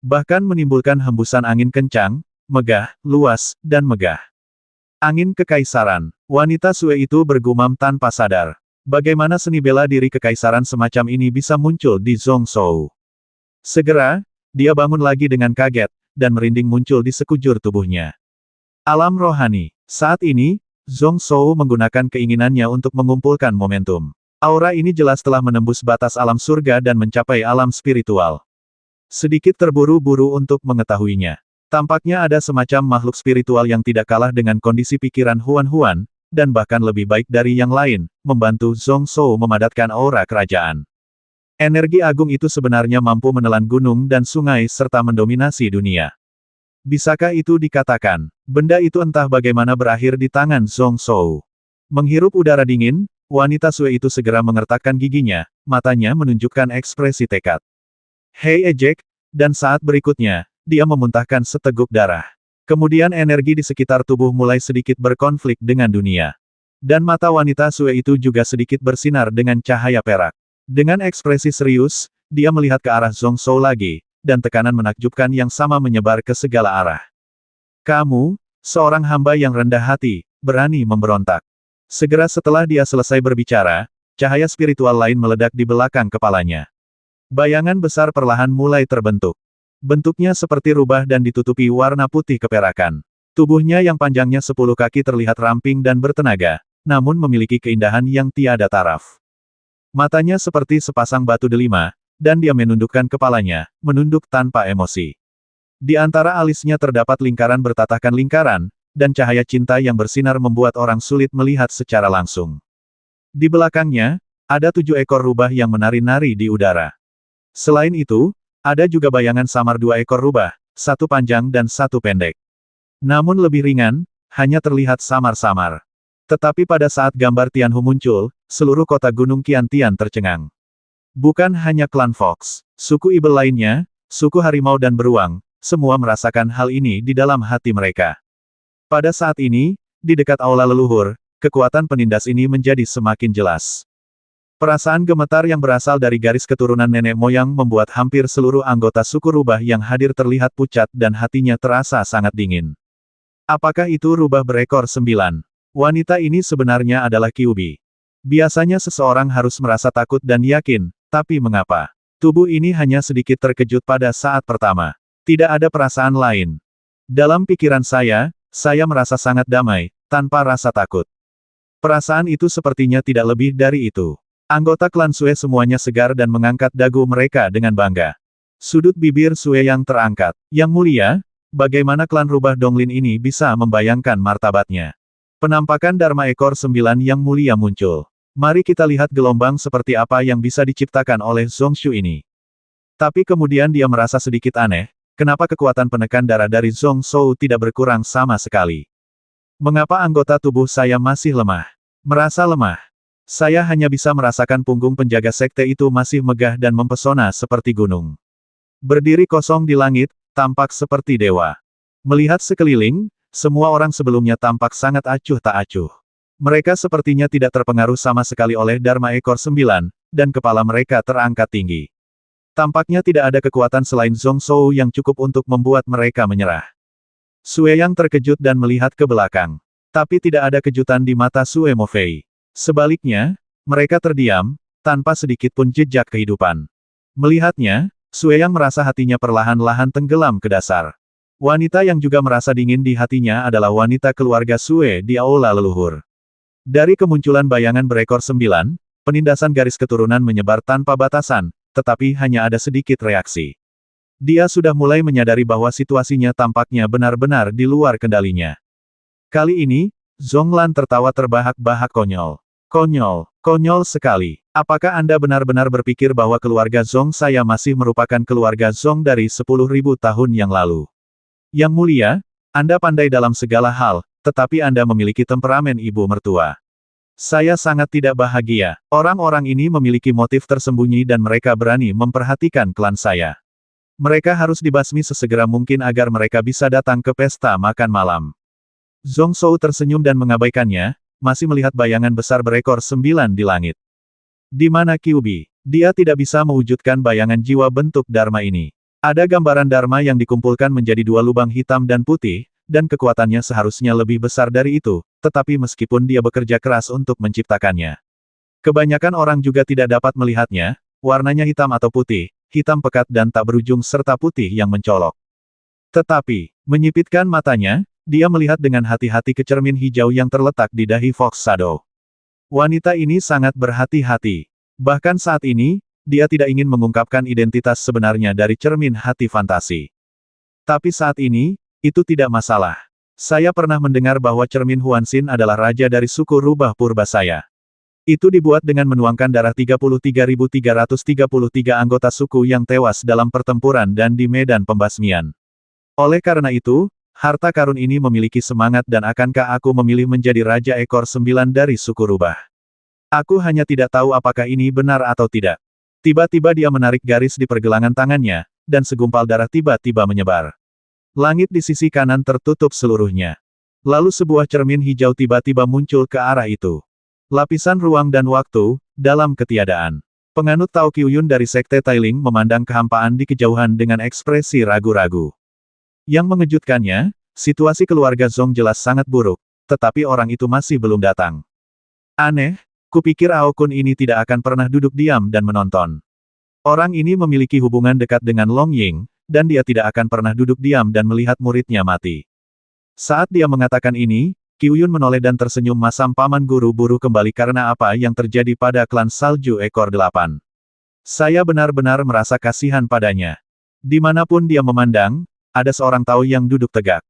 Bahkan menimbulkan hembusan angin kencang, megah, luas, dan megah. Angin kekaisaran. Wanita Sue itu bergumam tanpa sadar. Bagaimana seni bela diri kekaisaran semacam ini bisa muncul di Zhong Shou? Segera, dia bangun lagi dengan kaget, dan merinding muncul di sekujur tubuhnya. Alam rohani. Saat ini, Zhong Shou menggunakan keinginannya untuk mengumpulkan momentum. Aura ini jelas telah menembus batas alam surga dan mencapai alam spiritual. Sedikit terburu-buru untuk mengetahuinya. Tampaknya ada semacam makhluk spiritual yang tidak kalah dengan kondisi pikiran Huan-Huan, dan bahkan lebih baik dari yang lain, membantu Zhong Shou memadatkan aura kerajaan. Energi agung itu sebenarnya mampu menelan gunung dan sungai serta mendominasi dunia. Bisakah itu dikatakan? Benda itu entah bagaimana berakhir di tangan Zhong Shou. Menghirup udara dingin, wanita Sue itu segera mengertakkan giginya, matanya menunjukkan ekspresi tekad. Hei ejek, dan saat berikutnya, dia memuntahkan seteguk darah. Kemudian energi di sekitar tubuh mulai sedikit berkonflik dengan dunia. Dan mata wanita Sue itu juga sedikit bersinar dengan cahaya perak. Dengan ekspresi serius, dia melihat ke arah Zhong Shou lagi, dan tekanan menakjubkan yang sama menyebar ke segala arah. Kamu, seorang hamba yang rendah hati, berani memberontak. Segera setelah dia selesai berbicara, cahaya spiritual lain meledak di belakang kepalanya. Bayangan besar perlahan mulai terbentuk. Bentuknya seperti rubah dan ditutupi warna putih keperakan. Tubuhnya yang panjangnya 10 kaki terlihat ramping dan bertenaga, namun memiliki keindahan yang tiada taraf. Matanya seperti sepasang batu delima, dan dia menundukkan kepalanya, menunduk tanpa emosi. Di antara alisnya terdapat lingkaran bertatahkan lingkaran, dan cahaya cinta yang bersinar membuat orang sulit melihat secara langsung. Di belakangnya, ada 7 ekor rubah yang menari-nari di udara. Selain itu, ada juga bayangan samar 2 ekor rubah, satu panjang dan satu pendek. Namun lebih ringan, hanya terlihat samar-samar. Tetapi pada saat gambar Tianhu muncul, seluruh kota Gunung Qiantian tercengang. Bukan hanya klan Fox, suku Ibel lainnya, suku harimau dan beruang, semua merasakan hal ini di dalam hati mereka. Pada saat ini, di dekat aula leluhur, kekuatan penindas ini menjadi semakin jelas. Perasaan gemetar yang berasal dari garis keturunan nenek moyang membuat hampir seluruh anggota suku rubah yang hadir terlihat pucat dan hatinya terasa sangat dingin. Apakah itu rubah berekor 9? Wanita ini sebenarnya adalah Kyuubi. Biasanya seseorang harus merasa takut dan yakin, tapi mengapa? Tubuh ini hanya sedikit terkejut pada saat pertama. Tidak ada perasaan lain. Dalam pikiran saya merasa sangat damai, tanpa rasa takut. Perasaan itu sepertinya tidak lebih dari itu. Anggota klan Sue semuanya segar dan mengangkat dagu mereka dengan bangga. Sudut bibir Sue yang terangkat. Yang mulia, bagaimana klan rubah Donglin ini bisa membayangkan martabatnya? Penampakan Dharma ekor 9 yang mulia muncul. Mari kita lihat gelombang seperti apa yang bisa diciptakan oleh Zhongshu ini. Tapi kemudian dia merasa sedikit aneh, kenapa kekuatan penekan darah dari Zhong Shou tidak berkurang sama sekali? Mengapa anggota tubuh saya masih lemah? Merasa lemah. Saya hanya bisa merasakan punggung penjaga sekte itu masih megah dan mempesona seperti gunung. Berdiri kosong di langit, tampak seperti dewa. Melihat sekeliling, semua orang sebelumnya tampak sangat acuh tak acuh. Mereka sepertinya tidak terpengaruh sama sekali oleh Dharma ekor 9, dan kepala mereka terangkat tinggi. Tampaknya tidak ada kekuatan selain Zhong Shou yang cukup untuk membuat mereka menyerah. Sue yang terkejut dan melihat ke belakang. Tapi tidak ada kejutan di mata Sue Mofei. Sebaliknya, mereka terdiam, tanpa sedikit pun jejak kehidupan. Melihatnya, Sue Yang merasa hatinya perlahan-lahan tenggelam ke dasar. Wanita yang juga merasa dingin di hatinya adalah wanita keluarga Sue di aula leluhur. Dari kemunculan bayangan berekor 9, penindasan garis keturunan menyebar tanpa batasan, tetapi hanya ada sedikit reaksi. Dia sudah mulai menyadari bahwa situasinya tampaknya benar-benar di luar kendalinya. Kali ini, Zhonglan tertawa terbahak-bahak konyol. Konyol, konyol sekali. Apakah Anda benar-benar berpikir bahwa keluarga Zhong saya masih merupakan keluarga Zhong dari 10.000 tahun yang lalu? Yang mulia, Anda pandai dalam segala hal, tetapi Anda memiliki temperamen ibu mertua. Saya sangat tidak bahagia. Orang-orang ini memiliki motif tersembunyi dan mereka berani memperhatikan klan saya. Mereka harus dibasmi sesegera mungkin agar mereka bisa datang ke pesta makan malam. Zhong Shou tersenyum dan mengabaikannya, masih melihat bayangan besar berekor 9 di langit. Di mana Kyubi? Dia tidak bisa mewujudkan bayangan jiwa bentuk Dharma ini. Ada gambaran Dharma yang dikumpulkan menjadi 2 lubang hitam dan putih, dan kekuatannya seharusnya lebih besar dari itu, tetapi meskipun dia bekerja keras untuk menciptakannya. Kebanyakan orang juga tidak dapat melihatnya, warnanya hitam atau putih, hitam pekat dan tak berujung serta putih yang mencolok. Tetapi, menyipitkan matanya, dia melihat dengan hati-hati ke cermin hijau yang terletak di dahi Fox Shadow. Wanita ini sangat berhati-hati. Bahkan saat ini, dia tidak ingin mengungkapkan identitas sebenarnya dari cermin hati fantasi. Tapi saat ini, itu tidak masalah. Saya pernah mendengar bahwa cermin Huanxin adalah raja dari suku rubah purba saya. Itu dibuat dengan menuangkan darah 33.333 anggota suku yang tewas dalam pertempuran dan di medan pembasmian. Oleh karena itu, harta karun ini memiliki semangat dan akankah aku memilih menjadi raja ekor 9 dari suku rubah? Aku hanya tidak tahu apakah ini benar atau tidak. Tiba-tiba dia menarik garis di pergelangan tangannya, dan segumpal darah tiba-tiba menyebar. Langit di sisi kanan tertutup seluruhnya. Lalu sebuah cermin hijau tiba-tiba muncul ke arah itu. Lapisan ruang dan waktu, dalam ketiadaan. Penganut Tao Qiuyun dari Sekte Tailing memandang kehampaan di kejauhan dengan ekspresi ragu-ragu. Yang mengejutkannya, situasi keluarga Zhong jelas sangat buruk, tetapi orang itu masih belum datang. Aneh, kupikir Ao Kun ini tidak akan pernah duduk diam dan menonton. Orang ini memiliki hubungan dekat dengan Long Ying, dan dia tidak akan pernah duduk diam dan melihat muridnya mati. Saat dia mengatakan ini, Qiuyun menoleh dan tersenyum masam paman guru buru kembali karena apa yang terjadi pada klan salju ekor 8. Saya benar-benar merasa kasihan padanya. Dimanapun dia memandang, ada seorang Tao yang duduk tegak.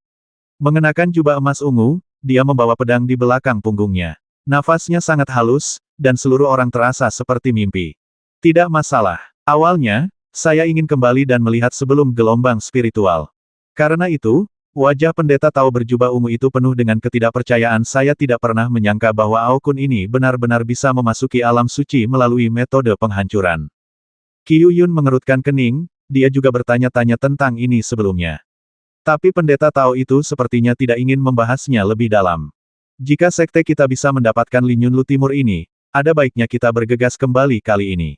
Mengenakan jubah emas ungu, dia membawa pedang di belakang punggungnya. Nafasnya sangat halus, dan seluruh orang terasa seperti mimpi. Tidak masalah. Awalnya, saya ingin kembali dan melihat sebelum gelombang spiritual. Karena itu, wajah pendeta Tao berjubah ungu itu penuh dengan ketidakpercayaan. Saya tidak pernah menyangka bahwa Ao Kun ini benar-benar bisa memasuki alam suci melalui metode penghancuran. Qiuyun mengerutkan kening, dia juga bertanya-tanya tentang ini sebelumnya. Tapi pendeta Tao itu sepertinya tidak ingin membahasnya lebih dalam. Jika sekte kita bisa mendapatkan Lin Yunlu Timur ini, ada baiknya kita bergegas kembali kali ini.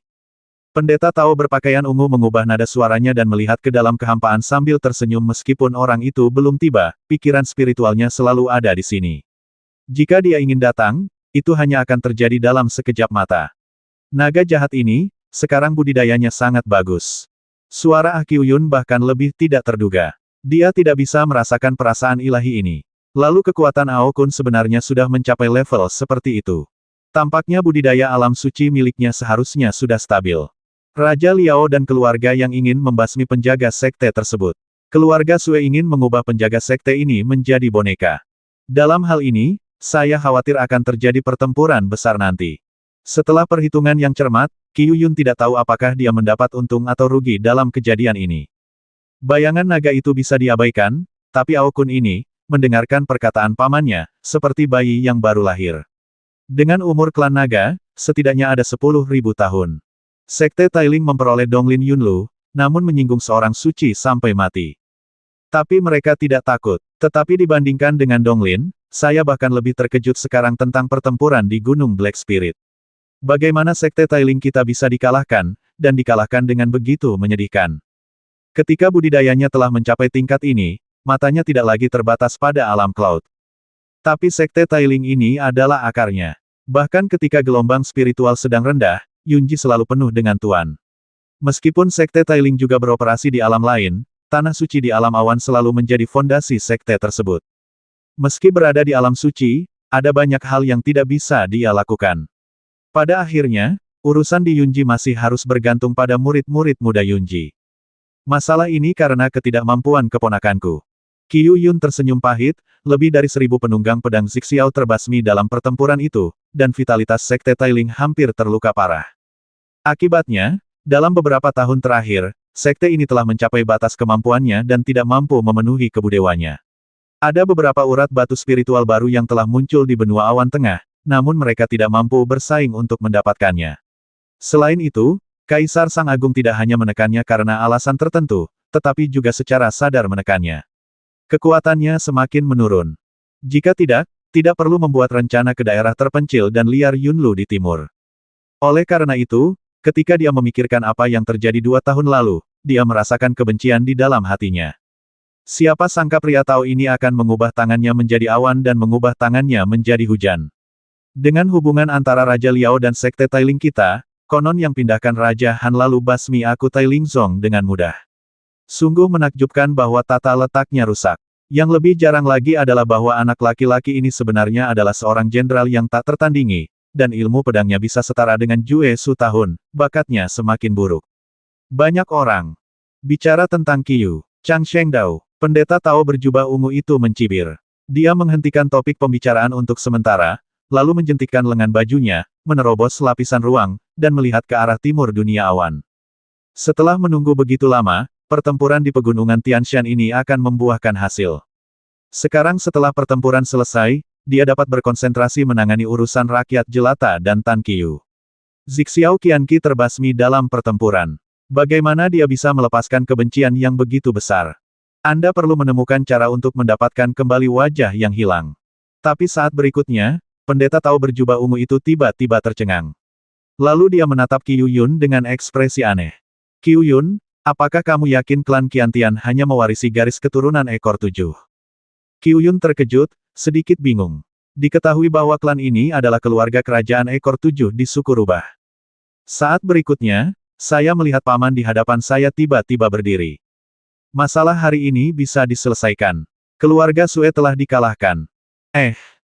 Pendeta Tao berpakaian ungu mengubah nada suaranya dan melihat ke dalam kehampaan sambil tersenyum meskipun orang itu belum tiba, pikiran spiritualnya selalu ada di sini. Jika dia ingin datang, itu hanya akan terjadi dalam sekejap mata. Naga jahat ini, sekarang budidayanya sangat bagus. Suara Ah Qiuyun bahkan lebih tidak terduga. Dia tidak bisa merasakan perasaan ilahi ini. Lalu kekuatan Ao Kun sebenarnya sudah mencapai level seperti itu. Tampaknya budidaya alam suci miliknya seharusnya sudah stabil. Raja Liao dan keluarga yang ingin membasmi penjaga sekte tersebut. Keluarga Sue ingin mengubah penjaga sekte ini menjadi boneka. Dalam hal ini, saya khawatir akan terjadi pertempuran besar nanti. Setelah perhitungan yang cermat, Qiuyun tidak tahu apakah dia mendapat untung atau rugi dalam kejadian ini. Bayangan naga itu bisa diabaikan, tapi Ao Kun ini, mendengarkan perkataan pamannya, seperti bayi yang baru lahir. Dengan umur klan naga, setidaknya ada 10.000 tahun. Sekte Tailing memperoleh Donglin Yunlu, namun menyinggung seorang suci sampai mati. Tapi mereka tidak takut. Tetapi dibandingkan dengan Donglin, saya bahkan lebih terkejut sekarang tentang pertempuran di Gunung Black Spirit. Bagaimana Sekte Tailing kita bisa dikalahkan, dan dikalahkan dengan begitu menyedihkan. Ketika budidayanya telah mencapai tingkat ini, matanya tidak lagi terbatas pada alam cloud. Tapi Sekte Tailing ini adalah akarnya. Bahkan ketika gelombang spiritual sedang rendah, Yunji selalu penuh dengan tuan. Meskipun Sekte Tailing juga beroperasi di alam lain, tanah suci di alam awan selalu menjadi fondasi sekte tersebut. Meski berada di alam suci, ada banyak hal yang tidak bisa dia lakukan. Pada akhirnya, urusan di Yunji masih harus bergantung pada murid-murid muda Yunji. Masalah ini karena ketidakmampuan keponakanku. Qiu Yun tersenyum pahit, lebih dari 1000 penunggang pedang Zixiao terbasmi dalam pertempuran itu, dan vitalitas Sekte Tailing hampir terluka parah. Akibatnya, dalam beberapa tahun terakhir, sekte ini telah mencapai batas kemampuannya dan tidak mampu memenuhi kebudewanya. Ada beberapa urat batu spiritual baru yang telah muncul di benua awan tengah, namun mereka tidak mampu bersaing untuk mendapatkannya. Selain itu, Kaisar Sang Agung tidak hanya menekannya karena alasan tertentu, tetapi juga secara sadar menekannya. Kekuatannya semakin menurun. Jika tidak perlu membuat rencana ke daerah terpencil dan liar Yunlu di timur. Oleh karena itu, ketika dia memikirkan apa yang terjadi 2 tahun lalu, dia merasakan kebencian di dalam hatinya. Siapa sangka pria Tao ini akan mengubah tangannya menjadi awan dan mengubah tangannya menjadi hujan. Dengan hubungan antara Raja Liao dan Sekte Tailing kita, konon yang pindahkan Raja Han lalu basmi aku Tailing Zong dengan mudah. Sungguh menakjubkan bahwa tata letaknya rusak. Yang lebih jarang lagi adalah bahwa anak laki-laki ini sebenarnya adalah seorang jenderal yang tak tertandingi, dan ilmu pedangnya bisa setara dengan Jue Su tahun, bakatnya semakin buruk. Banyak orang bicara tentang Qiu Chang Shengdao. Pendeta Tao berjubah ungu itu mencibir. Dia menghentikan topik pembicaraan untuk sementara, lalu menjentikkan lengan bajunya, menerobos lapisan ruang, dan melihat ke arah timur dunia awan. Setelah menunggu begitu lama, pertempuran di pegunungan Tianshan ini akan membuahkan hasil. Sekarang setelah pertempuran selesai, dia dapat berkonsentrasi menangani urusan rakyat jelata dan Tan Qiu. Zixiao Qianqi terbasmi dalam pertempuran. Bagaimana dia bisa melepaskan kebencian yang begitu besar? Anda perlu menemukan cara untuk mendapatkan kembali wajah yang hilang. Tapi saat berikutnya, pendeta Tao berjubah ungu itu tiba-tiba tercengang. Lalu dia menatap Qiu Yun dengan ekspresi aneh. Qiu Yun, apakah kamu yakin klan Qiantian hanya mewarisi garis keturunan ekor 7? Qiu Yun terkejut, sedikit bingung. Diketahui bahwa klan ini adalah keluarga kerajaan ekor 7 di suku Rubah. Saat berikutnya, saya melihat paman di hadapan saya tiba-tiba berdiri. Masalah hari ini bisa diselesaikan. Keluarga Sue telah dikalahkan.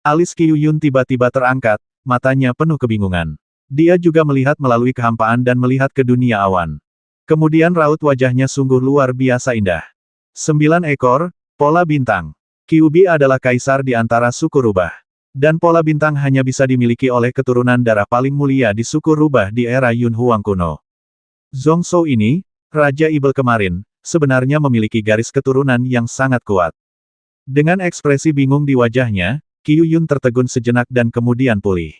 Alis Qiu Yun tiba-tiba terangkat, matanya penuh kebingungan. Dia juga melihat melalui kehampaan dan melihat ke dunia awan. Kemudian raut wajahnya sungguh luar biasa indah. 9 ekor, pola bintang. Qiubi adalah kaisar di antara suku Rubah. Dan pola bintang hanya bisa dimiliki oleh keturunan darah paling mulia di suku Rubah di era Yun Huang kuno. Zhong Shou ini, Raja Ibel kemarin, sebenarnya memiliki garis keturunan yang sangat kuat. Dengan ekspresi bingung di wajahnya, Qiu Yun tertegun sejenak dan kemudian pulih.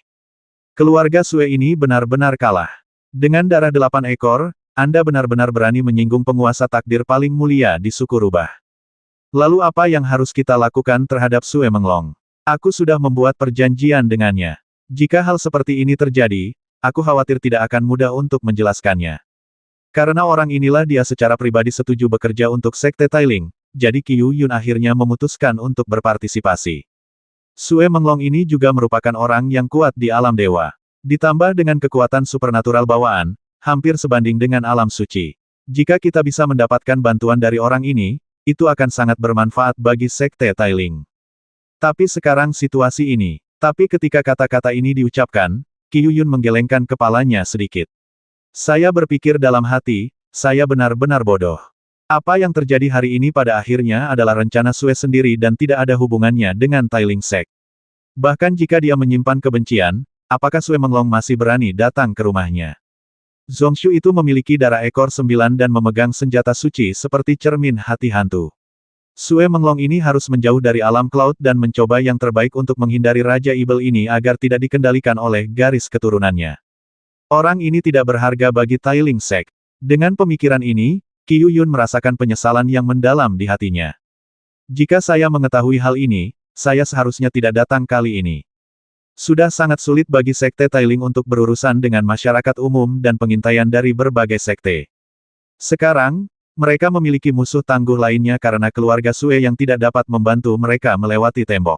Keluarga Sue ini benar-benar kalah. Dengan darah 8 ekor, Anda benar-benar berani menyinggung penguasa takdir paling mulia di suku Rubah. Lalu apa yang harus kita lakukan terhadap Sue Menglong? Aku sudah membuat perjanjian dengannya. Jika hal seperti ini terjadi, aku khawatir tidak akan mudah untuk menjelaskannya. Karena orang inilah dia secara pribadi setuju bekerja untuk Sekte Tailing, jadi Qiu Yun akhirnya memutuskan untuk berpartisipasi. Sue Menglong ini juga merupakan orang yang kuat di alam dewa. Ditambah dengan kekuatan supernatural bawaan, hampir sebanding dengan alam suci. Jika kita bisa mendapatkan bantuan dari orang ini, itu akan sangat bermanfaat bagi Sekte Tailing. Tapi sekarang situasi ini. Tapi ketika kata-kata ini diucapkan, Qiu Yun menggelengkan kepalanya sedikit. Saya berpikir dalam hati, saya benar-benar bodoh. Apa yang terjadi hari ini pada akhirnya adalah rencana Sue sendiri dan tidak ada hubungannya dengan Tailing Sect. Bahkan jika dia menyimpan kebencian, apakah Sue Menglong masih berani datang ke rumahnya? Zongshu itu memiliki darah ekor 9 dan memegang senjata suci seperti cermin hati hantu. Sue Menglong ini harus menjauh dari alam cloud dan mencoba yang terbaik untuk menghindari Raja Ibel ini agar tidak dikendalikan oleh garis keturunannya. Orang ini tidak berharga bagi Tailing Sect. Dengan pemikiran ini, Qiu Yun merasakan penyesalan yang mendalam di hatinya. Jika saya mengetahui hal ini, saya seharusnya tidak datang kali ini. Sudah sangat sulit bagi Sekte Tailing untuk berurusan dengan masyarakat umum dan pengintaian dari berbagai sekte. Sekarang, mereka memiliki musuh tangguh lainnya karena keluarga Sue yang tidak dapat membantu mereka melewati tembok.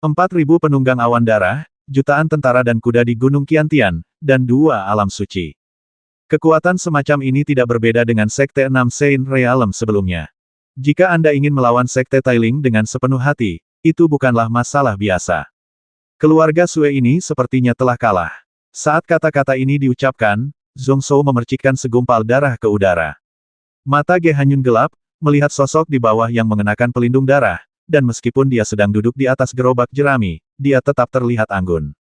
4.000 penunggang awan darah, jutaan tentara dan kuda di Gunung Qiantian, dan 2 alam suci. Kekuatan semacam ini tidak berbeda dengan Sekte 6 Saint Realm sebelumnya. Jika Anda ingin melawan Sekte Tailing dengan sepenuh hati, itu bukanlah masalah biasa. Keluarga Sue ini sepertinya telah kalah. Saat kata-kata ini diucapkan, Zhong Zhou memercikkan segumpal darah ke udara. Mata Ge Hanyun gelap, melihat sosok di bawah yang mengenakan pelindung darah, dan meskipun dia sedang duduk di atas gerobak jerami, dia tetap terlihat anggun.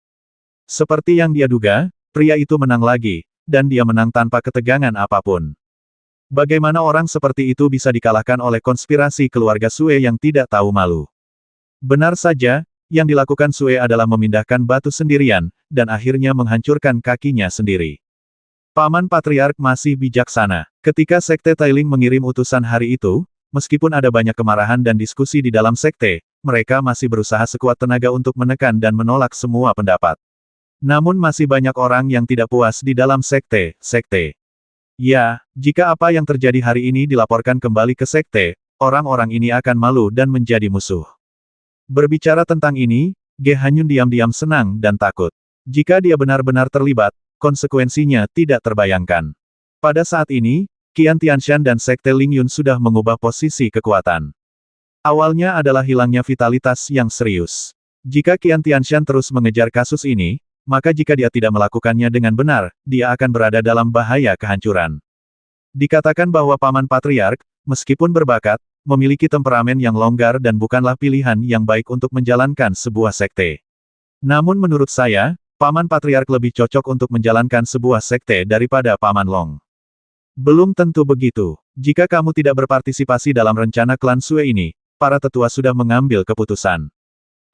Seperti yang dia duga, pria itu menang lagi, dan dia menang tanpa ketegangan apapun. Bagaimana orang seperti itu bisa dikalahkan oleh konspirasi keluarga Sue yang tidak tahu malu? Benar saja, yang dilakukan Sue adalah memindahkan batu sendirian, dan akhirnya menghancurkan kakinya sendiri. Paman Patriark masih bijaksana. Ketika Sekte Tailing mengirim utusan hari itu, meskipun ada banyak kemarahan dan diskusi di dalam sekte, mereka masih berusaha sekuat tenaga untuk menekan dan menolak semua pendapat. Namun masih banyak orang yang tidak puas di dalam sekte. Ya, jika apa yang terjadi hari ini dilaporkan kembali ke sekte, orang-orang ini akan malu dan menjadi musuh. Berbicara tentang ini, Ge Hanyun diam-diam senang dan takut. Jika dia benar-benar terlibat, konsekuensinya tidak terbayangkan. Pada saat ini, Qian Tianshan dan Sekte Lingyun sudah mengubah posisi kekuatan. Awalnya adalah hilangnya vitalitas yang serius. Jika Qian Tianshan terus mengejar kasus ini, maka jika dia tidak melakukannya dengan benar, dia akan berada dalam bahaya kehancuran. Dikatakan bahwa Paman Patriark, meskipun berbakat, memiliki temperamen yang longgar dan bukanlah pilihan yang baik untuk menjalankan sebuah sekte. Namun menurut saya, Paman Patriark lebih cocok untuk menjalankan sebuah sekte daripada Paman Long. Belum tentu begitu. Jika kamu tidak berpartisipasi dalam rencana klan Sue ini, para tetua sudah mengambil keputusan.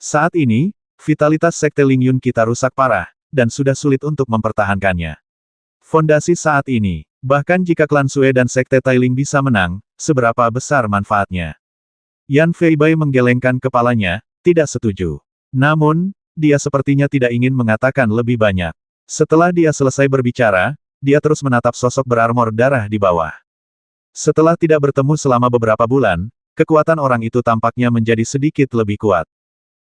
Saat ini, vitalitas Sekte Lingyun kita rusak parah, dan sudah sulit untuk mempertahankannya. Fondasi saat ini, bahkan jika klan Sue dan Sekte Tailing bisa menang, seberapa besar manfaatnya? Yan Feibai menggelengkan kepalanya, tidak setuju. Namun, dia sepertinya tidak ingin mengatakan lebih banyak. Setelah dia selesai berbicara, dia terus menatap sosok berarmor darah di bawah. Setelah tidak bertemu selama beberapa bulan, kekuatan orang itu tampaknya menjadi sedikit lebih kuat.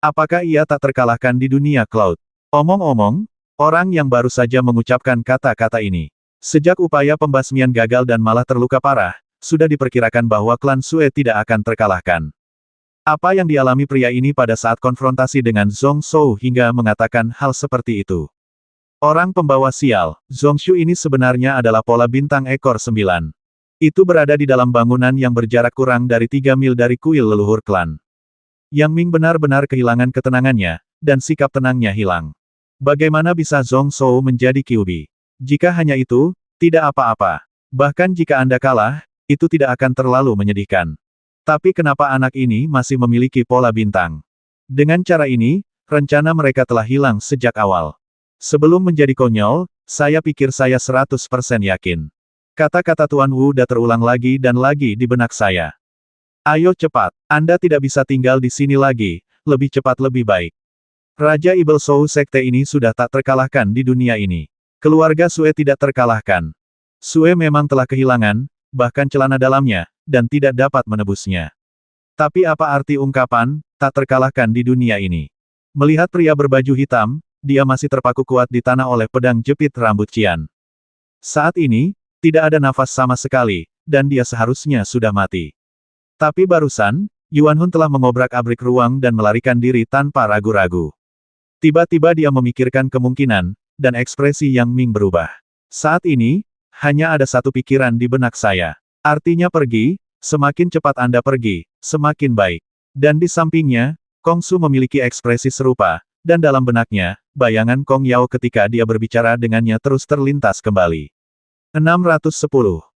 Apakah ia tak terkalahkan di dunia Cloud? Omong-omong, orang yang baru saja mengucapkan kata-kata ini. Sejak upaya pembasmian gagal dan malah terluka parah, sudah diperkirakan bahwa klan Sue tidak akan terkalahkan. Apa yang dialami pria ini pada saat konfrontasi dengan Zhong Zhou hingga mengatakan hal seperti itu? Orang pembawa sial, Zhongshu ini sebenarnya adalah pola bintang ekor 9. Itu berada di dalam bangunan yang berjarak kurang dari 3 mil dari kuil leluhur klan. Yang Ming benar-benar kehilangan ketenangannya, dan sikap tenangnya hilang. Bagaimana bisa Zhong Zhou menjadi QB? Jika hanya itu, tidak apa-apa. Bahkan jika Anda kalah, itu tidak akan terlalu menyedihkan. Tapi kenapa anak ini masih memiliki pola bintang? Dengan cara ini, rencana mereka telah hilang sejak awal. Sebelum menjadi konyol, saya pikir saya 100% yakin. Kata-kata Tuan Wu Da terulang lagi dan lagi di benak saya. Ayo cepat, Anda tidak bisa tinggal di sini lagi, lebih cepat lebih baik. Raja Ibel Shou sekte ini sudah tak terkalahkan di dunia ini. Keluarga Sue tidak terkalahkan. Sue memang telah kehilangan, bahkan celana dalamnya, dan tidak dapat menebusnya. Tapi apa arti ungkapan, tak terkalahkan di dunia ini? Melihat pria berbaju hitam, dia masih terpaku kuat di tanah oleh pedang jepit rambut Qian. Saat ini, tidak ada nafas sama sekali, dan dia seharusnya sudah mati. Tapi barusan, Yuan Hun telah mengobrak-abrik ruang dan melarikan diri tanpa ragu-ragu. Tiba-tiba dia memikirkan kemungkinan, dan ekspresi Yang Ming berubah. Saat ini, hanya ada satu pikiran di benak saya. Artinya pergi, semakin cepat Anda pergi, semakin baik. Dan di sampingnya, Kong Su memiliki ekspresi serupa, dan dalam benaknya, bayangan Kong Yao ketika dia berbicara dengannya terus terlintas kembali. 610.